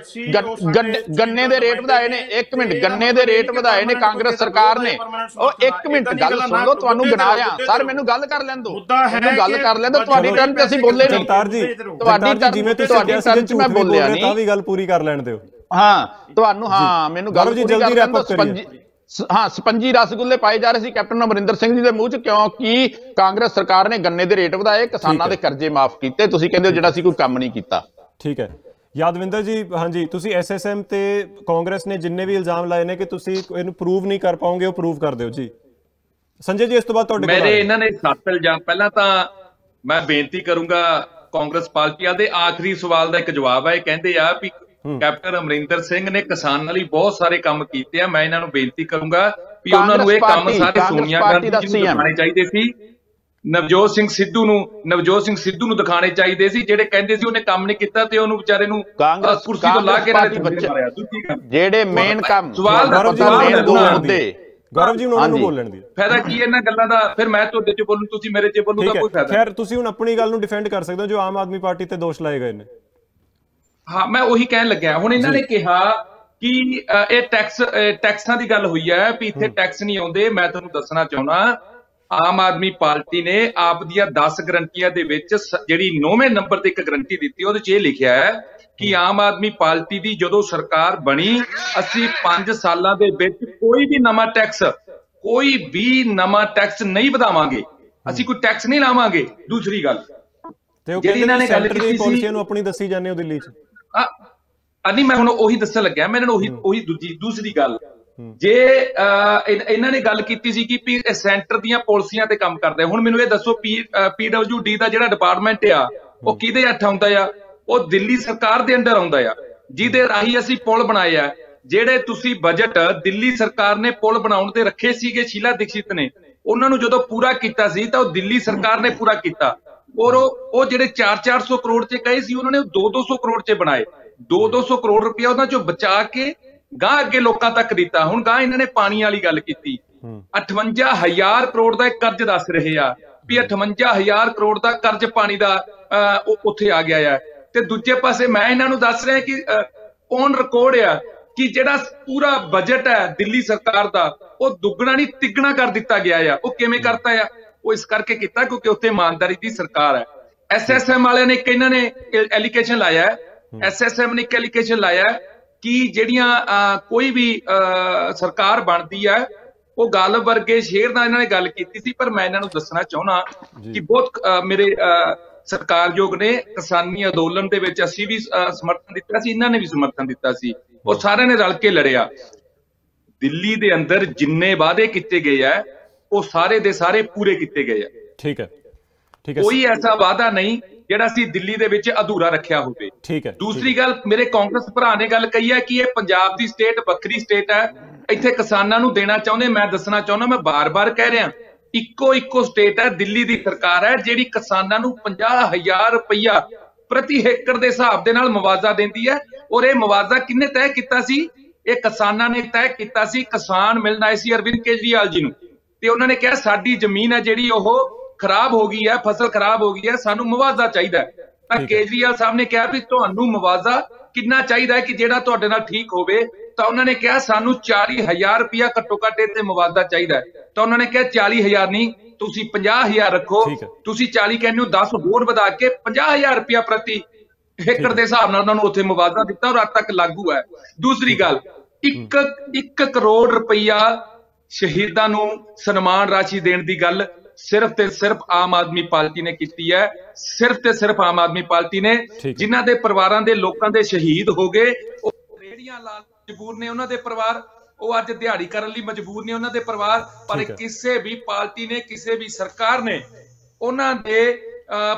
ਗੰਨੇ ਦੇ ਰੇਟ ਵਧਾਏ ਨੇ। ਇੱਕ ਮਿੰਟ, ਗੰਨੇ ਦੇ ਰੇਟ ਵਧਾਏ ਨੇ ਕਾਂਗਰਸ ਸਰਕਾਰ ਨੇ। ਉਹ ਇੱਕ ਮਿੰਟ ਗੱਲ ਸੁਣ ਲਓ, ਤੁਹਾਨੂੰ ਗਿਣਾ ਰਿਹਾ ਸਰ, ਮੈਨੂੰ ਗੱਲ ਕਰ ਲੈਣ ਦਿਓ, ਮੈਨੂੰ ਗੱਲ ਕਰ ਲੈਣ ਦਿਓ। ਤੁਹਾਡੀ ਟਰਨ ਤੇ ਅਸੀਂ ਬੋਲੇ ਨਹੀਂ, ਤੁਹਾਡੀ ਟਰਨ 'ਚ ਮੈਂ ਬੋਲਿਆ ਨਹੀਂ, ਤਾਂ ਵੀ ਗੱਲ ਪੂਰੀ ਕਰ ਲੈਣ ਦਿਓ। ਹਾਂ ਤੁਹਾਨੂੰ, ਹਾਂ ਮੈਨੂੰ ਗੱਲ ਪੂਰੀ ਕਰ ਲੈਣ ਦਿਓ। ਹਾਂ, ਸਪੰਜੀ ਰਸਗੁੱਲੇ ਪਾਏ ਜਾ ਰਹੇ ਸੀ ਕੈਪਟਨ ਅਮਰਿੰਦਰ ਸਿੰਘ ਜੀ ਦੇ ਮੂੰਹ 'ਚ ਕਿਉਂਕਿ ਕਾਂਗਰਸ ਸਰਕਾਰ ਨੇ ਗੰਨੇ ਦੇ ਰੇਟ ਵਧਾਏ, ਕਿਸਾਨਾਂ ਦੇ ਕਰਜ਼ੇ ਮਾਫ ਕੀਤੇ। ਤੁਸੀਂ ਕਹਿੰਦੇ ਹੋ ਜਿਹੜਾ ਸੀ ਕੋਈ ਕੰਮ ਨਹੀਂ ਕੀਤਾ। ਠੀਕ ਹੈ, ਯਾਦਵਿੰਦਰ ਜੀ, ਹਾਂਜੀ, ਤੁਸੀਂ ਐਸਐਸਐਮ ਤੇ ਕਾਂਗਰਸ ਨੇ ਜਿੰਨੇ ਵੀ ਇਲਜ਼ਾਮ ਲਾਏ ਨੇ ਕਿ ਤੁਸੀਂ ਇਹਨੂੰ ਪ੍ਰੂਵ ਨਹੀਂ ਕਰ ਪਾਓਗੇ, ਉਹ ਪ੍ਰੂਵ ਕਰ ਦਿਓ ਜੀ। ਸੰਜੇ ਜੀ, ਇਸ ਤੋਂ ਬਾਅਦ ਤੁਹਾਡੇ ਕੋਲ ਮੇਰੇ ਇਹਨਾਂ ਨੇ 7 ਇਲਜ਼ਾਮ, ਪਹਿਲਾਂ ਤਾਂ ਮੈਂ ਬੇਨਤੀ ਕਰੂੰਗਾ ਕਾਂਗਰਸ ਪਾਰਟੀ ਦੇ ਆਖਰੀ ਸਵਾਲ ਦਾ ਇੱਕ ਜਵਾਬ ਹੈ। ਇਹ ਕਹਿੰਦੇ ਆ ਵੀ ਕੈਪਟਨ ਅਮਰਿੰਦਰ ਸਿੰਘ ਨੇ ਕਿਸਾਨਾਂ ਲਈ ਬਹੁਤ ਸਾਰੇ ਕੰਮ ਕੀਤੇ ਆ। ਮੈਂ ਇਹਨਾਂ ਨੂੰ ਬੇਨਤੀ ਕਰੂੰਗਾ ਵੀ ਉਹਨਾਂ ਨੂੰ ਇਹ ਕੰਮ ਸਾਰੇ ਸੋਨੀਆ ਗਾਂਧੀ ਜੀ ਨੂੰ ਦਿਖਾਣੇ ਚਾਹੀਦੇ ਸੀ, ਨਵਜੋਤ ਸਿੰਘ ਸਿੱਧੂ ਨੂੰ ਦਿਖਾਣੇ ਚਾਹੀਦੇ ਸੀ, ਜਿਹੜੇ ਕਹਿੰਦੇ ਸੀ ਉਹਨੇ ਕੰਮ ਨਹੀਂ ਕੀਤਾ ਤੇ ਉਹਨੂੰ ਵਿਚਾਰੇ ਨੂੰ ਕੁਰਸੀ ਤੋਂ ਲਾ ਕੇ ਮਾਰਿਆ। ਜਿਹੜੇ ਮੇਨ ਕੰਮ ਸਵਾਲ ਗੌਰਵ ਜੀ ਉਹਨਾਂ ਨੂੰ ਬੋਲਣ ਦੀ ਫਾਇਦਾ ਕੀ ਇਹਨਾਂ ਗੱਲਾਂ ਦਾ? ਫਿਰ ਮੈਂ ਤੁਹਾਡੇ ਚ ਬੋਲੂੰ, ਤੁਸੀਂ ਮੇਰੇ ਚ ਬੋਲੂਗਾ, ਕੋਈ ਫਾਇਦਾ ਨਹੀਂ। ਖੈਰ, ਤੁਸੀਂ ਹੁਣ ਆਪਣੀ ਗੱਲ ਨੂੰ ਡਿਫੈਂਡ ਕਰ ਸਕਦੇ ਹੋ ਜੋ ਆਮ ਆਦਮੀ ਪਾਰਟੀ ਤੇ ਦੋਸ਼ ਲਾਏ ਗਏ ਨੇ। ਹਾਂ, ਮੈਂ ਉਹੀ ਕਹਿਣ ਲੱਗਿਆ। ਹੁਣ ਇਹਨਾਂ ਨੇ ਕਿਹਾ ਕਿ ਇਹ ਟੈਕਸਾਂ ਦੀ ਗੱਲ ਹੋਈ ਹੈ ਵੀ ਇੱਥੇ ਟੈਕਸ ਨਹੀਂ ਆਉਂਦੇ। ਮੈਂ ਤੁਹਾਨੂੰ ਦੱਸਣਾ ਚਾਹੁੰਦਾ, ਆਮ ਆਦਮੀ ਪਾਰਟੀ ਨੇ ਆਪ ਦੀਆਂ 10 ਗਰੰਟੀਆਂ ਦੇ ਵਿੱਚ ਜਿਹੜੀ 9ਵੇਂ ਨੰਬਰ ਤੇ ਇੱਕ ਗਰੰਟੀ ਦਿੱਤੀ, ਉਹਦੇ 'ਚ ਇਹ ਲਿਖਿਆ ਹੈ ਕਿ ਆਮ ਆਦਮੀ ਪਾਰਟੀ ਦੀ ਜਦੋਂ ਸਰਕਾਰ ਬਣੀ, ਅਸੀਂ 5 ਸਾਲਾਂ ਦੇ ਵਿੱਚ ਕੋਈ ਵੀ ਨਵਾਂ ਟੈਕਸ ਨਹੀਂ ਵਧਾਵਾਂਗੇ, ਅਸੀਂ ਕੋਈ ਟੈਕਸ ਨਹੀਂ ਲਾਵਾਂਗੇ। ਦੂਸਰੀ ਗੱਲ ਜਿਹੜੀ ਇਹਨਾਂ ਨੇ ਗੱਲ ਕੀਤੀ ਸੀ, ਨੂੰ ਆਪਣੀ ਦੱਸੀ ਜਾਂਦੇ ਹੋ ਦਿੱਲੀ 'ਚ ਨਹੀਂ, ਮੈਂ ਹੁਣ ਉਹੀ ਦੱਸਣ ਲੱਗਿਆ। ਮੈਂ ਇਹਨਾਂ ਨੂੰ ਉਹੀ ਦੂਸਰੀ ਗੱਲ, ਜੇ ਇਹਨਾਂ ਨੇ ਗੱਲ ਕੀਤੀ ਸੀ ਕਿ ਸੈਂਟਰ ਦੀਆਂ ਪਾਲਿਸੀਆਂ ਤੇ ਕੰਮ ਕਰਦੇ। ਹੁਣ ਮੈਨੂੰ ਇਹ ਦੱਸੋ, PWD ਦਾ ਜਿਹੜਾ ਡਿਪਾਰਟਮੈਂਟ ਆ ਉਹ ਕਿਹਦੇ ਹੱਥ ਆਉਂਦਾ ਆ? ਉਹ ਦਿੱਲੀ ਸਰਕਾਰ ਦੇ ਅੰਡਰ ਆਉਂਦਾ ਆ, ਜਿਹਦੇ ਰਾਹੀਂ ਅਸੀਂ ਪੁਲ ਬਣਾਏ ਆ। ਜਿਹੜੇ ਤੁਸੀਂ ਬਜਟ ਦਿੱਲੀ ਸਰਕਾਰ ਨੇ ਪੁਲ ਬਣਾਉਣ ਤੇ ਰੱਖੇ ਸੀਗੇ, ਸ਼ੀਲਾ ਦੀਕਸ਼ਿਤ ਨੇ, ਉਹਨਾਂ ਨੂੰ ਜਦੋਂ ਪੂਰਾ ਕੀਤਾ ਸੀ ਤਾਂ ਉਹ ਦਿੱਲੀ ਸਰਕਾਰ ਨੇ ਪੂਰਾ ਕੀਤਾ। ਔਰ ਉਹ ਜਿਹੜੇ 400 ਕਰੋੜ ਚ ਕਹੇ ਸੀ, ਉਹਨਾਂ ਨੇ 200 ਕਰੋੜ ਚ ਬਣਾਏ। 200 ਕਰੋੜ ਰੁਪਇਆ ਉਹਨਾਂ ਚੋਂ ਬਚਾ ਕੇ ਗਾਂ ਅੱਗੇ ਲੋਕਾਂ ਤੱਕ ਦਿੱਤਾ। ਹੁਣ ਗਾਂ ਇਹਨਾਂ ਨੇ ਪਾਣੀ ਵਾਲੀ ਗੱਲ ਕੀਤੀ, 58,000 ਕਰੋੜ ਦਾ ਕਰਜ਼ ਦੱਸ ਰਹੇ ਆ ਵੀ 58,000 ਕਰੋੜ ਦਾ ਕਰਜ਼ ਪਾਣੀ ਦਾ ਉੱਥੇ ਆ ਗਿਆ ਆ। ਤੇ ਦੂਜੇ ਪਾਸੇ ਮੈਂ ਇਹਨਾਂ ਨੂੰ ਦੱਸ ਰਿਹਾ ਕਿ ਔਨ ਰਿਕਾਰਡ ਆ ਕਿ ਜਿਹੜਾ ਪੂਰਾ ਬਜਟ ਹੈ ਦਿੱਲੀ ਸਰਕਾਰ ਦਾ, ਉਹ ਦੁੱਗਣਾ ਨਹੀਂ ਤਿੱਗਣਾ ਕਰ ਦਿੱਤਾ ਗਿਆ ਆ। ਉਹ ਕਿਵੇਂ ਕਰਤਾ ਆ? ਉਹ ਇਸ ਕਰਕੇ ਕੀਤਾ ਕਿਉਂਕਿ ਉੱਥੇ ਇਮਾਨਦਾਰੀ ਦੀ ਸਰਕਾਰ ਹੈ। SSM ਵਾਲਿਆਂ ਨੇ ਇੱਕ ਇਹਨਾਂ ਨੇ ਐਲੀਗੇਸ਼ਨ ਲਾਇਆ ਹੈ, SSM ਨੇ ਇੱਕ ਐਲੀਗੇਸ਼ਨ ਲਾਇਆ ਕਿ ਜਿਹੜੀਆਂ ਕੋਈ ਵੀ ਸਰਕਾਰ ਬਣਦੀ ਹੈ ਉਹ ਗੱਲ ਵਰਗੇ ਸ਼ੇਰ ਨਾਲ ਇਹਨਾਂ ਨੇ ਗੱਲ ਕੀਤੀ ਸੀ। ਪਰ ਮੈਂ ਇਹਨਾਂ ਨੂੰ ਦੱਸਣਾ ਚਾਹੁੰਦਾ ਕਿ ਬਹੁਤ ਮੇਰੇ ਸਰਕਾਰਯੋਗ ਨੇ ਕਿਸਾਨੀ ਅੰਦੋਲਨ ਦੇ ਵਿੱਚ ਅਸੀਂ ਵੀ ਸਮਰਥਨ ਦਿੱਤਾ ਸੀ, ਇਹਨਾਂ ਨੇ ਵੀ ਸਮਰਥਨ ਦਿੱਤਾ ਸੀ, ਉਹ ਸਾਰਿਆਂ ਨੇ ਰਲ ਕੇ ਲੜਿਆ। ਦਿੱਲੀ ਦੇ ਅੰਦਰ ਜਿੰਨੇ ਵਾਅਦੇ ਕੀਤੇ ਗਏ ਆ ਉਹ ਸਾਰੇ ਦੇ ਸਾਰੇ ਪੂਰੇ ਕੀਤੇ ਗਏ ਆ। ਠੀਕ ਹੈ, ਕੋਈ ਐਸਾ ਵਾਅਦਾ ਨਹੀਂ ਜਿਹੜਾ ਅਸੀਂ ਦਿੱਲੀ ਦੇ ਵਿੱਚ ਅਧੂਰਾ ਰੱਖਿਆ ਹੋਵੇ। ਠੀਕ ਹੈ। ਦੂਸਰੀ ਗੱਲ, ਮੇਰੇ ਕਾਂਗਰਸ ਭਰਾ ਨੇ ਗੱਲ ਕਹੀ ਹੈ ਕਿ ਇਹ ਪੰਜਾਬ ਦੀ ਸਟੇਟ ਵੱਖਰੀ ਸਟੇਟ ਹੈ, ਇੱਥੇ ਕਿਸਾਨਾਂ ਨੂੰ ਦੇਣਾ ਚਾਹੁੰਦੇ। ਮੈਂ ਦੱਸਣਾ ਚਾਹੁੰਦਾ, ਮੈਂ ਬਾਰ-ਬਾਰ ਕਹਿ ਰਿਹਾ, ਇੱਕੋ ਸਟੇਟ ਹੈ, ਦਿੱਲੀ ਦੀ ਸਰਕਾਰ ਹੈ ਜਿਹੜੀ ਕਿਸਾਨਾਂ ਨੂੰ 50,000 ਰੁਪਇਆ ਪ੍ਰਤੀ ਏਕੜ ਦੇ ਹਿਸਾਬ ਦੇ ਨਾਲ ਮੁਆਵਜ਼ਾ ਦਿੰਦੀ ਹੈ। ਔਰ ਇਹ ਮੁਆਵਜ਼ਾ ਕਿਹਨੇ ਤੈਅ ਕੀਤਾ ਸੀ? ਇਹ ਕਿਸਾਨਾਂ ਨੇ ਤੈਅ ਕੀਤਾ ਸੀ। ਕਿਸਾਨ ਮਿਲਣ ਆਏ ਸੀ ਅਰਵਿੰਦ ਕੇਜਰੀਵਾਲ ਜੀ ਨੂੰ, ਤੇ ਉਹਨਾਂ ਨੇ ਕਿਹਾ ਸਾਡੀ ਜ਼ਮੀਨ ਹੈ ਜਿਹੜੀ ਉਹ ਖਰਾਬ ਹੋ ਗਈ ਹੈ, ਫਸਲ ਖਰਾਬ ਹੋ ਗਈ ਹੈ, ਸਾਨੂੰ ਮੁਆਵਜ਼ਾ ਚਾਹੀਦਾ ਹੈ। ਤਾਂ ਕੇਜਰੀਵਾਲ ਸਾਹਿਬ ਨੇ ਕਿਹਾ ਵੀ ਤੁਹਾਨੂੰ ਮੁਆਵਜ਼ਾ ਕਿੰਨਾ ਚਾਹੀਦਾ ਹੈ ਕਿ ਜਿਹੜਾ ਤੁਹਾਡੇ ਨਾਲ ਠੀਕ ਹੋਵੇ? ਤਾਂ ਉਹਨਾਂ ਨੇ ਕਿਹਾ ਸਾਨੂੰ 40,000 ਰੁਪਇਆ ਘੱਟੋ ਘੱਟ ਤੇ ਮੁਆਵਜ਼ਾ ਚਾਹੀਦਾ ਹੈ। ਤਾਂ ਉਹਨਾਂ ਨੇ ਕਿਹਾ 40,000 ਨਹੀਂ, ਤੁਸੀਂ 50,000 ਰੱਖੋ। ਤੁਸੀਂ 40 ਕਹਿੰਦੇ ਹੋ, 10 ਹੋਰ ਵਧਾ ਕੇ 50,000 ਰੁਪਇਆ ਪ੍ਰਤੀ ਏਕੜ ਦੇ ਹਿਸਾਬ ਨਾਲ ਉਹਨਾਂ ਨੂੰ ਉੱਥੇ ਮੁਆਵਜ਼ਾ ਦਿੱਤਾ ਔਰ ਅੱਜ ਤੱਕ ਲਾਗੂ ਹੈ। ਦੂਸਰੀ ਗੱਲ, 1 ਕਰੋੜ ਰੁਪਇਆ ਸ਼ਹੀਦਾਂ ਨੂੰ ਸਨਮਾਨ ਰਾਸ਼ੀ ਦੇਣ ਦੀ ਗੱਲ ਸਿਰਫ ਤੇ ਸਿਰਫ ਆਮ ਆਦਮੀ ਪਾਰਟੀ ਨੇ ਕੀਤੀ ਹੈ। ਸਿਰਫ ਤੇ ਸਿਰਫ ਆਮ ਆਦਮੀ ਪਾਰਟੀ ਨੇ, ਜਿਨ੍ਹਾਂ ਦੇ ਪਰਿਵਾਰਾਂ ਦੇ ਲੋਕਾਂ ਦੇ ਸ਼ਹੀਦ ਹੋ ਗਏ, ਉਹ ਰੇਹੜੀਆਂ ਲਾਉਣ ਮਜਬੂਰ ਨੇ, ਉਹਨਾਂ ਦੇ ਪਰਿਵਾਰ, ਉਹ ਅੱਜ ਦਿਹਾੜੀ ਕਰਨ ਲਈ ਮਜਬੂਰ ਨੇ ਉਹਨਾਂ ਦੇ ਪਰਿਵਾਰ। ਪਰ ਕਿਸੇ ਵੀ ਪਾਰਟੀ ਨੇ, ਕਿਸੇ ਵੀ ਸਰਕਾਰ ਨੇ ਉਹਨਾਂ ਦੇ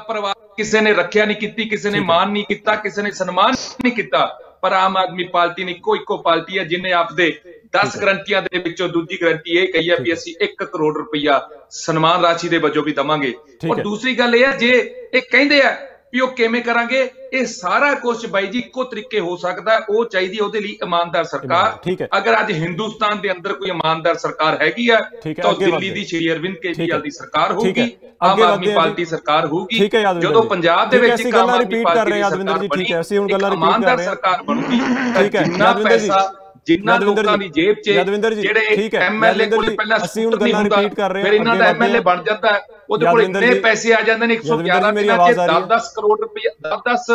ਪਰਿਵਾਰ, ਕਿਸੇ ਨੇ ਰੱਖਿਆ ਨਹੀਂ ਕੀਤੀ, ਕਿਸੇ ਨੇ ਮਾਣ ਨਹੀਂ ਕੀਤਾ, ਕਿਸੇ ਨੇ ਸਨਮਾਨ ਨਹੀਂ ਕੀਤਾ। ਪਰ ਆਮ ਆਦਮੀ ਪਾਰਟੀ ਨੇ ਇੱਕੋ ਪਾਰਟੀ ਹੈ ਜਿਹਨੇ ਆਪਦੇ 10 ਗਰੰਟੀਆਂ ਦੇ ਵਿੱਚੋਂ ਦੂਜੀ ਗਰੰਟੀ ਇਹ ਕਹੀ ਹੈ ਵੀ ਅਸੀਂ 1 ਕਰੋੜ ਰੁਪਇਆ ਸਨਮਾਨ ਰਾਸ਼ੀ ਦੇ ਵਜੋਂ ਵੀ ਦਵਾਂਗੇ। ਔਰ ਦੂਸਰੀ ਗੱਲ ਇਹ ਹੈ, ਜੇ ਇਹ ਕਹਿੰਦੇ ਆ ਵੀ ਉਹ ਕਿਵੇਂ ਕਰਾਂਗੇ, ਇਹ ਸਾਰਾ ਕੁਝ ਬਾਈ ਜੀ ਇੱਕੋ ਤਰੀਕੇ ਹੋ ਸਕਦਾ। ਉਹ ਚਾਹੀਦੀ ਉਹਦੇ ਲਈ ਇਮਾਨਦਾਰ ਸਰਕਾਰ। ਅਗਰ ਅੱਜ ਹਿੰਦੁਸਤਾਨ ਦੇ ਅੰਦਰ ਕੋਈ ਇਮਾਨਦਾਰ ਸਰਕਾਰ ਹੈਗੀ ਆ ਤਾਂ ਦਿੱਲੀ ਦੀ ਸ਼੍ਰੀ ਅਰਵਿੰਦ ਕੇਜਰੀਵਾਲ ਦੀ ਸਰਕਾਰ ਹੋਊਗੀ, ਆਮ ਆਦਮੀ ਪਾਰਟੀ ਸਰਕਾਰ ਹੋਊਗੀ। ਜਦੋਂ ਪੰਜਾਬ ਦੇ ਵਿੱਚ ਆਮ ਆਦਮੀ ਪਾਰਟੀ ਦੀ ਸਰਕਾਰ ਬਣੀ, ਇਮਾਨਦਾਰ ਸਰਕਾਰ ਬਣੂਗੀ, ਜਿੰਨਾ ਪੈਸਾ ਜਿੰਨਾ ਲੋਕਾਂ ਦੀ ਜੇਬ 'ਚ ਜਿਹੜੇ MLA ਕੋਲ ਪਹਿਲਾਂ ਨਹੀਂ ਹੁੰਦਾ, ਫਿਰ ਇਹਨਾਂ ਦਾ MLA ਬਣ ਜਾਂਦਾ, ਉਹਦੇ ਕੋਲ ਇੰਨੇ ਪੈਸੇ ਆ ਜਾਂਦੇ ਨੇ 111 ਦਿਨਾਂ 'ਚ 10-10 ਕਰੋੜ ਰੁਪਇਆ 10-10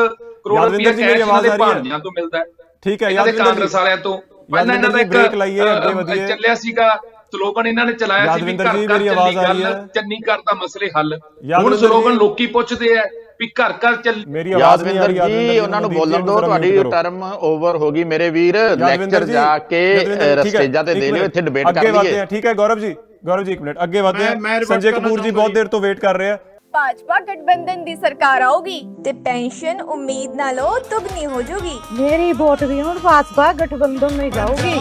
ਕਰੋੜ ਰੁਪਇਆ ਕੈਸ਼ ਇਹਨਾਂ ਦੇ ਭਾਣਜਿਆਂ ਤੋਂ ਮਿਲਦਾ। ਠੀਕ ਹੈ, ਇਹਨਾਂ ਦੇ ਕਾਂਗਰਸ ਵਾਲਿਆਂ ਤੋਂ। ਪਹਿਲਾਂ ਇਹਨਾਂ ਦਾ ਇੱਕ ਚੱਲਿਆ ਸੀਗਾ ਸਲੋਗਨ, ਇਹਨਾਂ ਨੇ ਚਲਾਇਆ ਸੀ ਵੀ ਘਰ ਘਰ ਚੰਨੀ ਕਰ ਦਾ ਮਸਲੇ ਹੱਲ। ਹੁਣ ਸਲੋਗਨ ਲੋਕੀ ਪੁੱਛਦੇ ਆ ਵੀ ਘਰ ਘਰ ਚੱਲ। ਮੇਰੀ ਆਵਾਜ਼ ਨਹੀਂ ਆ ਰਹੀ ਜੀ, ਉਹਨਾਂ ਨੂੰ ਬੋਲਣ ਦਿਓ, ਤੁਹਾਡੀ ਟਰਮ ਓਵਰ ਹੋ ਗਈ ਮੇਰੇ ਵੀਰ। ਲੈਕਚਰ ਜਾ ਕੇ ਸਟੇਜਾਂ ਤੇ ਦੇ ਲਿਓ, ਇੱਥੇ ਡਿਬੇਟ ਕਰ ਲਈਏ। ਠੀਕ ਹੈ ਗੌਰਵ ਜੀ, ਇੱਕ ਮਿੰਟ ਅੱਗੇ ਵਧਦੇ ਹਾਂ। ਸੰਜੇ ਕਪੂਰ ਜੀ ਬਹੁਤ ਦੇਰ ਤੋਂ ਵੇਟ ਕਰ ਰਹੇ ਆ। ਭਾਜਪਾ ਗਠਬੰਧਨ ਦੀ ਸਰਕਾਰ ਆਊਗੀ ਤੇ ਪੈਨਸ਼ਨ ਉਮੀਦ ਨਾਲੋਂ ਦੁੱਗਣੀ ਹੋ ਜਾਊਗੀ। ਮੇਰੀ ਵੋਟ ਵੀ ਹੁਣ ਭਾਜਪਾ ਗਠਬੰਧਨ ਨੂੰ ਜਾਊਗੀ।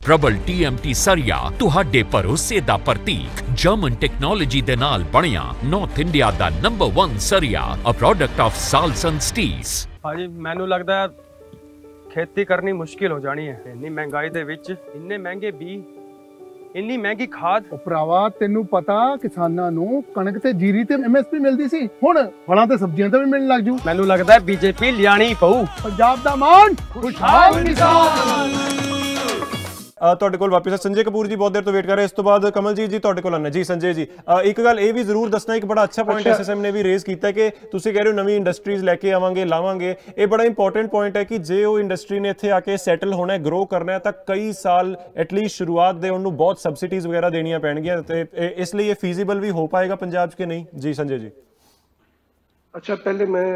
ਪ੍ਰਬਲ TMT ਸਰੀਆ ਤੁਹਾਡੇ ਭਰੋਸੇ ਦਾ ਪ੍ਰਤੀਕ ਜਰਮਨ ਟੈਕਨੋਲੋਜੀ ਦੇ ਨਾਲ ਬਣਿਆ ਨਾਰਥ ਇੰਡੀਆ ਦਾ ਨੰਬਰ 1 ਸਰੀਆ, a product of Salson steels. ਹਾਂਜੀ, ਮੈਨੂੰ ਲੱਗਦਾ ਖੇਤੀ ਕਰਨੀ ਮੁਸ਼ਕਿਲ ਹੋ ਜਾਣੀ ਹੈ। ਇੰਨੀ ਮਹਿੰਗਾਈ ਦੇ ਵਿੱਚ ਇੰਨੇ ਮਹਿੰਗੇ ਬੀਜ, ਇੰਨੀ ਮਹਿੰਗੀ ਖਾਦ। ਭਰਾਵਾ ਤੈਨੂੰ ਪਤਾ ਕਿਸਾਨਾਂ ਨੂੰ ਕਣਕ ਤੇ ਜੀਰੀ ਤੇ MSP ਮਿਲਦੀ ਸੀ, ਹੁਣ ਫਲਾਂ ਤੇ ਸਬਜ਼ੀਆਂ ਤੇ ਵੀ ਮਿਲਣ ਲੱਗ ਜੂ। ਮੈਨੂੰ ਲੱਗਦਾ BJP ਲਿਆਣੀ ਪਊ। ਪੰਜਾਬ ਦਾ ਮਾਣ, ਖੁਸ਼ਹਾਲ ਕਿਸਾਨ। ਤੁਹਾਡੇ ਕੋਲ ਵਾਪਸ ਸੰਜੇ ਕਪੂਰ ਜੀ ਬਹੁਤ ਦੇਰ ਤੋਂ ਵੇਟ ਕਰ ਰਹੇ। ਇਸ ਤੋਂ ਬਾਅਦ ਕਮਲਜੀਤ ਜੀ ਤੁਹਾਡੇ ਕੋਲ ਆਉਣਾ। ਜੀ ਸੰਜੇ ਜੀ, ਇੱਕ ਗੱਲ ਇਹ ਵੀ ਜ਼ਰੂਰ ਦੱਸਣਾ, ਇੱਕ ਬੜਾ ਅੱਛਾ ਪੁਆਇੰਟ SSM ਨੇ ਵੀ ਰੇਜ਼ ਕੀਤਾ ਕਿ ਤੁਸੀਂ ਕਹਿ ਰਹੇ ਹੋ ਨਵੀਂ ਇੰਡਸਟਰੀਜ਼ ਲੈ ਕੇ ਆਵਾਂਗੇ, ਲਾਵਾਂਗੇ। ਇਹ ਬੜਾ ਇੰਪੋਰਟੈਂਟ ਪੁਆਇੰਟ ਹੈ ਕਿ ਜੇ ਉਹ ਇੰਡਸਟਰੀ ਨੇ ਇੱਥੇ ਆ ਕੇ ਸੈਟਲ ਹੋਣਾ ਹੈ, ਗਰੋ ਕਰਨਾ ਹੈ, ਤਾਂ ਕਈ ਸਾਲ ਐਟਲੀਸਟ ਸ਼ੁਰੂਆਤ ਦੇ ਉਹਨੂੰ ਬਹੁਤ ਸਬਸਿਡੀਜ਼ ਵਗੈਰਾ ਦੇਣੀਆਂ ਪੈਣਗੀਆਂ, ਤੇ ਇਸ ਲਈ ਇਹ ਫੀਜ਼ੀਬਲ ਵੀ ਹੋ ਪਾਏਗਾ ਪੰਜਾਬ 'ਚ ਕਿ ਨਹੀਂ? ਜੀ ਸੰਜੇ ਜੀ। अच्छा, पहले मैं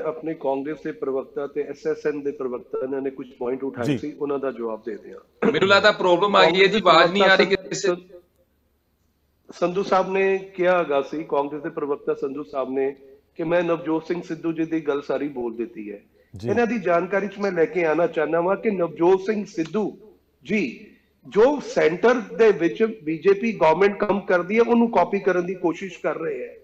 अपने कांग्रेस के प्रवक्ता ते SSN ਦੇ ਪ੍ਰਵਕਤਾ ਇਹਨਾਂ ਨੇ ਕੁਝ ਪੁਆਇੰਟ ਉਠਾਏ ਸੀ, ਉਹਨਾਂ ਦਾ ਜਵਾਬ ਦੇ ਦਿਆਂ। ਮੈਨੂੰ ਲੱਗਦਾ ਪ੍ਰੋਬਲਮ ਆ ਗਈ ਹੈ ਜੀ, ਆਵਾਜ਼ ਨਹੀਂ ਆ ਰਹੀ ਕਿਸੇ। ਸੰਧੂ ਸਾਹਿਬ ਨੇ ਕਿਹਾ ਹੈਗਾ ਸੀ, ਕਾਂਗਰਸ ਦੇ ਪ੍ਰਵਕਤਾ ਸੰਧੂ ਸਾਹਿਬ ਨੇ, ਕਿ ਮੈਂ ਨਵਜੋਤ ਸਿੰਘ ਸਿੱਧੂ ਜੀ ਦੀ ਗੱਲ ਸਾਰੀ ਬੋਲ ਦਿੱਤੀ ਹੈ। ਇਹਨਾਂ ਦੀ ਜਾਣਕਾਰੀ 'ਚ ਮੈਂ ਲੈ ਕੇ ਆਣਾ ਚਾਹੁੰਦਾ ਵਾਂ ਕਿ ਨਵਜੋਤ ਸਿੰਘ ਸਿੱਧੂ ਜੀ ਜੋ ਸੈਂਟਰ ਦੇ ਵਿੱਚ BJP ਗਵਰਨਮੈਂਟ ਕੰਮ ਕਰਦੀ ਹੈ, ਉਹਨੂੰ ਕਾਪੀ ਕਰਨ ਦੀ ਕੋਸ਼ਿਸ਼ ਕਰ ਰਹੇ ਹੈ।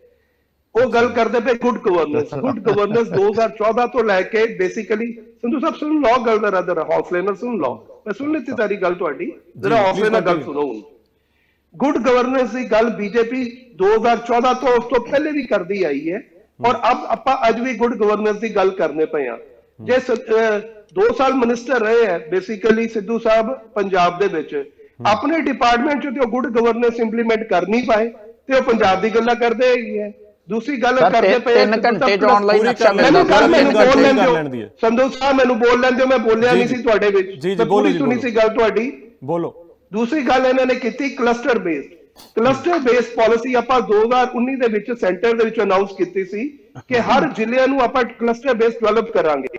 ਉਹ ਗੱਲ ਕਰਦੇ ਪਏ ਗੁੱਡ ਗਵਰਨੈਂਸ 2014 ਤੋਂ ਲੈ ਕੇ ਬੇਸਿਕਲੀ। ਸੰਧੂ ਸਾਹਿਬ ਸੁਣ ਲਓ ਗੱਲ, ਜ਼ਰਾ ਹੌਸਲੇ ਨਾਲ ਸੁਣ ਲਓ। ਮੈਂ ਸੁਣ ਲਈ ਸਾਰੀ ਗੱਲ ਤੁਹਾਡੀ, ਜ਼ਰਾ ਹੌਸਲੇ ਨਾਲ ਗੱਲ ਸੁਣੋ। ਗੁੱਡ ਗਵਰਨੈਂਸ ਦੀ ਗੱਲ BJP 2014 ਤੋਂ ਉਸ ਤੋਂ ਪਹਿਲੇ ਵੀ ਕਰਦੀ ਆਈ ਹੈ, ਔਰ ਆਪਾਂ ਅੱਜ ਵੀ ਗੁੱਡ ਗਵਰਨੈਂਸ ਦੀ ਗੱਲ ਕਰਨੇ ਪਏ ਆ। ਜੇ 2 ਸਾਲ ਮਿਨਿਸਟਰ ਰਹੇ ਹੈ ਬੇਸਿਕਲੀ ਸਿੱਧੂ ਸਾਹਿਬ ਪੰਜਾਬ ਦੇ ਵਿੱਚ, ਆਪਣੇ ਡਿਪਾਰਟਮੈਂਟ 'ਚ ਤੇ ਉਹ ਗੁੱਡ ਗਵਰਨੈਂਸ ਇੰਪਲੀਮੈਂਟ ਕਰ ਨਹੀਂ ਪਾਏ, ਤੇ ਉਹ ਪੰਜਾਬ ਦੀ ਗੱਲਾਂ ਕਰਦੇ ਹੈਗੀ ਹੈ। दूसरी गल करते पे 3 घंटे जो ऑनलाइन नक्शा मिलदा संधू साहब मैनू बोल लें मैं बोलिया नहीं सी तुहाडे विच, मैं पूरी सुनी सी गल तुहाडी। बोलो। दूसरी गल इन्होंने की क्लस्टर बेस्ड पॉलिसी आपां 2019 दे विच सेंटर दे विच अनाउंस कीती सी कि हर जिले नूं आपां क्लस्टर बेस्ड डेवलप करांगे।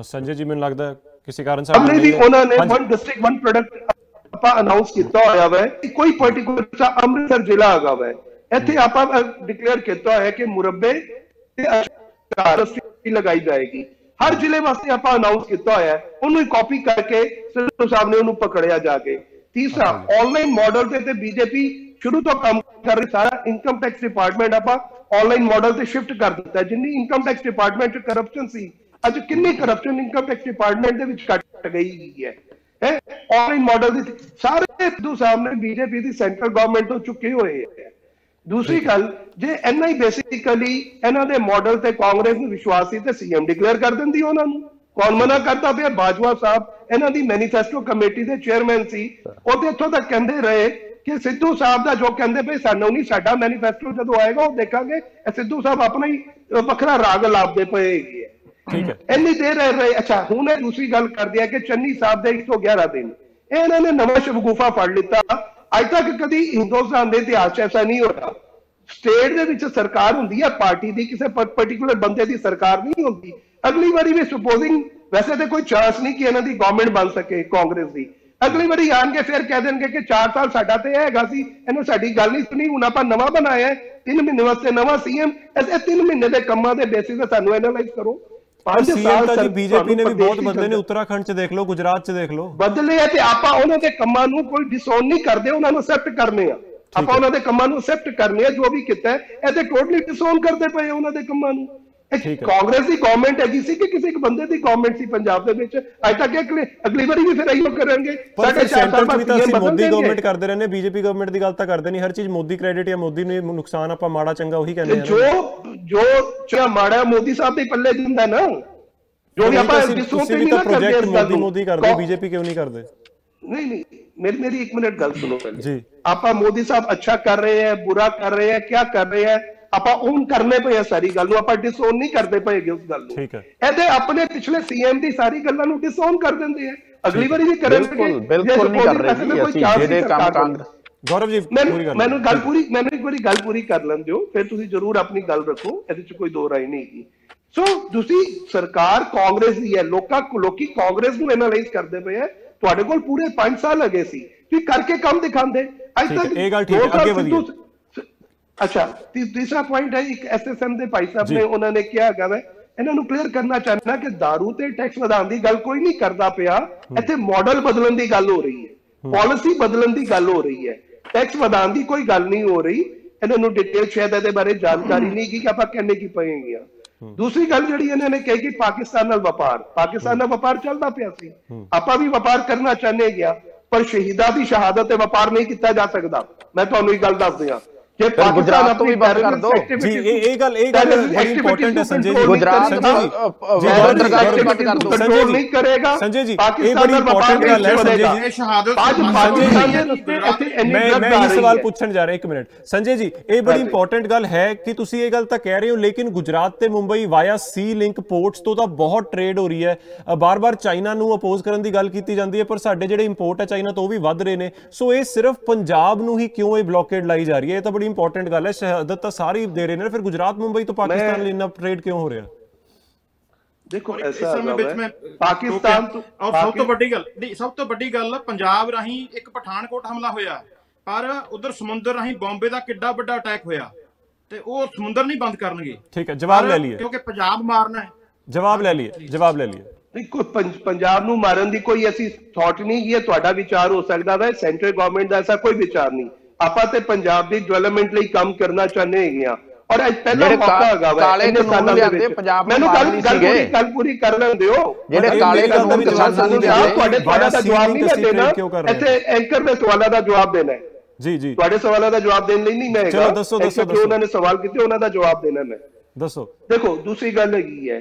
संजय जी मैनूं लगदा किसी कारण से भी उन्होंने one district one product announce किया होया है। कोई पर्टिकुलर अमृतसर जिला हैगा वै, इत्थे आपां डिक्लेयर किया है कि मुरब्बे ते अचार लगाई जाएगी। हर जिले वास्ते आपां अनाउंस किया होया है, उन्हें कॉपी करके सिद्धू साहब ने उन्हें पकड़िया जाके। तीसरा ऑनलाइन मॉडल ते BJP शुरू तो काम कर रही, सारा इनकम टैक्स डिपार्टमेंट आपां ऑनलाइन मॉडल ते शिफ्ट कर दिता। जिन्नी इनकम टैक्स डिपार्टमेंट च करप्शन सी, अज कितनी करप्शन इनकम टैक्स डिपार्टमेंट दे विच घट गई है। ऑनलाइन मॉडल सारे सिद्धू साहब ने BJP की सेंट्रल गवर्नमेंट तो चुके हुए हैं। दूसरी गल, जे इन्ना ही बेसिकली इन्हां दे मॉडल ते कांग्रेस नूं विश्वास सी ते CM डिक्लेयर कर दिंदी उन्हां नूं। कौन मना करता पिया? बाजवा साहब इन्हां दी मैनीफेस्टो कमेटी दे चेयरमैन सी, ਉਹ ਤੇ ਇੱਥੋਂ ਤੱਕ ਕਹਿੰਦੇ ਰਹੇ ਕਿ ਸਿੱਧੂ ਸਾਹਿਬ ਦਾ ਜੋ ਕਹਿੰਦੇ ਪਏ ਸਾਨੂੰ ਨਹੀਂ, ਸਾਡਾ ਮੈਨੀਫੈਸਟੋ ਜਦੋਂ ਆਏਗਾ ਉਹ ਦੇਖਾਂਗੇ। ਸਿੱਧੂ ਸਾਹਿਬ ਆਪਣਾ ਹੀ ਵੱਖਰਾ ਰਾਗ ਲਾਪਦੇ ਪਏ ਹੈਗੇ। ਇੰਨੀ ਦੇਰ ਰਹੇ। ਅੱਛਾ, ਹੁਣ ਇਹ ਦੂਸਰੀ ਗੱਲ ਕਰਦੇ ਆ ਕਿ ਚੰਨੀ ਸਾਹਿਬ ਦੇ 111 ਦਿਨ ਇਹਨਾਂ ਨੇ ਨਵਾਂ ਸ਼ਗੂਫਾ ਫੜ ਲਿੱਤਾ। ਅੱਜ ਤੱਕ ਕਦੀ ਹਿੰਦੁਸਤਾਨ ਦੇ ਇਤਿਹਾਸ 'ਚ ਐਸਾ ਨਹੀਂ ਹੋਇਆ। ਸਟੇਟ ਦੇ ਵਿੱਚ ਸਰਕਾਰ ਹੁੰਦੀ ਹੈ ਪਾਰਟੀ ਦੀ, ਕਿਸੇ ਪਰਟੀਕੂਲਰ ਬੰਦੇ ਦੀ ਸਰਕਾਰ ਨਹੀਂ ਹੁੰਦੀ। ਅਗਲੀ ਵਾਰੀ ਵੀ ਸੁਪੋਜ਼ਿੰਗ, ਵੈਸੇ ਤਾਂ ਕੋਈ ਚਾਂਸ ਨਹੀਂ ਕਿ ਇਹਨਾਂ ਦੀ ਗਵਰਨਮੈਂਟ ਬਣ ਸਕੇ ਕਾਂਗਰਸ ਦੀ। ਅਗਲੀ ਵਾਰੀ ਆਣਗੇ ਫਿਰ ਕਹਿ ਦੇਣਗੇ ਕਿ 4 ਸਾਲ ਸਾਡਾ ਤੇ ਹੈਗਾ ਸੀ, ਇਹਨੂੰ ਸਾਡੀ ਗੱਲ ਨਹੀਂ ਸੁਣੀ, ਹੁਣ ਆਪਾਂ ਨਵਾਂ ਬਣਾਇਆ 3 ਮਹੀਨੇ ਵਾਸਤੇ ਨਵਾਂ CM। ਇਹ 3 ਮਹੀਨੇ ਦੇ ਕੰਮਾਂ ਦੇ ਬੇਸਿਸ ਤੇ ਸਾਨੂੰ ਐਨਾਲਾਈਜ਼ ਕਰੋ। 5 ਸਾਲ ਤੱਕ BJP ਨੇ ਵੀ ਬਹੁਤ ਬਦਲੇ ਨੇ, ਉੱਤਰਾਖੰਡ 'ਚ ਦੇਖ ਲਓ, ਗੁਜਰਾਤ 'ਚ ਦੇਖ ਲਓ, ਬਦਲੇ ਆ। ਤੇ ਆਪਾਂ ਉਹਨਾਂ ਦੇ ਕੰਮਾਂ ਨੂੰ ਕੋਈ ਡਿਸਓਨ ਨਹੀਂ ਕਰਦੇ, ਉਹਨਾਂ ਨੂੰ ਅਸੈਪਟ ਕਰਨੇ ਆ। ਆਪਾਂ ਉਹਨਾਂ ਦੇ ਕੰਮਾਂ ਨੂੰ ਅਸੈਪਟ ਕਰਨੇ ਆ, ਜੋ ਵੀ ਕੀਤਾ ਇਹ ਤੇ ਟੋਟਲੀ ਡਿਸਓਨ ਕਰਦੇ ਪਏ ਉਹਨਾਂ ਦੇ ਕੰਮਾਂ ਨੂੰ। ਕਾਂਗਰਸ ਦੀ ਗਵਰਨਮੈਂਟ ਹੈਗੀ ਸੀ ਕਿ ਕਿਸੇ ਇੱਕ ਬੰਦੇ ਦੀ ਗਵਰਨਮੈਂਟ ਸੀ ਪੰਜਾਬ ਦੇ ਵਿੱਚ? ਅੱਜ ਤੱਕ ਅਗਲੀ ਵਾਰੀ ਵੀ ਫਿਰ ਇਹੀ ਕਰਨਗੇ। ਸਾਡੇ ਸੈਂਟਰ 'ਚ ਵੀ ਤਾਂ ਅਸੀਂ ਮੋਦੀ ਗਵਰਨਮੈਂਟ ਕਰਦੇ ਰਹਿੰਦੇ, BJP ਗਵਰਨਮੈਂਟ ਦੀ ਗੱਲ ਤਾਂ ਕਰਦੇ ਨਹੀਂ। ਹਰ ਚੀਜ਼ ਮੋਦੀ ਕ੍ਰੈਡਿਟ ਜਾਂ ਮੋਦੀ ਨੂੰ ਨੁਕਸਾਨ, ਆਪਾਂ ਮਾੜਾ ਚੰਗਾ ਉਹੀ ਕਹਿੰਦੇ ਆ। ਜੋ ਮਾੜਾ ਮੋਦੀ ਸਾਹਿਬ ਦੇ ਪੱਲੇ ਦਿੰਦਾ ਨਾ, ਜੋ ਵੀ ਆਪਾਂ ਡਿਸੋਨ ਨਹੀਂ ਕਰਦੇ, ਮੋਦੀ ਕਰਦੇ, BJP ਕਿਉਂ ਨਹੀਂ ਕਰਦੇ? नहीं मेरी 1 मिनट गल सुनो पहले जी। आपा मोदी साहब अच्छा कर रहे हैं, बुरा कर रहे हैं, क्या कर रहे हैं, आपा ओन करने पे है सारी गल, आपा डिसोन नहीं करते पे उस गल। ठीक है, ऐसे अपने पिछले CM दी सारी गल्लां नूं डिसोन कर देंदे हैं। अगली बारी भी करेंगे, बिल्कुल नहीं कर रहे जी। असि जेडे काम कांग्रेस ਗੌਰਵ ਜੀ ਮੈਨੂੰ ਇੱਕ ਵਾਰੀ ਗੱਲ ਪੂਰੀ ਕਰ ਲੈਣ ਦਿਓ, ਫਿਰ ਤੁਸੀਂ ਜ਼ਰੂਰ ਆਪਣੀ ਗੱਲ ਰੱਖੋ, ਇਹਦੇ ਚ ਕੋਈ ਦੋ ਰਾਏ ਨਹੀਂ ਹੈਗੀ। ਸੋ ਤੁਸੀਂ ਸਰਕਾਰ ਕਾਂਗਰਸ ਦੀ ਹੈ, ਲੋਕੀ ਕਾਂਗਰਸ ਨੂੰ ਐਨਾਲਾਈਜ਼ ਕਰਦੇ ਪਏ ਆ, ਤੁਹਾਡੇ ਕੋਲ ਪੂਰੇ 5 ਸਾਲ ਹੈਗੇ ਸੀ, ਤੁਸੀਂ ਕਰਕੇ ਕੰਮ ਦਿਖਾਉਂਦੇ ਅੱਜ ਤੱਕ। ਇਹ ਗੱਲ ਠੀਕ ਹੈ, ਅੱਗੇ ਵਧੀਏ। ਅੱਛਾ, ਤੀਸਰਾ ਪੁਆਇੰਟ ਹੈ, ਇੱਕ ਐਸਐਸਐਮ ਦੇ ਭਾਈ ਸਾਹਿਬ ਨੇ ਉਹਨਾਂ ਨੇ ਕਿਹਾ ਹੈਗਾ ਵੈ, ਇਹਨਾਂ ਨੂੰ ਕਲੀਅਰ ਕਰਨਾ ਚਾਹੁੰਦਾ ਕਿ ਦਾਰੂ ਤੇ ਟੈਕਸ ਵਧਾਉਣ ਦੀ ਗੱਲ ਕੋਈ ਨਹੀਂ ਕਰਦਾ ਪਿਆ, ਇੱਥੇ ਮਾਡਲ ਬਦਲਣ ਦੀ ਗੱਲ ਹੋ ਰਹੀ ਹੈ, ਪਾਲਿਸੀ ਬਦਲਣ ਦੀ ਗੱਲ ਹੋ ਰਹੀ ਹੈ, ਟੈਕਸ ਵਧਾਉਣ ਦੀ ਕੋਈ ਗੱਲ ਨਹੀਂ ਹੋ ਰਹੀ। ਇਹਨਾਂ ਨੂੰ ਡਿਟੇਲ ਸ਼ਾਇਦ ਇਹਦੇ ਬਾਰੇ ਜਾਣਕਾਰੀ ਨਹੀਂ ਕਿ ਆਪਾਂ ਕਹਿੰਦੇ ਕੀ ਪਏਗੇ। ਦੂਸਰੀ ਗੱਲ ਜਿਹੜੀ ਇਹਨਾਂ ਨੇ ਕਹੀ ਕਿ ਪਾਕਿਸਤਾਨ ਨਾਲ ਵਪਾਰ ਚੱਲਦਾ ਪਿਆ ਸੀ, ਆਪਾਂ ਵੀ ਵਪਾਰ ਕਰਨਾ ਚਾਹੁੰਦੇ ਗਿਆ, ਪਰ ਸ਼ਹੀਦਾਂ ਦੀ ਸ਼ਹਾਦਤ ਤੇ ਵਪਾਰ ਨਹੀਂ ਕੀਤਾ ਜਾ ਸਕਦਾ। ਮੈਂ ਤੁਹਾਨੂੰ ਇਹ ਗੱਲ ਦੱਸ ਦਿਆਂ, ਜੇ ਪਾਕਿਸਤਾਨ ਤੋਂ ਵੀ ਬੰਦ ਕਰ ਦੋ ਜੀ, ਇਹ ਗੱਲ ਬੜੀ ਇੰਪੋਰਟੈਂਟ ਹੈ ਸੰਜੇ ਜੀ। ਗੁਜਰਾਤ ਨਹੀਂ ਕਰੇਗਾ ਸੰਜੇ ਜੀ, ਇਹ ਬੜੀ ਇੰਪੋਰਟੈਂਟ ਗੱਲ ਹੈ ਸੰਜੇ ਜੀ। ਮੈਂ ਇਹ ਸਵਾਲ ਪੁੱਛਣ ਜਾ ਰਿਹਾ, ਇੱਕ ਮਿੰਟ ਸੰਜੇ ਜੀ, ਇਹ ਬੜੀ ਇੰਪੋਰਟੈਂਟ ਗੱਲ ਹੈ ਕਿ ਤੁਸੀਂ ਇਹ ਗੱਲ ਤਾਂ ਕਹਿ ਰਹੇ ਹੋ, ਲੇਕਿਨ ਗੁਜਰਾਤ ਤੇ ਮੁੰਬਈ ਵਾਇਆ ਸੀ ਲਿੰਕ ਪੋਰਟਸ ਤੋਂ ਤਾਂ ਬਹੁਤ ਟ੍ਰੇਡ ਹੋ ਰਹੀ ਹੈ। ਬਾਰ-ਬਾਰ ਚਾਈਨਾ ਨੂੰ ਅਪੋਜ਼ ਕਰਨ ਦੀ ਗੱਲ ਕੀਤੀ ਜਾਂਦੀ ਹੈ, ਪਰ ਸਾਡੇ ਜਿਹੜੇ ਇੰਪੋਰਟ ਹੈ ਚਾਈਨਾ ਤੋਂ ਉਹ ਵੀ ਵੱਧ ਰਹੇ ਨੇ। ਸੋ ਇਹ ਸਿਰਫ ਪੰਜਾਬ ਨੂੰ ਹੀ ਕਿਉਂ ਇਹ ਬਲੌਕੇਡ ਲਾਈ ਜਾ ਰਹੀ ਹੈ? ਇਹ ਤਾਂ ਬੜੀ ਇੰਪੋਰਟੈਂਟ ਗੱਲ ਹੈ, ਸ਼ਹਾਦਤ ਤਾਂ ਸਾਰੀ ਦੇ ਰਹੇ ਨੇ, ਫਿਰ ਗੁਜਰਾਤ ਮੁੰਬਈ ਤੋਂ ਪਾਕਿਸਤਾਨ ਲਈ ਇੰਨਾ ਟ੍ਰੇਡ ਕਿਉਂ ਹੋ ਰਿਹਾ? ਦੇਖੋ ਐਸਾ ਪਾਕਿਸਤਾਨ ਤੋਂ ਸਭ ਤੋਂ ਵੱਡੀ ਗੱਲ ਪੰਜਾਬ ਰਾਹੀਂ ਇੱਕ ਪਠਾਨਕੋਟ ਹਮਲਾ ਹੋਇਆ, ਪਰ ਉਧਰ ਸਮੁੰਦਰ ਰਾਹੀਂ ਬੰਬੇ ਦਾ ਕਿੱਡਾ ਵੱਡਾ ਅਟੈਕ ਹੋਇਆ, ਤੇ ਉਹ ਸਮੁੰਦਰ ਨਹੀਂ ਬੰਦ ਕਰਨਗੇ। ਠੀਕ ਹੈ, ਜਵਾਬ ਲੈ ਲਈਏ, ਕਿਉਂਕਿ ਪੰਜਾਬ ਮਾਰਨਾ ਹੈ। ਜਵਾਬ ਲੈ ਲਈਏ। ਦੇਖੋ ਪੰਜਾਬ ਨੂੰ ਮਾਰਨ ਦੀ ਕੋਈ ਐਸੀ ਥਾਟ ਨਹੀਂ ਹੈ, ਤੁਹਾਡਾ ਵਿਚਾਰ ਹੋ ਸਕਦਾ ਹੈ, ਸੈਂਟਰਲ ਗਵਰਨਮੈਂਟ ਦਾ ਐਸਾ ਕੋਈ ਵਿਚਾਰ ਨਹੀਂ। ਆਪਾਂ ਤੇ ਪੰਜਾਬ ਦੀ ਡਿਵੈਲਪਮੈਂਟ ਲਈ ਕੰਮ ਕਰਨਾ ਚਾਹੁੰਦੇ ਹੈਗੇ ਆ, ਔਰ ਅੱਜ ਪਹਿਲਾ ਮੌਕਾ ਹੈਗਾ ਵਾ ਇੰਨੇ ਸਾਲਾਂ ਦੇ ਵਿੱਚ। ਮੈਨੂੰ ਗੱਲ ਪੂਰੀ ਕਰ ਲੈਣ ਦਿਓ। ਜਿਹੜੇ ਕਾਲੇ ਕਾਨੂੰਨ ਕਿਸਾਨਾਂ ਨੂੰ ਤੁਹਾਡੇ ਸਵਾਲਾਂ ਦਾ ਜਵਾਬ ਨਹੀਂ ਦੇਣਾ, ਇੱਥੇ ਐਂਕਰ ਦੇ ਸਵਾਲਾਂ ਦਾ ਜਵਾਬ ਦੇਣਾ ਹੈ। ਜੀ ਤੁਹਾਡੇ ਸਵਾਲਾਂ ਦਾ ਜਵਾਬ ਦੇਣ ਲਈ ਨਹੀਂ ਮੈਂ ਹੈਗਾ, ਦੱਸੋ ਜੋ ਉਹਨਾਂ ਨੇ ਸਵਾਲ ਕੀਤੇ ਉਹਨਾਂ ਦਾ ਜਵਾਬ ਦੇਣਾ ਮੈਂ। ਦੱਸੋ। ਦੇਖੋ ਦੂਸਰੀ ਗੱਲ ਹੈਗੀ ਹੈ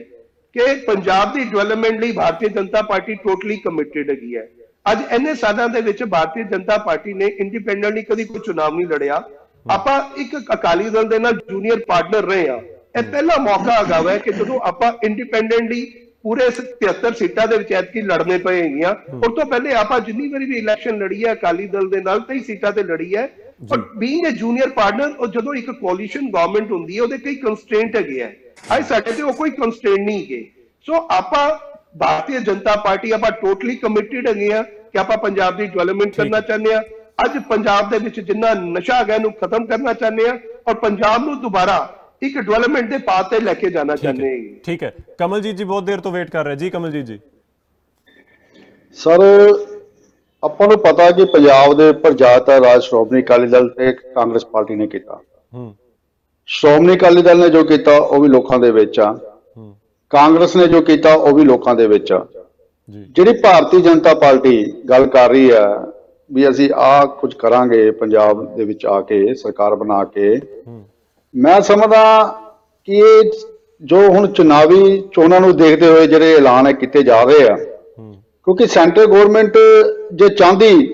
ਕਿ ਪੰਜਾਬ ਦੀ ਡਿਵੈਲਪਮੈਂਟ ਲਈ Bharatiya Janata party totally committed ਹੈਗੀ ਹੈ। ਅੱਜ ਇੰਨੇ ਸਾਲਾਂ ਦੇ ਵਿੱਚ ਭਾਰਤੀ ਜਨਤਾ ਪਾਰਟੀ ਨੇ ਇੰਡੀਪੈਂਡੈਂਟਲੀ ਕਦੀ ਕੋਈ ਚੁਣਾਵ ਨਹੀਂ ਲੜਿਆ। ਆਪਾਂ ਇੱਕ ਅਕਾਲੀ ਦਲ ਦੇ ਨਾਲ ਜੂਨੀਅਰ ਪਾਰਟਨਰ ਰਹੇ ਆ। ਇਹ ਪਹਿਲਾ ਮੌਕਾ ਹੈਗਾ ਵਾ ਕਿ ਜਦੋਂ ਆਪਾਂ ਇੰਡੀਪੈਂਡੈਂਟਲੀ ਪੂਰੇ 73 ਸੀਟਾਂ ਦੇ ਵਿੱਚ ਐਤਕੀ ਲੜਨੇ ਪਏ ਹੈਗੀਆਂ। ਉਸ ਤੋਂ ਪਹਿਲੇ ਆਪਾਂ ਜਿੰਨੀ ਵਾਰੀ ਵੀ ਇਲੈਕਸ਼ਨ ਲੜੀ ਹੈ ਅਕਾਲੀ ਦਲ ਦੇ ਨਾਲ 23 ਸੀਟਾਂ ਤੇ ਲੜੀ ਹੈ। ਪਰ ਬੀਇੰਗ ਅ ਜੂਨੀਅਰ ਪਾਰਟਨਰ, ਉਹ ਜਦੋਂ ਇੱਕ ਕੋਲੀਸ਼ਨ ਗਵਰਨਮੈਂਟ ਹੁੰਦੀ ਹੈ ਉਹਦੇ ਕਈ ਕੰਸਟ੍ਰੇਂਟ ਹੈਗੇ ਆ। ਅੱਜ ਸਾਡੇ ਤੇ ਉਹ ਕੋਈ ਕੰਸਟ੍ਰੇਂਟ ਨਹੀਂ ਹੈਗੇ। ਸੋ ਆਪਾਂ ਭਾਰਤੀ ਜਨਤਾ ਪਾਰਟੀ ਆਪਾਂ ਟੋਟਲੀ ਕਮਿਟਡ ਹੈਗੇ ਆ ਕਿ ਆਪਾਂ ਪੰਜਾਬ ਦੀ ਡਿਵੈਲਪਮੈਂਟ ਕਰਨਾ ਚਾਹੁੰਦੇ ਆ। ਅੱਜ ਪੰਜਾਬ ਦੇ ਵਿੱਚ ਜਿੰਨਾ ਨਸ਼ਾ ਹੈਗਾ ਇਹਨੂੰ ਖਤਮ ਕਰਨਾ ਚਾਹੁੰਦੇ ਆ ਔਰ ਪੰਜਾਬ ਨੂੰ ਦੁਬਾਰਾ ਇੱਕ ਡਿਵੈਲਪਮੈਂਟ ਦੇ ਪਾਥ ਤੇ ਲੈ ਕੇ ਜਾਣਾ ਚਾਹੁੰਦੇ ਹਾਂ। ਠੀਕ ਹੈ, ਕਮਲਜੀਤ ਜੀ ਬਹੁਤ ਦੇਰ ਤੋਂ ਵੇਟ ਕਰ ਰਹੇ ਜੀ। ਕਮਲਜੀਤ ਜੀ। ਸਰ, ਆਪਾਂ ਨੂੰ ਪਤਾ ਕਿ ਪੰਜਾਬ ਦੇ ਉੱਪਰ ਜ਼ਿਆਦਾਤਰ ਰਾਜ ਸ਼੍ਰੋਮਣੀ ਅਕਾਲੀ ਦਲ ਤੇ ਕਾਂਗਰਸ ਪਾਰਟੀ ਨੇ ਕੀਤਾ। ਸ਼੍ਰੋਮਣੀ ਅਕਾਲੀ ਦਲ ਨੇ ਜੋ ਕੀਤਾ ਉਹ ਵੀ ਲੋਕਾਂ ਦੇ ਵਿੱਚ ਆ, ਕਾਂਗਰਸ ਨੇ ਜੋ ਕੀਤਾ ਉਹ ਵੀ ਲੋਕਾਂ ਦੇ ਵਿੱਚ ਆ। ਜਿਹੜੀ ਭਾਰਤੀ ਜਨਤਾ ਪਾਰਟੀ ਗੱਲ ਕਰ ਰਹੀ ਹੈ ਵੀ ਅਸੀਂ ਆਹ ਕੁਝ ਕਰਾਂਗੇ ਪੰਜਾਬ ਦੇ ਵਿੱਚ ਆ ਕੇ ਸਰਕਾਰ ਬਣਾ ਕੇ, ਮੈਂ ਸਮਝਦਾ ਕਿ ਇਹ ਜੋ ਹੁਣ ਚੁਣਾਵੀ ਚੋਣਾਂ ਨੂੰ ਦੇਖਦੇ ਹੋਏ ਜਿਹੜੇ ਐਲਾਨ ਹੈ ਕੀਤੇ ਜਾ ਰਹੇ ਆ, ਕਿਉਂਕਿ ਸੈਂਟਰਲ ਗਵਰਨਮੈਂਟ ਜੇ ਚਾਹੁੰਦੀ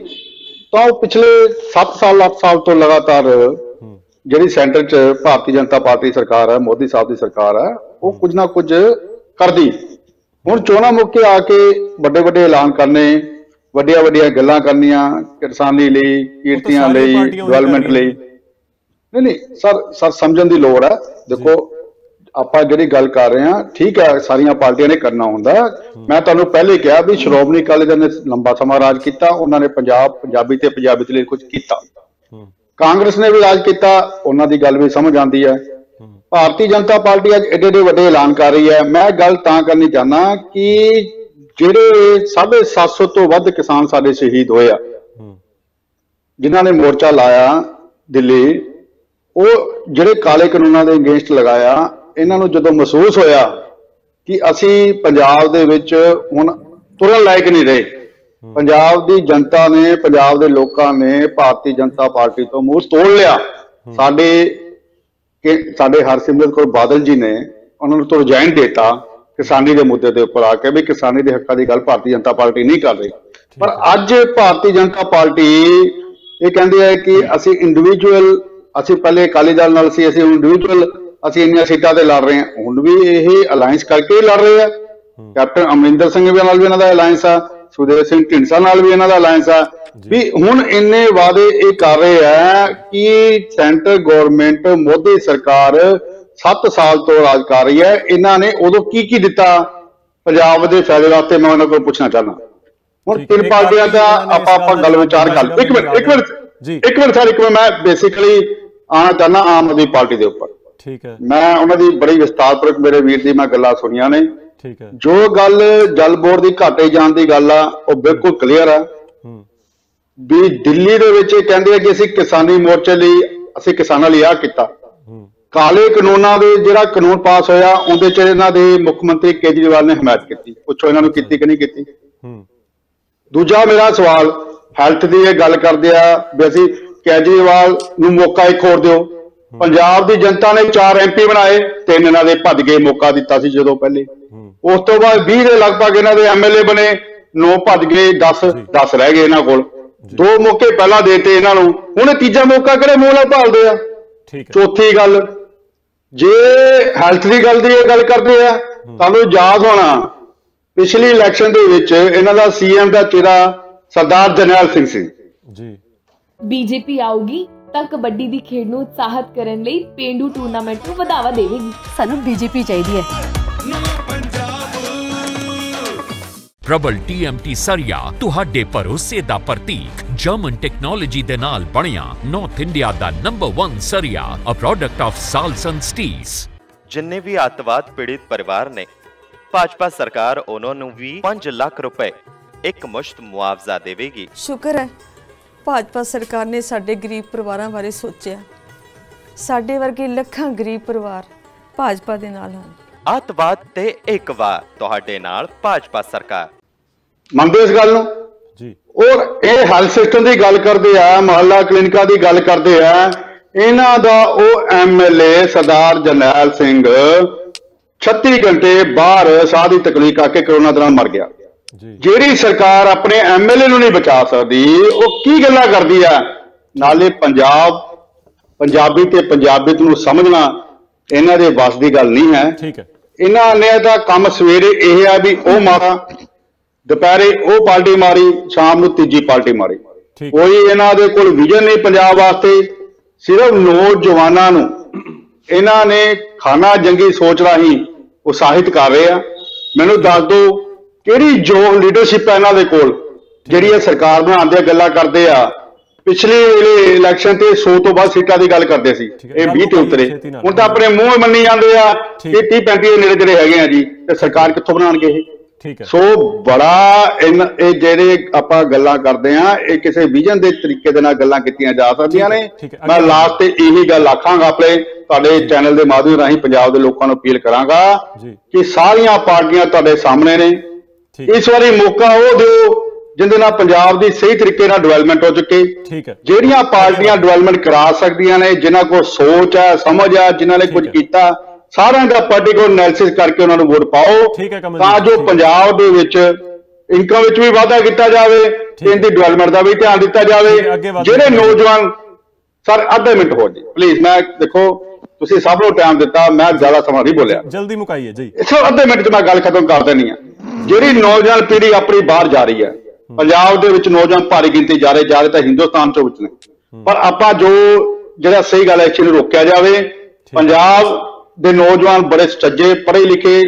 ਤਾਂ ਉਹ ਪਿਛਲੇ 7 ਸਾਲ 8 ਸਾਲ ਤੋਂ ਲਗਾਤਾਰ ਜਿਹੜੀ ਸੈਂਟਰ 'ਚ ਭਾਰਤੀ ਜਨਤਾ ਪਾਰਟੀ ਸਰਕਾਰ ਹੈ, ਮੋਦੀ ਸਾਹਿਬ ਦੀ ਸਰਕਾਰ ਹੈ, ਉਹ ਕੁਝ ਨਾ ਕੁਝ ਕਰਦੀ। ਹੁਣ ਚੋਣਾਂ ਮੌਕੇ ਆ ਕੇ ਵੱਡੇ ਵੱਡੇ ਐਲਾਨ ਕਰਨੇ, ਵੱਡੀਆਂ ਵੱਡੀਆਂ ਗੱਲਾਂ ਕਰਨੀਆਂ ਕਿਸਾਨੀ ਲਈ, ਕਿਰਤੀਆਂ ਲਈ, ਡਿਵੈਲਪਮੈਂਟ ਲਈ। ਨਹੀਂ ਸਰ ਸਮਝਣ ਦੀ ਲੋੜ ਹੈ। ਦੇਖੋ ਆਪਾਂ ਜਿਹੜੀ ਗੱਲ ਕਰ ਰਹੇ ਹਾਂ ਠੀਕ ਹੈ, ਸਾਰੀਆਂ ਪਾਰਟੀਆਂ ਨੇ ਕਰਨਾ ਹੁੰਦਾ। ਮੈਂ ਤੁਹਾਨੂੰ ਪਹਿਲੇ ਕਿਹਾ ਵੀ ਸ਼੍ਰੋਮਣੀ ਅਕਾਲੀ ਦਲ ਨੇ ਲੰਬਾ ਸਮਾਂ ਰਾਜ ਕੀਤਾ, ਉਹਨਾਂ ਨੇ ਪੰਜਾਬੀ ਤੇ ਪੰਜਾਬੀਅਤ ਲਈ ਕੁਝ ਕੀਤਾ। ਕਾਂਗਰਸ ਨੇ ਵੀ ਰਾਜ ਕੀਤਾ, ਉਹਨਾਂ ਦੀ ਗੱਲ ਵੀ ਸਮਝ ਆਉਂਦੀ ਹੈ। ਭਾਰਤੀ ਜਨਤਾ ਪਾਰਟੀ ਅੱਜ ਏਡੇ ਏਡੇ ਵੱਡੇ ਐਲਾਨ ਕਰ ਰਹੀ ਹੈ। ਮੈਂ ਗੱਲ ਤਾਂ ਕਰਨੀ ਚਾਹੁੰਦਾ ਕਿ ਜਿਹੜੇ 750 ਤੋਂ ਵੱਧ ਕਿਸਾਨ ਸਾਡੇ ਸ਼ਹੀਦ ਹੋਏ ਆ, ਜਿਨ੍ਹਾਂ ਨੇ ਮੋਰਚਾ ਲਾਇਆ ਦਿੱਲੀ, ਉਹ ਜਿਹੜੇ ਕਾਲੇ ਕਾਨੂੰਨਾਂ ਦੇ ਅਗੇਂਸਟ ਲਗਾਇਆ, ਇਹਨਾਂ ਨੂੰ ਜਦੋਂ ਮਹਿਸੂਸ ਹੋਇਆ ਕਿ ਅਸੀਂ ਪੰਜਾਬ ਦੇ ਵਿੱਚ ਹੁਣ ਤੁਰਨ ਲਾਇਕ ਨਹੀਂ ਰਹੇ, ਪੰਜਾਬ ਦੀ ਜਨਤਾ ਨੇ, ਪੰਜਾਬ ਦੇ ਲੋਕਾਂ ਨੇ ਭਾਰਤੀ ਜਨਤਾ ਪਾਰਟੀ ਤੋਂ ਮੂੰਹ ਤੋੜ ਲਿਆ। ਸਾਡੇ ਹਰਸਿਮਰਤ ਕੌਰ ਬਾਦਲ ਜੀ ਨੇ ਉਹਨਾਂ ਨੂੰ ਰਿਜ਼ਾਈਨ ਦੇਤਾ ਕਿਸਾਨੀ ਦੇ ਮੁੱਦੇ ਦੇ ਉੱਪਰ ਆ ਕੇ ਵੀ ਕਿਸਾਨੀ ਦੇ ਹੱਕਾਂ ਦੀ ਗੱਲ ਭਾਰਤੀ ਜਨਤਾ ਪਾਰਟੀ ਨਹੀਂ ਕਰ ਰਹੀ। ਪਰ ਅੱਜ ਭਾਰਤੀ ਜਨਤਾ ਪਾਰਟੀ ਇਹ ਕਹਿੰਦੀ ਹੈ ਕਿ ਅਸੀਂ ਇੰਡੀਵਿਜੂਅਲ, ਅਸੀਂ ਪਹਿਲੇ ਅਕਾਲੀ ਦਲ ਨਾਲ ਸੀ, ਅਸੀਂ ਇੰਡੀਵਿਜੂਅਲ ਅਸੀਂ ਇੰਨੀਆਂ ਸੀਟਾਂ ਤੇ ਲੜ ਰਹੇ ਹਾਂ। ਹੁਣ ਵੀ ਇਹ ਅਲਾਇੰਸ ਕਰਕੇ ਲੜ ਰਹੇ ਆ। ਕੈਪਟਨ ਅਮਰਿੰਦਰ ਸਿੰਘ ਨਾਲ ਵੀ ਇਹਨਾਂ ਦਾ ਅਲਾਇੰਸ ਆ, ਸੁਖਦੇਵ ਸਿੰਘ ਢੀਂਡਸਾ ਨਾਲ ਵੀ ਇਹਨਾਂ ਦਾ ਅਲਾਇੰਸ ਆ ਵੀ ਹੁਣ ਇੰਨੇ ਵਾਅਦੇ ਇਹ ਕਰ ਰਹੇ ਆ ਕਿ ਸੈਂਟਰ ਗਵਰਨਮੈਂਟ ਮੋਦੀ ਸਰਕਾਰ 7 ਸਾਲ ਤੋਂ ਰਾਜ ਕਰ ਰਹੀ ਹੈ। ਇਹਨਾਂ ਨੇ ਉਦੋਂ ਕੀ ਕੀ ਦਿੱਤਾ ਪੰਜਾਬ ਦੇ ਫਾਇਦੇ ਵਾਸਤੇ, ਮੈਂ ਉਹਨਾਂ ਕੋਲ ਪੁੱਛਣਾ ਚਾਹੁੰਦਾ। ਹੁਣ 3 ਪਾਰਟੀਆਂ ਦਾ ਆਪਾਂ ਗੱਲ ਵਿਚਾਰ ਕਰ ਇੱਕ ਮਿੰਟ ਸਰ ਮੈਂ ਬੇਸਿਕਲੀ ਆਉਣਾ ਚਾਹੁੰਦਾ ਆਮ ਆਦਮੀ ਪਾਰਟੀ ਦੇ ਉੱਪਰ। ਠੀਕ ਹੈ, ਮੈਂ ਉਹਨਾਂ ਦੀ ਬੜੀ ਵਿਸਤਾਰਪੂਰਵਕ ਮੇਰੇ ਵੀਰ ਦੀ ਮੈਂ ਗੱਲਾਂ ਸੁਣੀਆਂ ਨੇ। ਠੀਕ ਹੈ, ਜੋ ਗੱਲ ਜਲ ਬੋਰਡ ਦੀ ਘਾਟੇ ਜਾਣ ਦੀ ਗੱਲ ਆ ਉਹ ਬਿਲਕੁਲ ਕਲੀਅਰ ਆ ਵੀ ਦਿੱਲੀ ਦੇ ਵਿੱਚ ਇਹ ਕਹਿੰਦੇ ਆ ਕਿ ਅਸੀਂ ਕਿਸਾਨੀ ਮੋਰਚੇ ਲਈ ਅਸੀਂ ਕਿਸਾਨਾਂ ਲਈ ਆਹ ਕੀਤਾ। ਕਾਲੇ ਕਾਨੂੰਨਾਂ ਦੇ ਜਿਹੜਾ ਕਾਨੂੰਨ ਪਾਸ ਹੋਇਆ ਉਹਦੇ ਚ ਇਹਨਾਂ ਦੇ ਮੁੱਖ ਮੰਤਰੀ ਕੇਜਰੀਵਾਲ ਨੇ ਹਮਾਇਤ ਕੀਤੀ। ਪੁੱਛੋ ਇਹਨਾਂ ਨੂੰ ਕੀਤੀ ਕਿ ਨਹੀਂ ਕੀਤੀ। ਦੂਜਾ ਮੇਰਾ ਸਵਾਲ ਹੈਲਥ ਦੀ ਇਹ ਗੱਲ ਕਰਦੇ ਆ ਵੀ ਅਸੀਂ ਕੇਜਰੀਵਾਲ ਨੂੰ ਮੌਕਾ ਇੱਕ ਹੋਰ ਦਿਓ। ਪੰਜਾਬ ਦੀ ਜਨਤਾ ਨੇ 4 MP ਬਣਾਏ, 3 ਇਹਨਾਂ ਦੇ ਭੱਜ ਗਏ, ਮੌਕਾ ਦਿੱਤਾ ਸੀ ਜਦੋਂ ਪਹਿਲੇ। ਉਸ ਤੋਂ ਬਾਅਦ 20 ਦੇ ਲਗਭਗ ਇਹਨਾਂ ਦੇ MLA ਬਣੇ, 9 ਭੱਜ ਗਏ, 10 ਰਹਿ ਗਏ ਇਹਨਾਂ ਕੋਲ। 2 ਮੌਕੇ ਪਹਿਲਾਂ ਦੇਤੇ ਇਹਨਾਂ ਨੂੰ, ਹੁਣ ਤੀਜਾ ਮੌਕਾ ਕਿਹੜੇ ਮੂੰਹ ਨਾਲ ਭਾਲਦੇ ਆ। ਚੌਥੀ ਗੱਲ, ਜੇ ਹੈਲਥ ਦੀ ਗੱਲ ਦੀ ਇਹ ਗੱਲ ਕਰਦੇ ਆ, ਤੁਹਾਨੂੰ ਯਾਦ ਹੋਣਾ ਪਿਛਲੀ ਇਲੈਕਸ਼ਨ ਦੇ ਵਿੱਚ ਇਹਨਾਂ ਦਾ CM ਦਾ ਚਿਹਰਾ ਸਰਦਾਰ ਜਰਨੈਲ ਸਿੰਘ ਸੀ ਜੀ। ਬੀਜੇਪੀ ਆਊਗੀ ਤਾਂ ਕਬੱਡੀ ਦੀ ਖੇਡ ਨੂੰ ਉਤਸ਼ਾਹਿਤ ਕਰਨ ਲਈ ਪੇਂਡੂ ਟੂਰਨਾਮੈਂਟ ਨੂੰ ਵਧਾਵਾ ਦੇਵੇਗੀ। ਸਾਨੂੰ ਬੀਜੇਪੀ ਚਾਹੀਦੀ ਹੈ। ਪ੍ਰਬਲ TMT ਸਰੀਆ ਤੁਹਾਡੇ ਭਰੋਸੇ ਦਾ ਪ੍ਰਤੀਕ ਜਰਮਨ ਟੈਕਨੋਲੋਜੀ ਦੇ ਨਾਲ ਬਣਿਆ ਨਾਰਥ ਇੰਡੀਆ ਦਾ ਨੰਬਰ 1 ਸਰੀਆ, a product of Salson steels. ਜਿੰਨੇ ਵੀ ਅੱਤਵਾਦ ਪੀੜਿਤ ਪਰਿਵਾਰ ਨੇ, ਭਾਜਪਾ ਸਰਕਾਰ ਉਹਨਾਂ ਨੂੰ ਵੀ 5 ਲੱਖ ਰੁਪਏ ਇੱਕ ਮੁਸ਼ਤ ਮੁਆਵਜ਼ਾ ਦੇਵੇਗੀ। ਸ਼ੁਕਰ ਹੈ ਭਾਜਪਾ ਸਰਕਾਰ ਨੇ ਸਾਡੇ ਗਰੀਬ ਪਰਿਵਾਰਾਂ ਬਾਰੇ ਸੋਚਿਆ। ਸਾਡੇ ਵਰਗੇ ਲੱਖਾਂ ਗਰੀਬ ਪਰਿਵਾਰ ਭਾਜਪਾ ਦੇ ਨਾਲ ਹਨ। ਅੱਤਵਾਦ ਤੇ ਇੱਕ ਵਾਰ ਤੁਹਾਡੇ ਨਾਲ ਭਾਜਪਾ ਸਰਕਾਰ। ਮੰਨਦੇ ਇਸ ਗੱਲ ਨੂੰ ਜੀ। ਔਰ ਇਹ ਹੈਲਥ ਸਿਸਟਮ ਦੀ ਗੱਲ ਕਰਦੇ ਆ, ਮੁਹੱਲਾ ਕਲੀਨਿਕਾਂ ਦੀ ਗੱਲ ਕਰਦੇ ਆ। ਇਹਨਾਂ ਦਾ ਉਹ MLA ਸਰਦਾਰ ਜਰਨੈਲ ਸਿੰਘ 36 ਘੰਟੇ ਬਾਹਰ ਸਾਹ ਦੀ ਤਕਲੀਫ ਕਰਕੇ ਕਰੋਨਾ ਦੌਰਾਨ ਮਰ ਗਿਆ। ਜਿਹੜੀ ਸਰਕਾਰ ਆਪਣੇ MLA ਨੂੰ ਨਹੀਂ ਬਚਾ ਸਕਦੀ ਉਹ ਕੀ ਗੱਲਾਂ ਕਰਦੀ ਆ। ਨਾਲੇ ਪੰਜਾਬੀ ਤੇ ਪੰਜਾਬੀਅਤ ਨੂੰ ਸਮਝਣਾ ਇਹਨਾਂ ਦੇ ਵੱਸ ਦੀ ਗੱਲ ਨਹੀਂ ਹੈ। ਠੀਕ ਹੈ, ਇਹਨਾਂ ਨੇ ਤਾਂ ਕੰਮ ਸਵੇਰੇ ਇਹ ਆ ਵੀ ਉਹ ਮਾਰਾ, ਦੁਪਹਿਰੇ ਉਹ ਪਾਰਟੀ ਮਾਰੀ, ਸ਼ਾਮ ਨੂੰ ਤੀਜੀ ਪਾਰਟੀ ਮਾਰੀ। ਕੋਈ ਇਹਨਾਂ ਦੇ ਕੋਲ ਵਿਜ਼ਨ ਨਹੀਂ ਪੰਜਾਬ ਵਾਸਤੇ। ਸਿਰਫ ਨੌਜਵਾਨਾਂ ਨੂੰ ਇਹਨਾਂ ਨੇ ਖਾਨਾ ਜੰਗੀ ਸੋਚ ਰਾਹੀਂ ਉਤਸ਼ਾਹਿਤ ਕਰ ਰਹੇ ਆ। ਮੈਨੂੰ ਦੱਸ ਦਿਓ ਕਿਹੜੀ ਯੋਗ ਲੀਡਰਸ਼ਿਪ ਹੈ ਇਹਨਾਂ ਦੇ ਕੋਲ ਜਿਹੜੀ ਇਹ ਸਰਕਾਰ ਬਣਾਉਣ ਦੀਆਂ ਗੱਲਾਂ ਕਰਦੇ ਆ। ਪਿਛਲੇ ਵੇਲੇ ਇਲੈਕਸ਼ਨ ਤੇ 100 ਤੋਂ ਵੱਧ ਸੀਟਾਂ ਦੀ ਗੱਲ ਕਰਦੇ ਸੀ, ਇਹ 20 ਤੇ ਉਤਰੇ। ਹੁਣ ਤਾਂ ਆਪਣੇ ਮੂੰਹ ਮੰਨੀ ਜਾਂਦੇ ਆ ਕਿ 30-35 ਦੇ ਨੇੜੇ ਜਿਹੜੇ ਹੈਗੇ ਆ ਜੀ, ਤੇ ਸਰਕਾਰ ਕਿੱਥੋਂ ਬਣਾਉਣਗੇ ਇਹ। ਸੋ ਬੜਾ ਇਹ ਜਿਹੜੇ ਆਪਾਂ ਗੱਲਾਂ ਕਰਦੇ ਆ ਇਹ ਕਿਸੇ ਵਿਜ਼ਨ ਦੇ ਤਰੀਕੇ ਦੇ ਨਾਲ ਗੱਲਾਂ ਕੀਤੀਆਂ ਜਾ ਸਕਦੀਆਂ ਨੇ। ਮੈਂ ਲਾਸਟ ਤੇ ਇਹੀ ਗੱਲ ਆਖਾਂਗਾ, ਆਪਣੇ ਤੁਹਾਡੇ ਚੈਨਲ ਦੇ ਮਾਧਿਅਮ ਰਾਹੀਂ ਪੰਜਾਬ ਦੇ ਲੋਕਾਂ ਨੂੰ ਅਪੀਲ ਕਰਾਂਗਾ ਕਿ ਸਾਰੀਆਂ ਪਾਰਟੀਆਂ ਤੁਹਾਡੇ ਸਾਹਮਣੇ ਨੇ। ਇਸ ਵਾਰੀ ਮੌਕਾ ਉਹ ਦਿਓ ਜਿੰਦੇ ਨਾਲ ਪੰਜਾਬ ਦੀ ਸਹੀ ਤਰੀਕੇ ਨਾਲ ਡਿਵੈਲਪਮੈਂਟ ਹੋ ਚੁੱਕੇ। ਜਿਹੜੀਆਂ ਪਾਰਟੀਆਂ ਡਿਵੈਲਪਮੈਂਟ ਕਰਾ ਸਕਦੀਆਂ ਨੇ, ਜਿਨ੍ਹਾਂ ਕੋਲ ਸੋਚ ਹੈ, ਸਮਝ ਹੈ, ਜਿਨ੍ਹਾਂ ਨੇ ਕੁਝ ਕੀਤਾ, ਸਾਰਿਆਂ ਦਾ ਪਾਰਟੀਕਲ ਐਨਾਲਿਸਿਸ ਕਰਕੇ ਉਹਨਾਂ ਨੂੰ ਵੋਟ ਪਾਓ ਤਾਂ ਜੋ ਪੰਜਾਬ ਦੇ ਵਿੱਚ ਇਨਕਮ ਵਿੱਚ ਵੀ ਵਾਧਾ ਕੀਤਾ ਜਾਵੇ ਤੇ ਇਹਦੀ ਡਿਵੈਲਪਮੈਂਟ ਦਾ ਵੀ ਧਿਆਨ ਦਿੱਤਾ ਜਾਵੇ। ਜਿਹੜੇ ਨੌਜਵਾਨ ਸਰ ਅੱਧੇ ਮਿੰਟ ਹੋਰ ਜੀ ਪਲੀਜ਼, ਮੈਂ ਦੇਖੋ ਤੁਸੀਂ ਸਭ ਨੂੰ ਟਾਈਮ ਦਿੱਤਾ, ਮੈਂ ਜ਼ਿਆਦਾ ਸਮਾਂ ਨਹੀਂ ਬੋਲਿਆ, ਜਲਦੀ ਮੁਕਾਈਏ ਜੀ। ਸਰ ਅੱਧੇ ਮਿੰਟ 'ਚ ਮੈਂ ਗੱਲ ਖਤਮ ਕਰ ਦੇਣੀ ਆ। ਜਿਹੜੀ ਨੌਜਵਾਨ ਪੀੜ੍ਹੀ ਆਪਣੀ ਬਾਹਰ ਜਾ ਰਹੀ ਹੈ, ਪੰਜਾਬ ਦੇ ਵਿੱਚ ਨੌਜਵਾਨ ਭਾਰੀ ਗਿਣਤੀ ਜਾ ਰਹੇ ਤਾਂ ਹਿੰਦੁਸਤਾਨ ਚੋਂ ਵਿੱਚ ਨੇ, ਪਰ ਆਪਾਂ ਜਿਹੜਾ ਸਹੀ ਗੱਲ ਹੈ ਇਸ ਨੂੰ ਰੋਕਿਆ ਜਾਵੇ। ਪੰਜਾਬ ਦੇ ਨੌਜਵਾਨ ਬੜੇ ਸੁਚੱਜੇ, ਪੜ੍ਹੇ ਲਿਖੇ,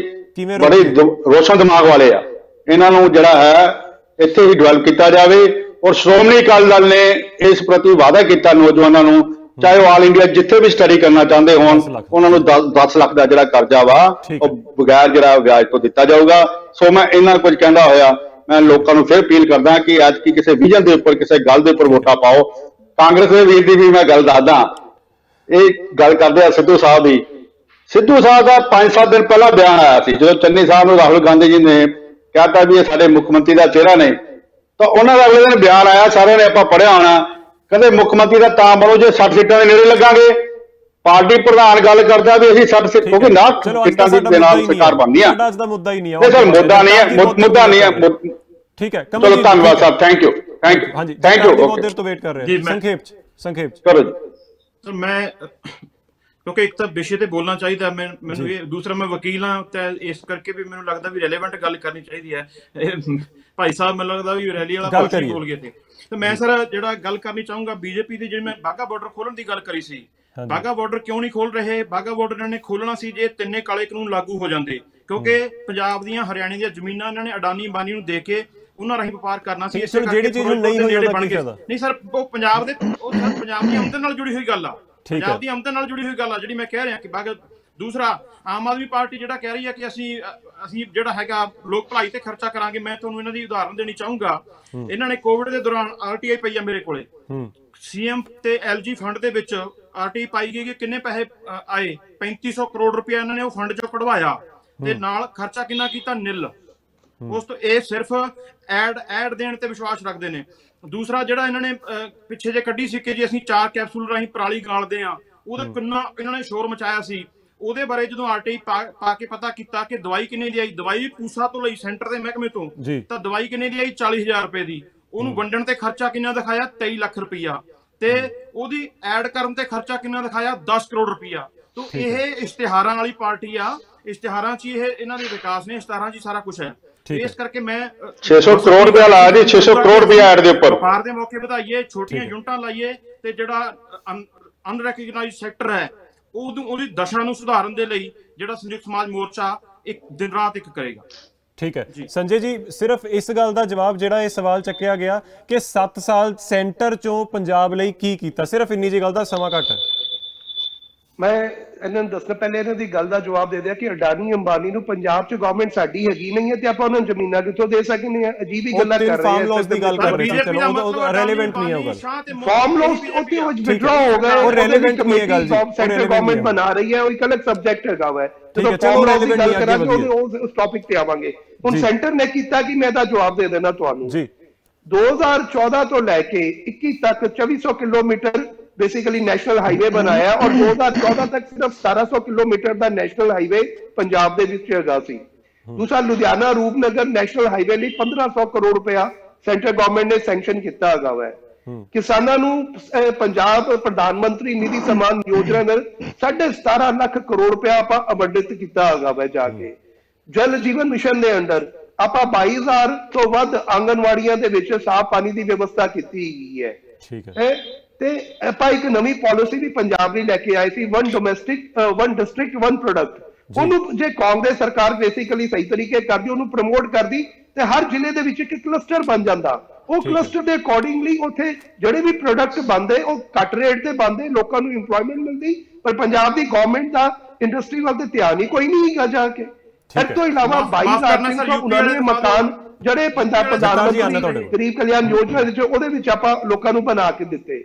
ਬੜੇ ਰੋਸ਼ਨ ਦਿਮਾਗ ਵਾਲੇ ਆ। ਇਹਨਾਂ ਨੂੰ ਜਿਹੜਾ ਹੈ ਇੱਥੇ ਹੀ ਡਿਵੈਲਪ ਕੀਤਾ ਜਾਵੇ। ਔਰ ਸ਼੍ਰੋਮਣੀ ਅਕਾਲੀ ਦਲ ਨੇ ਇਸ ਪ੍ਰਤੀ ਵਾਅਦਾ ਕੀਤਾ ਨੌਜਵਾਨਾਂ ਨੂੰ, ਚਾਹੇ ਉਹ ਆਲ ਇੰਡੀਆ ਜਿੱਥੇ ਵੀ ਸਟੱਡੀ ਕਰਨਾ ਚਾਹੁੰਦੇ ਹੋਣ, ਉਹਨਾਂ ਨੂੰ 10 ਲੱਖ ਦਾ ਜਿਹੜਾ ਕਰਜ਼ਾ ਵਾ ਉਹ ਬਗੈਰ ਜਿਹੜਾ ਵਿਆਜ ਤੋਂ ਦਿੱਤਾ ਜਾਊਗਾ। ਸੋ ਮੈਂ ਇਹਨਾਂ ਕੁਝ ਕਹਿੰਦਾ ਹੋਇਆ ਮੈਂ ਲੋਕਾਂ ਨੂੰ ਫਿਰ ਅਪੀਲ ਕਰਦਾ ਕਿ ਅੱਜ ਕੀ ਕਿਸੇ ਵਿਜ਼ਨ ਦੇ ਉੱਪਰ, ਕਿਸੇ ਗੱਲ ਦੇ ਉੱਪਰ ਵੋਟਾਂ ਪਾਓ। ਕਾਂਗਰਸ ਦੇ ਵੀਰ ਦੀ ਵੀ ਮੈਂ ਗੱਲ ਦੱਸਦਾ, ਇਹ ਗੱਲ ਕਰਦੇ ਆ ਸਿੱਧੂ ਸਾਹਿਬ ਦੀ। ਸਿੱਧੂ ਸਾਹਿਬ ਦਾ 5-7 ਦਿਨ ਪਹਿਲਾਂ ਬਿਆਨ ਆਇਆ ਸੀ, ਜਦੋਂ ਚੰਨੀ ਸਾਹਿਬ ਨੂੰ ਰਾਹੁਲ ਗਾਂਧੀ ਜੀ ਨੇ ਕਹਿਤਾ ਵੀ ਇਹ ਸਾਡੇ ਮੁੱਖ ਮੰਤਰੀ ਦਾ ਚਿਹਰਾ ਨੇ, ਤਾਂ ਉਹਨਾਂ ਦਾ ਅਗਲੇ ਦਿਨ ਬਿਆਨ ਆਇਆ, ਸਾਰਿਆਂ ਨੇ ਆਪਾਂ ਪੜ੍ਹਿਆ ਹੋਣਾ। ਕਹਿੰਦੇ ਮੁੱਖ ਮੰਤਰੀ ਦਾ ਤਾਂ ਬਣੋ ਜੇ 60 ਸੀਟਾਂ ਦੇ ਨੇੜੇ ਲੱਗਾਂਗੇ। ਪਾਰਟੀ ਪ੍ਰਧਾਨ ਗੱਲ ਕਰਦਾ ਵੀ ਅਸੀਂ 60 ਸੀਟ, ਕਿਉਂਕਿ 60 ਸੀਟਾਂ ਦੇ ਨਾਲ ਸਰਕਾਰ ਬਣਦੀ ਆ। ਅੱਜ ਦਾ ਮੁੱਦਾ ਹੀ ਨਹੀਂ ਆ। ਨਹੀਂ ਸਰ, ਮੁੱਦਾ ਨਹੀਂ ਹੈ, ਮੁੱਦਾ ਨਹੀਂ ਹੈ। ਠੀਕ ਹੈ, ਚਲੋ ਧੰਨਵਾਦ ਸਾਹਿਬ, ਥੈਂਕ ਯੂ। ਹਾਂਜੀ, ਥੈਂਕ ਯੂ। ਬਹੁਤ ਦੇਰ ਤੋਂ ਵੇਟ ਕਰ ਰਹੇ ਹਾਂ। ਸੰਖੇਪ ਚ ਕਰੋ ਜੀ। ਸਰ ਮੈਂ ਕਿਉਂਕਿ ਇੱਕ ਤਾਂ ਵਿਸ਼ੇ ਤੇ ਬੋਲਣਾ ਚਾਹੀਦਾ ਮੈਨੂੰ ਇਹ, ਦੂਸਰਾ ਮੈਂ ਵਕੀਲ ਹਾਂ ਤੇ ਇਸ ਕਰਕੇ ਵੀ ਮੈਨੂੰ ਲੱਗਦਾ ਵੀ ਰੈਲੇਵੈਂਟ ਗੱਲ ਕਰਨੀ ਚਾਹੀਦੀ ਹੈ। ਭਾਈ ਸਾਹਿਬ ਮੈਨੂੰ ਲੱਗਦਾ ਵੀ ਰੈਲੀ ਵਾਲਾ ਭਾਸ਼ਣ ਬੋਲ ਗਏ ਤੇ ਮੈਂ ਸਰ ਜਿਹੜਾ ਗੱਲ ਕਰਨੀ ਚਾਹੂੰਗਾ ਬੀਜੇਪੀ ਦੀ, ਜਿਹੜੀ ਮੈਂ ਬਾਘਾ ਬਾਰਡਰ ਖੋਲਣ ਦੀ ਗੱਲ ਕਰੀ ਸੀ, ਬਾਘਾ ਬਾਰਡਰ ਕਿਉਂ ਨਹੀਂ ਖੋਲ ਰਹੇ? ਬਾਘਾ ਬਾਰਡਰ ਇਹਨਾਂ ਨੇ ਖੋਲਣਾ ਸੀ ਜੇ ਤਿੰਨੇ ਕਾਲੇ ਕਾਨੂੰਨ ਲਾਗੂ ਹੋ ਜਾਂਦੇ, ਕਿਉਂਕਿ ਪੰਜਾਬ ਦੀਆਂ ਹਰਿਆਣੇ ਦੀਆਂ ਜ਼ਮੀਨਾਂ ਇਹਨਾਂ ਨੇ ਅਡਾਨੀ ਅੰਬਾਨੀ ਨੂੰ ਦੇ ਕੇ ਉਹਨਾਂ ਰਾਹੀਂ ਵਪਾਰ ਕਰਨਾ ਸੀ। ਇਸੇ ਜਿਹੜੀ ਚੀਜ਼ ਨਹੀਂ ਹੋਈ ਉਹਦਾ ਕੀ ਫਾਇਦਾ? ਨਹੀਂ ਸਰ, ਉਹ ਪੰਜਾਬ ਦੇ ਪੰਜਾਬ ਦੀ ਆਮਦਨ ਨਾਲ ਜੁੜੀ ਹੋਈ ਗੱਲ ਆ, ਪੰਜਾਬ ਦੀ ਆਮਦਨ ਨਾਲ ਜੁੜੀ ਹੋਈ ਗੱਲ ਆ ਜਿਹੜੀ ਮੈਂ ਕਹਿ ਰਿਹਾ ਕਿ ਬਾਘਾ। ਦੂਸਰਾ, ਆਮ ਆਦਮੀ ਪਾਰਟੀ ਜਿਹੜਾ ਕਹਿ ਰਹੀ ਹੈ ਕਿ ਅਸੀਂ ਜਿਹੜਾ ਹੈਗਾ ਲੋਕ ਭਲਾਈ ਤੇ ਖਰਚਾ ਕਰਾਂਗੇ। ਮੈਂ ਤੁਹਾਨੂੰ ਇਹਨਾਂ ਦੀ ਉਦਾਹਰਨ ਦੇਣੀ ਚਾਹੂੰਗਾ। ਇਹਨਾਂ ਨੇ ਕੋਵਿਡ ਦੇ ਦੌਰਾਨ RTI ਪਈ ਆ ਮੇਰੇ ਕੋਲੇ, CM ਤੇ LG ਫੰਡ ਦੇ ਵਿੱਚ RTI ਪਾਈ ਗਈ ਕਿ ਕਿੰਨੇ ਪੈਸੇ ਆਏ, 3500 ਕਰੋੜ ਰੁਪਇਆ ਇਹਨਾਂ ਨੇ ਉਹ ਫੰਡ ਚੋਂ ਕਢਵਾਇਆ ਤੇ ਨਾਲ ਖਰਚਾ ਕਿੰਨਾ ਕੀਤਾ? ਨਿਲ। ਉਸ ਤੋਂ ਇਹ ਸਿਰਫ ਐਡ ਦੇਣ ਤੇ ਵਿਸ਼ਵਾਸ ਰੱਖਦੇ ਨੇ। ਦੂਸਰਾ, ਜਿਹੜਾ ਇਹਨਾਂ ਨੇ ਪਿੱਛੇ ਜੇ ਕੱਢੀ ਸੀ ਕਿ ਜੇ ਅਸੀਂ 4 ਕੈਪਸੂਲ ਰਾਹੀਂ ਪਰਾਲੀ ਗਾਲਦੇ ਆ, ਉਹਦਾ ਕਿੰਨਾ ਇਹਨਾਂ ਨੇ ਸ਼ੋਰ ਮਚਾਇਆ ਸੀ। ਉਹਦੇ ਬਾਰੇ ਜਦੋਂ RTI ਪਾ ਕੇ ਪਤਾ ਕੀਤਾ ਕਿ ਦਵਾਈ ਕਿੰਨੇ ਦੀ ਆਈ, ਦਵਾਈ ਪੂਸਾ ਤੋਂ ਲਈ ਸੈਂਟਰ ਦੇ ਮਹਿਕਮੇ ਤੋਂ, ਤਾਂ ਦਵਾਈ ਕਿੰਨੇ ਦੀ ਆਈ? 40,000 ਰੁਪਏ ਦੀ। ਉਹਨੂੰ ਵੰਡਣ ਤੇ ਖਰਚਾ ਕਿੰਨਾ ਦਿਖਾਇਆ? 23 ਲੱਖ ਰੁਪਈਆ। ਤੇ ਉਹਦੀ ਐਡ ਕਰਨ ਤੇ ਖਰਚਾ ਕਿੰਨਾ ਦਿਖਾਇਆ? 10 ਕਰੋੜ ਰੁਪਈਆ। ਤੋ ਇਹ ਇਸ਼ਤਿਹਾਰਾਂ ਵਾਲੀ ਪਾਰਟੀ ਆ, ਇਸ਼ਤਿਹਾਰਾਂ 'ਚ ਇਹ ਇਹਨਾਂ ਦੇ ਵਿਕਾਸ ਨੇ, ਇਸ਼ਤਿਹਾਰਾਂ 'ਚ ਸਾਰਾ ਕੁਝ ਹੈ। ਇਸ ਕਰਕੇ ਮੈਂ 600 ਕਰੋੜ ਰੁਪਇਆ ਲਾਇਆ ਜੀ, 600 ਕਰੋੜ ਰੁਪਇਆ ਐਡ ਦੇ ਉੱਪਰ। ਵਪਾਰ ਦੇ ਮੌਕੇ ਵਧਾਈਏ, ਛੋਟੀਆਂ ਯੂਨਿਟਾਂ ਲਾਈਏ ਤੇ ਜਿਹੜਾ ਅਨਰੈਕਗਨਾਈਜ਼ਡ ਸੈਕਟਰ ਹੈ ਉਹਦੀ ਦਸ਼ਾ ਨੂੰ ਸੁਧਾਰਨ ਦੇ ਲਈ ਜਿਹੜਾ ਸੰਯੁਕਤ ਸਮਾਜ ਮੋਰਚਾ ਇੱਕ ਦਿਨ ਰਾਤ ਇੱਕ ਕਰੇਗਾ। ਠੀਕ ਹੈ ਸੰਜੇ ਜੀ, ਸਿਰਫ ਇਸ ਗੱਲ ਦਾ ਜਵਾਬ ਜਿਹੜਾ ਇਹ ਸਵਾਲ ਚੱਕਿਆ ਗਿਆ ਕਿ 7 ਸਾਲ ਸੈਂਟਰ ਚੋਂ ਪੰਜਾਬ ਲਈ ਕੀ ਕੀਤਾ, ਸਿਰਫ ਇੰਨੀ ਜੀ ਗੱਲ ਦਾ, ਸਮਾਂ ਘੱਟ ਹੈ। ਮੈਂ ਇਹਨਾਂ ਨੂੰ ਦੱਸਣਾ, ਪਹਿਲੇ ਇਹਨਾਂ ਦੀ ਗੱਲ ਦਾ ਜਵਾਬ ਦੇ ਦਿਆ ਕਿ ਅਡਾਨੀ ਅੰਬਾਨੀ ਨੂੰ ਪੰਜਾਬ 'ਚ ਗਵਰਨਮੈਂਟ ਸਾਡੀ ਹੈਗੀ ਨਹੀਂ ਹੈ ਤੇ ਆਪਾਂ ਉਹਨਾਂ ਨੂੰ ਜ਼ਮੀਨਾਂ ਕਿੱਥੋਂ ਦੇ ਸਕਦੇ ਹਾਂ? ਅਜੀਬ ਹੀ ਗੱਲਾਂ ਕਰ ਰਹੇ ਹਾਂ। ਫਾਰਮ ਲਾਸ ਦੀ ਗੱਲ ਕਰ ਰਹੇ ਸੀ, ਚਲੋ ਉਹ ਰੈਲੇਵੈਂਟ ਨਹੀਂ ਹੈ ਉਹ ਗੱਲ। ਫਾਰਮ ਲਾਸ ਉੱਥੇ ਵਿਡਰਾ ਹੋ ਗਏ, ਉਹ ਰੈਲੇਵੈਂਟ ਨਹੀਂ ਹੈ ਗੱਲ ਜੀ, ਸੈਂਟਰਲ ਗਵਰਨਮੈਂਟ ਬਣਾ ਰਹੀ ਹੈ, ਉਹ ਇੱਕ ਅਲੱਗ ਸਬਜੈਕਟ ਹੈਗਾ ਵਾ। ਚਲੋ ਰੈਲੇਵੈਂਟ ਨਹੀਂ ਹੈ, ਉਸ ਟੌਪਿਕ ਤੇ ਆਵਾਂਗੇ। ਹੁਣ ਸੈਂਟਰ ਨੇ ਕੀਤਾ ਕਿ ਮੈਂ ਇਹਦਾ ਜਵਾਬ ਦੇ ਦੇਣਾ ਤੁਹਾਨੂੰ ਜੀ। 2014 ਤੋਂ ਲੈ ਕੇ 21 ਤੱਕ 2400 ਕਿਲੋਮੀਟਰ बेसिकली नेशनल हाईवे बनाया और 2014 तक सिर्फ 1700 किलोमीटर का नेशनल हाईवे पंजाब दे विच हैगा सी। दूसरा, लुधियाना रूपनगर नेशनल हाईवे ਲਈ 1500 करोड़ रुपया सेंट्रल गवर्नमेंट ने सैंक्शन किया हैगा वा। किसानों ਨੂੰ पंजाब प्रधानमंत्री निधि सम्मान योजना ਨਾਲ 17.5 ਲੱਖ करोड़ रुपया ਆਪਾਂ ਅਬੰਡਿਤ ਕੀਤਾ ਹੈਗਾ ਵਾ ਜਾ ਕੇ। जल जीवन मिशन ਦੇ ਅੰਡਰ ਆਪਾਂ 22000 ਤੋਂ ਵੱਧ ਆਂਗਨਵਾੜੀਆਂ ਦੇ ਵਿੱਚ ਸਾਫ਼ ਪਾਣੀ ਦੀ ਵਿਵਸਥਾ ਕੀਤੀ ਗਈ ਹੈ। ਠੀਕ ਹੈ। ਤੇ ਆਪਾਂ ਇੱਕ ਨਵੀਂ ਪਾਲਿਸੀ ਵੀ ਪੰਜਾਬ ਲਈ ਲੈ ਕੇ ਆਏ ਸੀ, ਵਨ ਡਿਸਟ੍ਰਿਕਟ ਵਨ ਪ੍ਰੋਡਕਟ। ਉਹਨੂੰ ਜੇ ਕਾਂਗਰਸ ਸਰਕਾਰ ਬੇਸਿਕਲੀ ਸਹੀ ਤਰੀਕੇ ਕਰਦੀ, ਉਹਨੂੰ ਪ੍ਰਮੋਟ ਕਰਦੀ ਤੇ ਹਰ ਜ਼ਿਲ੍ਹੇ ਦੇ ਵਿੱਚ ਇੱਕ ਕਲਸਟਰ ਬਣ ਜਾਂਦਾ। ਉਹ ਕਲਸਟਰ ਦੇ ਅਕੋਰਡਿੰਗਲੀ ਉੱਥੇ ਜਿਹੜੇ ਵੀ ਪ੍ਰੋਡਕਟ ਬਣਦੇ ਉਹ ਘੱਟ ਰੇਟ ਤੇ ਬਣਦੇ, ਲੋਕਾਂ ਨੂੰ ਇੰਪਲੋਇਮੈਂਟ ਮਿਲਦੀ। ਪਰ ਪੰਜਾਬ ਦੀ ਗਵਰਨਮੈਂਟ ਦਾ ਇੰਡਸਟਰੀ ਵੱਲ ਤੇ ਧਿਆਨ ਹੀ ਕੋਈ ਨਹੀਂ ਹੈਗਾ ਜਾ ਕੇ। ਇਸ ਤੋਂ ਇਲਾਵਾ 22,399 ਮਕਾਨ ਜਿਹੜੇ ਪੰਜਾਬ ਪ੍ਰਧਾਨ ਮੰਤਰੀ ਗਰੀਬ ਕਲਿਆਣ ਯੋਜਨਾ ਵਿੱਚ ਉਹਦੇ ਵਿੱਚ ਆਪਾਂ ਲੋਕਾਂ ਨੂੰ ਬਣਾ ਕੇ ਦਿੱਤੇ।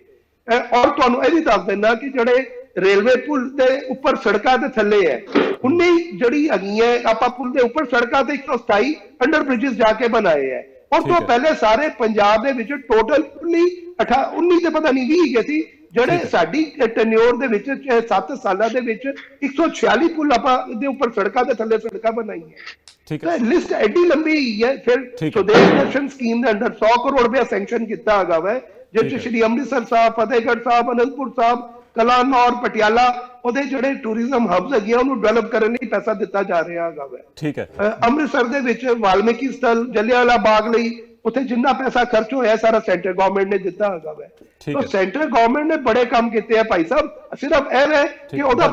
ਔਰ ਤੁਹਾਨੂੰ ਇਹ ਵੀ ਦੱਸ ਦਿੰਦਾ ਕਿ ਜਿਹੜੇ ਰੇਲਵੇ ਪੁਲ ਦੇ ਉੱਪਰ ਸੜਕਾਂ ਦੇ ਥੱਲੇ ਹੈ 19 ਜਿਹੜੀ ਹੈਗੀਆਂ ਆਪਾਂ ਪੁਲ ਦੇ ਉੱਪਰ ਸੜਕਾਂ ਤੇ 127 ਅੰਡਰ ਬ੍ਰਿਜਸ ਜਾ ਕੇ ਬਣਾਏ ਹੈ। ਉਸ ਤੋਂ ਪਹਿਲੇ ਸਾਰੇ ਪੰਜਾਬ ਦੇ ਵਿੱਚ ਟੋਟਲ 19 ਤੇ ਪਤਾ ਨਹੀਂ 20 ਗਏ ਸੀ ਜਿਹੜੇ ਸਾਡੀ ਟੈਨਿਓਰ ਦੇ ਵਿੱਚ 7 ਸਾਲਾਂ ਦੇ ਵਿੱਚ 146 ਪੁਲ ਆਪਾਂ ਦੇ ਉੱਪਰ ਸੜਕਾਂ ਦੇ ਥੱਲੇ ਸੜਕਾਂ ਬਣਾਈਆਂ। ਲਿਸਟ ਐਡੀ ਲੰਬੀ ਹੈ। ਫਿਰ ਸੁਦੇਸ਼ ਦਰਸ਼ਨ ਸਕੀਮ ਦੇ ਅੰਡਰ 100 ਕਰੋੜ ਰੁਪਇਆ ਸੈਂਕਸ਼ਨ ਕੀਤਾ ਹੈਗਾ ਵਾ, ਜਿਸ ਸ਼੍ਰੀ ਅੰਮ੍ਰਿਤਸਰ ਸਾਹਿਬ, ਫਤਿਹਗੜ੍ਹ ਸਾਹਿਬ, ਅਨੰਦਪੁਰ ਸਾਹਿਬ, ਕਲਾਨੌਰ, ਪਟਿਆਲਾ ਉਹਦੇ ਜਿਹੜੇ ਟੂਰਿਜ਼ਮ ਹਬਸ ਹੈਗੇ ਉਹਨੂੰ ਡਿਵੈਲਪ ਕਰਨ ਲਈ ਪੈਸਾ ਦਿੱਤਾ ਜਾ ਰਿਹਾ ਹੈਗਾ ਵਾ। ਠੀਕ ਹੈ। ਅੰਮ੍ਰਿਤਸਰ ਦੇ ਵਿੱਚ ਵਾਲਮੀਕੀ ਸਥਲ, ਜਲਿਆਂਵਾਲਾ ਬਾਗ ਲਈ ਉੱਥੇ ਜਿੰਨਾ ਪੈਸਾ ਖਰਚ ਹੋਇਆ ਸਾਰਾ ਸੈਂਟਰ ਗਵਰਨਮੈਂਟ ਨੇ ਦਿੱਤਾ ਹੈਗਾ ਵਾ। तो सेंट्रल गवर्नमेंट ने बड़े काम किए हैं भाई साहब, सिर्फ यह है कि ओदा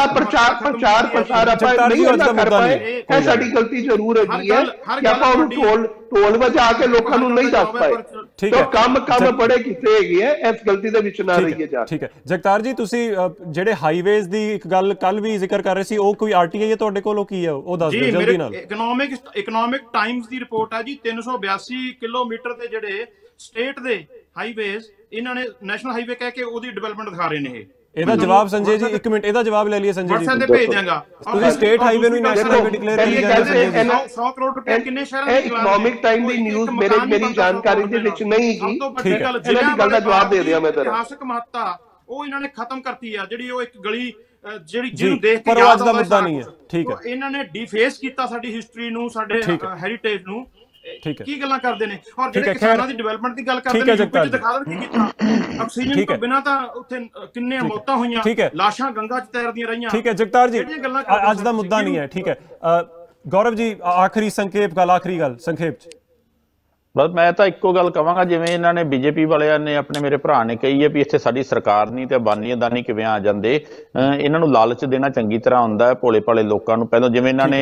प्रचार प्रसार नहीं कर पाए, साडी गलती जरूर है कि आप ढोल वजा के लोगों को नहीं दस पाए। तो काम बड़े किए है, इस गलती दे विच ना रहिए जा। ठीक है जगतार जी, तुसी जेडे हाईवेज दी एक गल कल भी जिक्र कर रहे सी, ओ कोई आरटीआई है तुहाडे कोल की है, ओ दस दिओ जल्दी नाल। इकोनॉमिक टाइम्स दी रिपोर्ट है जी, 382 किलोमीटर ਜਿਹੜੇ ਸਟੇਟ ਦੇ ਹਾਈਵੇਜ਼ ਇਹਨਾਂ ਨੇ ਨੈਸ਼ਨਲ ਹਾਈਵੇ ਕਹਿ ਕੇ ਉਹਦੀ ਡਿਵੈਲਪਮੈਂਟ ਦਿਖਾ ਰਹੇ ਨੇ। ਇਹਦਾ ਜਵਾਬ ਸੰਜੇ ਜੀ, ਇੱਕ ਮਿੰਟ ਇਹਦਾ ਜਵਾਬ ਲੈ ਲਈਏ ਸੰਜੇ ਜੀ, WhatsApp ਤੇ ਭੇਜ ਦਿਆਂਗਾ। ਤੁਸੀਂ ਸਟੇਟ ਹਾਈਵੇ ਨੂੰ ਨੈਸ਼ਨਲ ਹਾਈਵੇ ਡਿਕਲੇਅਰ ਕੀਤੀ ਜਾਂਦੇ ਹੈ। 100 ਕਰੋੜ ਰੁਪਏ ਕਿੰਨੇ ਸ਼ਹਿਰਾਂ ਦੇ ਇਕਨੋਮਿਕ ਟਾਈਮ ਦੀ ਨਿਊਜ਼ ਮੇਰੀ ਜਾਣਕਾਰੀ ਦੇ ਵਿੱਚ ਨਹੀਂ ਜੀ। ਠੀਕ ਹੈ, ਇਹਨਾਂ ਦੀ ਗੱਲ ਦਾ ਜਵਾਬ ਦੇ ਦਿਆਂ ਮੈਂ ਤੇਰਾ। ਇਤਿਹਾਸਕ ਮਹੱਤਤਾ ਉਹ ਇਹਨਾਂ ਨੇ ਖਤਮ ਕਰਤੀ ਆ, ਜਿਹੜੀ ਉਹ ਇੱਕ ਗਲੀ ਜਿਹੜੀ ਜਿਹਨੂੰ ਦੇਖ ਕੇ ਯਾਦ ਦਾ ਮੁੱਦਾ ਨਹੀਂ ਹੈ। ਠੀਕ ਹੈ, ਇਹਨਾਂ ਨੇ ਡਿਫੇਸ ਕੀਤਾ ਸਾਡੀ ਹਿਸਟਰੀ ਨੂੰ, ਸਾਡੇ ਹੈਰੀਟੇਜ ਨੂੰ। ਕੀ ਗੱਲਾਂ ਕਰਦੇ ਨੇ। ਔਰ ਜਿਹੜੇ ਕਿਸਾਨਾਂ ਦੀ ਡਿਵੈਲਪਮੈਂਟ ਦੀ ਗੱਲ ਕਰਦੇ ਨੇ ਯੂਪੀ ਚ ਦਿਖਾ ਦੇਣ ਕੀ ਕੀਤਾ। ਆਕਸੀਜਨ ਤੋਂ ਬਿਨਾਂ ਤਾਂ ਉੱਥੇ ਕਿੰਨੇ ਮੌਤਾਂ ਹੋਈਆਂ, ਲਾਸ਼ਾਂ ਗੰਗਾ ਚ ਤੈਰਦੀਆਂ ਰਹੀਆਂ। ਠੀਕ ਹੈ ਜਗਤਾਰ ਜੀ, ਅੱਜ ਦਾ ਮੁੱਦਾ ਨਹੀਂ ਹੈ। ਠੀਕ ਹੈ ਗੌਰਵ ਜੀ, ਆਖਰੀ ਸੰਖੇਪ ਗੱਲ, ਆਖਰੀ ਗੱਲ ਸੰਖੇਪ ਚ। ਬਸ ਮੈਂ ਤਾਂ ਇੱਕੋ ਗੱਲ ਕਹਾਂਗਾ, ਜਿਵੇਂ ਇਹਨਾਂ ਨੇ ਬੀਜੇਪੀ ਵਾਲਿਆਂ ਨੇ ਆਪਣੇ ਮੇਰੇ ਭਰਾ ਨੇ ਕਹੀ ਹੈ ਵੀ ਇੱਥੇ ਸਾਡੀ ਸਰਕਾਰ ਨਹੀਂ ਤੇ ਅਬਾਨੀ ਅਦਾਨੀ ਕਿਵੇਂ ਆ ਜਾਂਦੇ। ਇਹਨਾਂ ਨੂੰ ਲਾਲਚ ਦੇਣਾ ਚੰਗੀ ਤਰ੍ਹਾਂ ਹੁੰਦਾ ਹੈ ਭੋਲੇ ਭਾਲੇ ਲੋਕਾਂ ਨੂੰ। ਪਹਿਲਾਂ ਜਿਵੇਂ ਇਹਨਾਂ ਨੇ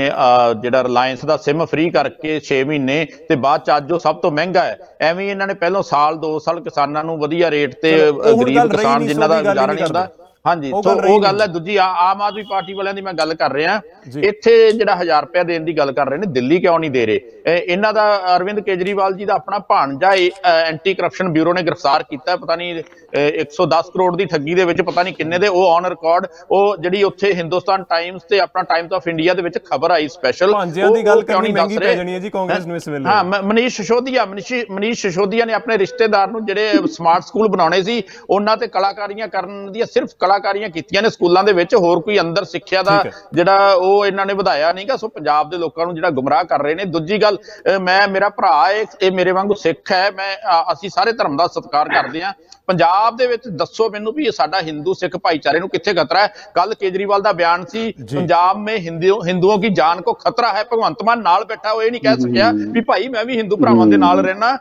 ਜਿਹੜਾ ਰਿਲਾਇੰਸ ਦਾ ਸਿਮ ਫ੍ਰੀ ਕਰਕੇ 6 ਮਹੀਨੇ ਤੇ ਬਾਅਦ ਚ ਅੱਜ ਉਹ ਸਭ ਤੋਂ ਮਹਿੰਗਾ ਹੈ, ਐਵੇਂ ਇਹਨਾਂ ਨੇ ਪਹਿਲਾਂ ਸਾਲ 2 ਸਾਲ ਕਿਸਾਨਾਂ ਨੂੰ ਵਧੀਆ ਰੇਟ ਤੇ ਗਰੀਬ ਕਿਸਾਨ ਜਿਨ੍ਹਾਂ ਦਾ ਗੁਜ਼ਾਰਾ ਨਹੀਂ ਹੁੰਦਾ। ਹਾਂਜੀ, ਸੋ ਉਹ ਗੱਲ ਹੈ। ਦੂਜੀ ਆਮ ਆਦਮੀ ਪਾਰਟੀ ਵਾਲਿਆਂ ਦੀ ਮੈਂ ਗੱਲ ਕਰ ਰਿਹਾ, ਇੱਥੇ ਜਿਹੜਾ 1000 ਰੁਪਇਆ ਦੇਣ ਦੀ ਗੱਲ ਕਰ ਰਹੇ ਨੇ, ਦਿੱਲੀ ਕਿਉਂ ਨਹੀਂ ਦੇ ਰਹੇ। ਇਹਨਾਂ ਦਾ ਅਰਵਿੰਦ ਕੇਜਰੀਵਾਲ ਜੀ ਦਾ ਆਪਣਾ ਭਾਣਜਾ ਐਂਟੀ ਕਰਪਸ਼ਨ ਬਿਊਰੋ ਨੇ ਗ੍ਰਿਫਤਾਰ ਕੀਤਾ, ਪਤਾ ਨਹੀਂ 110 ਕਰੋੜ ਦੀ ਠੱਗੀ ਦੇ ਵਿੱਚ ਪਤਾ ਨਹੀਂ ਕਿੰਨੇ ਦੇ, ਉਹ ਔਨ ਰਿਕਾਰਡ। ਉਹ ਜਿਹੜੀ ਉੱਥੇ ਹਿੰਦੁਸਤਾਨ ਟਾਈਮਸ ਤੇ ਆਪਣਾ ਟਾਈਮਸ ਆਫ ਇੰਡੀਆ ਦੇ ਵਿੱਚ ਖਬਰ ਆਈ ਸਪੈਸ਼ਲ, ਦੀ ਗੱਲ ਕਰਨੀ ਮਹਿੰਗੀ ਪੈ ਜਾਣੀ ਹੈ ਜੀ ਕਾਂਗਰਸ ਨੂੰ ਇਸ ਵੇਲੇ। ਹਾਂ, ਮਨੀਸ਼ ਸਿਸੋਦੀਆ ਨੇ ਆਪਣੇ ਰਿਸ਼ਤੇਦਾਰ ਨੂੰ ਜਿਹੜੇ ਸਮਾਰਟ ਸਕੂਲ ਬਣਾਉਣੇ ਸੀ ਉਹਨਾਂ ਤੇ ਕਲਾਕਾਰੀਆਂ ਕਰਨ ਦੀਆਂ ਸਿਰਫ ਕਲਾਕਾਰੀਆਂ ਕੀਤੀਆਂ ਨੇ ਸਕੂਲਾਂ ਦੇ ਵਿੱਚ, ਹੋਰ ਕੋਈ ਅੰਦਰ ਸਿੱਖਿਆ ਦਾ ਜਿਹੜਾ ਉਹ ਇਹਨਾਂ ਨੇ ਵਧਾਇਆ ਨਹੀਂਗਾ। ਸੋ ਪੰਜਾਬ ਦੇ ਲੋਕਾਂ ਨੂੰ ਜਿਹੜਾ ਗੁੰਮਰਾਹ ਕਰ ਰਹੇ ਨੇ। ਦੂਜੀ ਗੱਲ, ਮੇਰਾ ਭਰਾ ਇਹ ਮੇਰੇ ਵਾਂਗੂ ਸਿੱਖ ਹੈ, ਅਸੀਂ ਸਾਰੇ ਧਰਮ ਦਾ ਸਤਿਕਾਰ ਕਰਦੇ ਹਾਂ। ਪੰਜਾਬ ਦੇ ਵਿੱਚ ਦੱਸੋ ਮੈਨੂੰ ਵੀ ਸਾਡਾ ਹਿੰਦੂ ਸਿੱਖ ਭਾਈਚਾਰੇ ਨੂੰ ਕਿੱਥੇ ਖਤਰਾ ਹੈ। ਕੱਲ ਕੇਜਰੀਵਾਲ ਦਾ ਬਿਆਨ ਸੀ, ਪੰਜਾਬ ਮੇਂ ਹਿੰਦੂਆਂ ਕੀ ਜਾਨ ਕੋ ਖਤਰਾ ਹੈ। ਭਗਵੰਤ ਮਾਨ ਨਾਲ ਬੈਠਾ ਉਹ ਇਹ ਨਹੀਂ ਕਹਿ ਸਕਿਆ ਵੀ ਭਾਈ ਮੈਂ ਵੀ ਹਿੰਦੂ ਭਰਾਵਾਂ ਦੇ ਨਾਲ ਰਹਿਣਾ,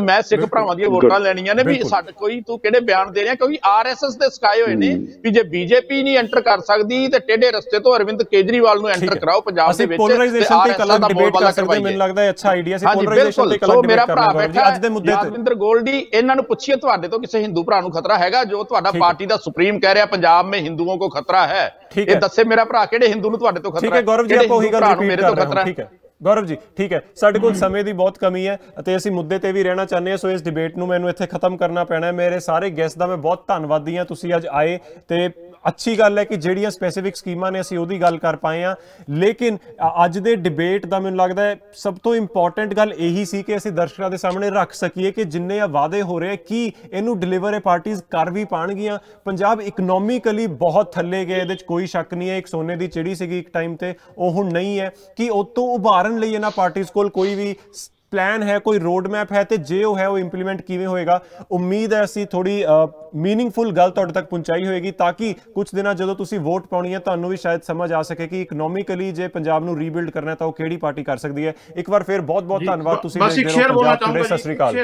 ਮੈਂ ਸਿੱਖ ਭਰਾਵਾਂ ਦੀਆਂ ਵੋਟਾਂ ਲੈਣੀਆਂ ਨੇ। ਵੀ ਸਾਡੇ ਕੋਈ ਤੂੰ ਕਿਹੜੇ ਬਿਆਨ ਦੇ ਰਿਹਾ, ਕਿਉਂਕਿ RSS ਦੇ ਸਿਖਾਏ ਹੋਏ ਨੇ ਵੀ ਜੇ ਬੀਜੇਪੀ ਨਹੀਂ ਐਂਟਰ ਕਰ ਸਕਦੀ ਤੇ ਟੇਢੇ ਰਸਤੇ ਤੋਂ ਅਰਵਿੰਦ ਕੇਜਰੀਵਾਲ ਨੂੰ ਐਂਟਰ ਕਰਾਓ ਪੰਜਾਬ ਦੇ ਵਿੱਚ। ਪੋਲਰਾਈਜੇਸ਼ਨ ਤੇ ਕਲਰ ਡਿਬੇਟ ਕਰ ਸਕਦੇ, ਮੈਨੂੰ ਲੱਗਦਾ ਹੈ ਅੱਛਾ ਆਈਡੀਆ ਸੀ ਪੋਲਰਾਈਜੇਸ਼ਨ ਤੇ ਕਲਰ ਡਿਬੇਟ ਕਰਨਾ। ਅੱਜ ਦੇ ਮੁੱਦੇ ਤੇ ਯਾਦਵਿੰਦਰ ਗੋਲਡੀ, ਇਹਨਾਂ ਨੂੰ ਪੁੱਛੀਏ ਤੁਹਾਡੇ ਤੋਂ ਕਿਸੇ ਹਿੰਦੂ ਭਰਾ ਨੂੰ ਖਤਰਾ ਹੈਗਾ? ਜੋ ਤੁਹਾਡਾ ਪਾਰਟੀ ਦਾ ਸੁਪਰੀਮ ਕਹਿ ਰਿਹਾ ਪੰਜਾਬ ਮੇਂ ਹਿੰਦੂਆਂ ਕੋ ਖਤਰਾ ਹੈ, ਇਹ ਦੱਸੇ ਮੇਰਾ ਭਰਾ ਕਿਹੜੇ ਹਿੰਦੂ ਨੂੰ ਤੁਹਾਡੇ ਤੋਂ ਖਤਰਾ ਹੈ? ਠੀਕ ਹੈ ਗੌਰਵ ਜੀ, ਆਪਾਂ ਉਹੀ ਗੱਲ ਰਿਪੀਟ ਕਰ ਰਹੇ ਹਾਂ। ਠੀਕ ਹੈ ਗੌਰਵ ਜੀ, ਠੀਕ ਹੈ, ਸਾਡੇ ਕੋਲ ਸਮੇਂ ਦੀ ਬਹੁਤ ਕਮੀ ਹੈ ਅਤੇ ਅਸੀਂ ਮੁੱਦੇ ਤੇ ਵੀ ਰਹਿਣਾ ਚਾਹੁੰਦੇ ਹਾਂ। ਸੋ ਇਸ ਡਿਬੇਟ ਨੂੰ ਮੈਨੂੰ ਇੱਥੇ ਖਤਮ ਕਰਨਾ ਪੈਣਾ। ਮੇਰੇ ਸਾਰੇ ਗੈਸਟ ਦਾ ਮੈਂ ਬਹੁਤ ਧੰਨਵਾਦੀ ਹਾਂ, ਤੁਸੀਂ ਅੱਜ ਆਏ ਤੇ ਅੱਛੀ ਗੱਲ ਹੈ ਕਿ ਜਿਹੜੀਆਂ ਸਪੈਸੀਫਿਕ ਸਕੀਮਾਂ ਨੇ ਅਸੀਂ ਉਹਦੀ ਗੱਲ ਕਰ ਪਾਏ ਹਾਂ। ਲੇਕਿਨ ਅੱਜ ਦੇ ਡਿਬੇਟ ਦਾ ਮੈਨੂੰ ਲੱਗਦਾ ਹੈ ਸਭ ਤੋਂ ਇੰਪੋਰਟੈਂਟ ਗੱਲ ਇਹੀ ਸੀ ਕਿ ਅਸੀਂ ਦਰਸ਼ਕਾਂ ਦੇ ਸਾਹਮਣੇ ਰੱਖ ਸਕੀਏ ਕਿ ਜਿੰਨੇ ਵਾਅਦੇ ਹੋ ਰਹੇ ਕੀ ਇਹਨੂੰ ਡਿਲੀਵਰ ਇਹ ਪਾਰਟੀਆਂ ਕਰ ਵੀ ਪਾਣਗੀਆਂ। ਪੰਜਾਬ ਇਕਨੋਮਿਕਲੀ ਬਹੁਤ ਥੱਲੇ ਗਏ, ਇਹਦੇ 'ਚ ਕੋਈ ਸ਼ੱਕ ਨਹੀਂ ਹੈ। ਇੱਕ ਸੋਨੇ ਦੀ ਚਿੜੀ ਸੀਗੀ ਇੱਕ ਟਾਈਮ ਤੇ, ਉਹ ਹੁਣ ਨਹੀਂ ਹੈ। ਕਿ ਉਹ ਤੋਂ ਉਭਾਰਨ ਲਈ ਇਹਨਾਂ ਪਾਰਟੀਆਂ ਕੋਲ ਕੋਈ ਵੀ ਪਲਾਨ ਹੈ, ਕੋਈ ਰੋਡ ਮੈਪ ਹੈ, ਤੇ ਜੇ ਉਹ ਹੈ ਉਹ ਇੰਪਲੀਮੈਂਟ ਕਿਵੇਂ ਹੋਏਗਾ। ਉਮੀਦ ਹੈ ਅਸੀਂ ਥੋੜੀ ਮੀਨਿੰਗਫੁਲ ਗੱਲ ਤੁਹਾਡੇ ਤੱਕ ਪਹੁੰਚਾਈ ਹੋਏਗੀ ਤਾਂ ਕਿ ਕੁਝ ਦਿਨਾਂ ਜਦੋਂ ਤੁਸੀਂ ਵੋਟ ਪਾਉਣੀ ਹੈ ਤੁਹਾਨੂੰ ਵੀ ਸ਼ਾਇਦ ਸਮਝ ਆ ਸਕੇ ਕਿ ਇਕਨੋਮਿਕਲੀ ਜੇ ਪੰਜਾਬ ਨੂੰ ਰੀਬਿਲਡ ਕਰਨਾ ਤਾਂ ਉਹ ਕਿਹੜੀ ਪਾਰਟੀ ਕਰ ਸਕਦੀ ਹੈ। ਇੱਕ ਵਾਰ ਫਿਰ ਬਹੁਤ ਬਹੁਤ ਧੰਨਵਾਦ। ਤੁਸੀਂ ਸਤਿ ਸ਼੍ਰੀ ਅਕਾਲ।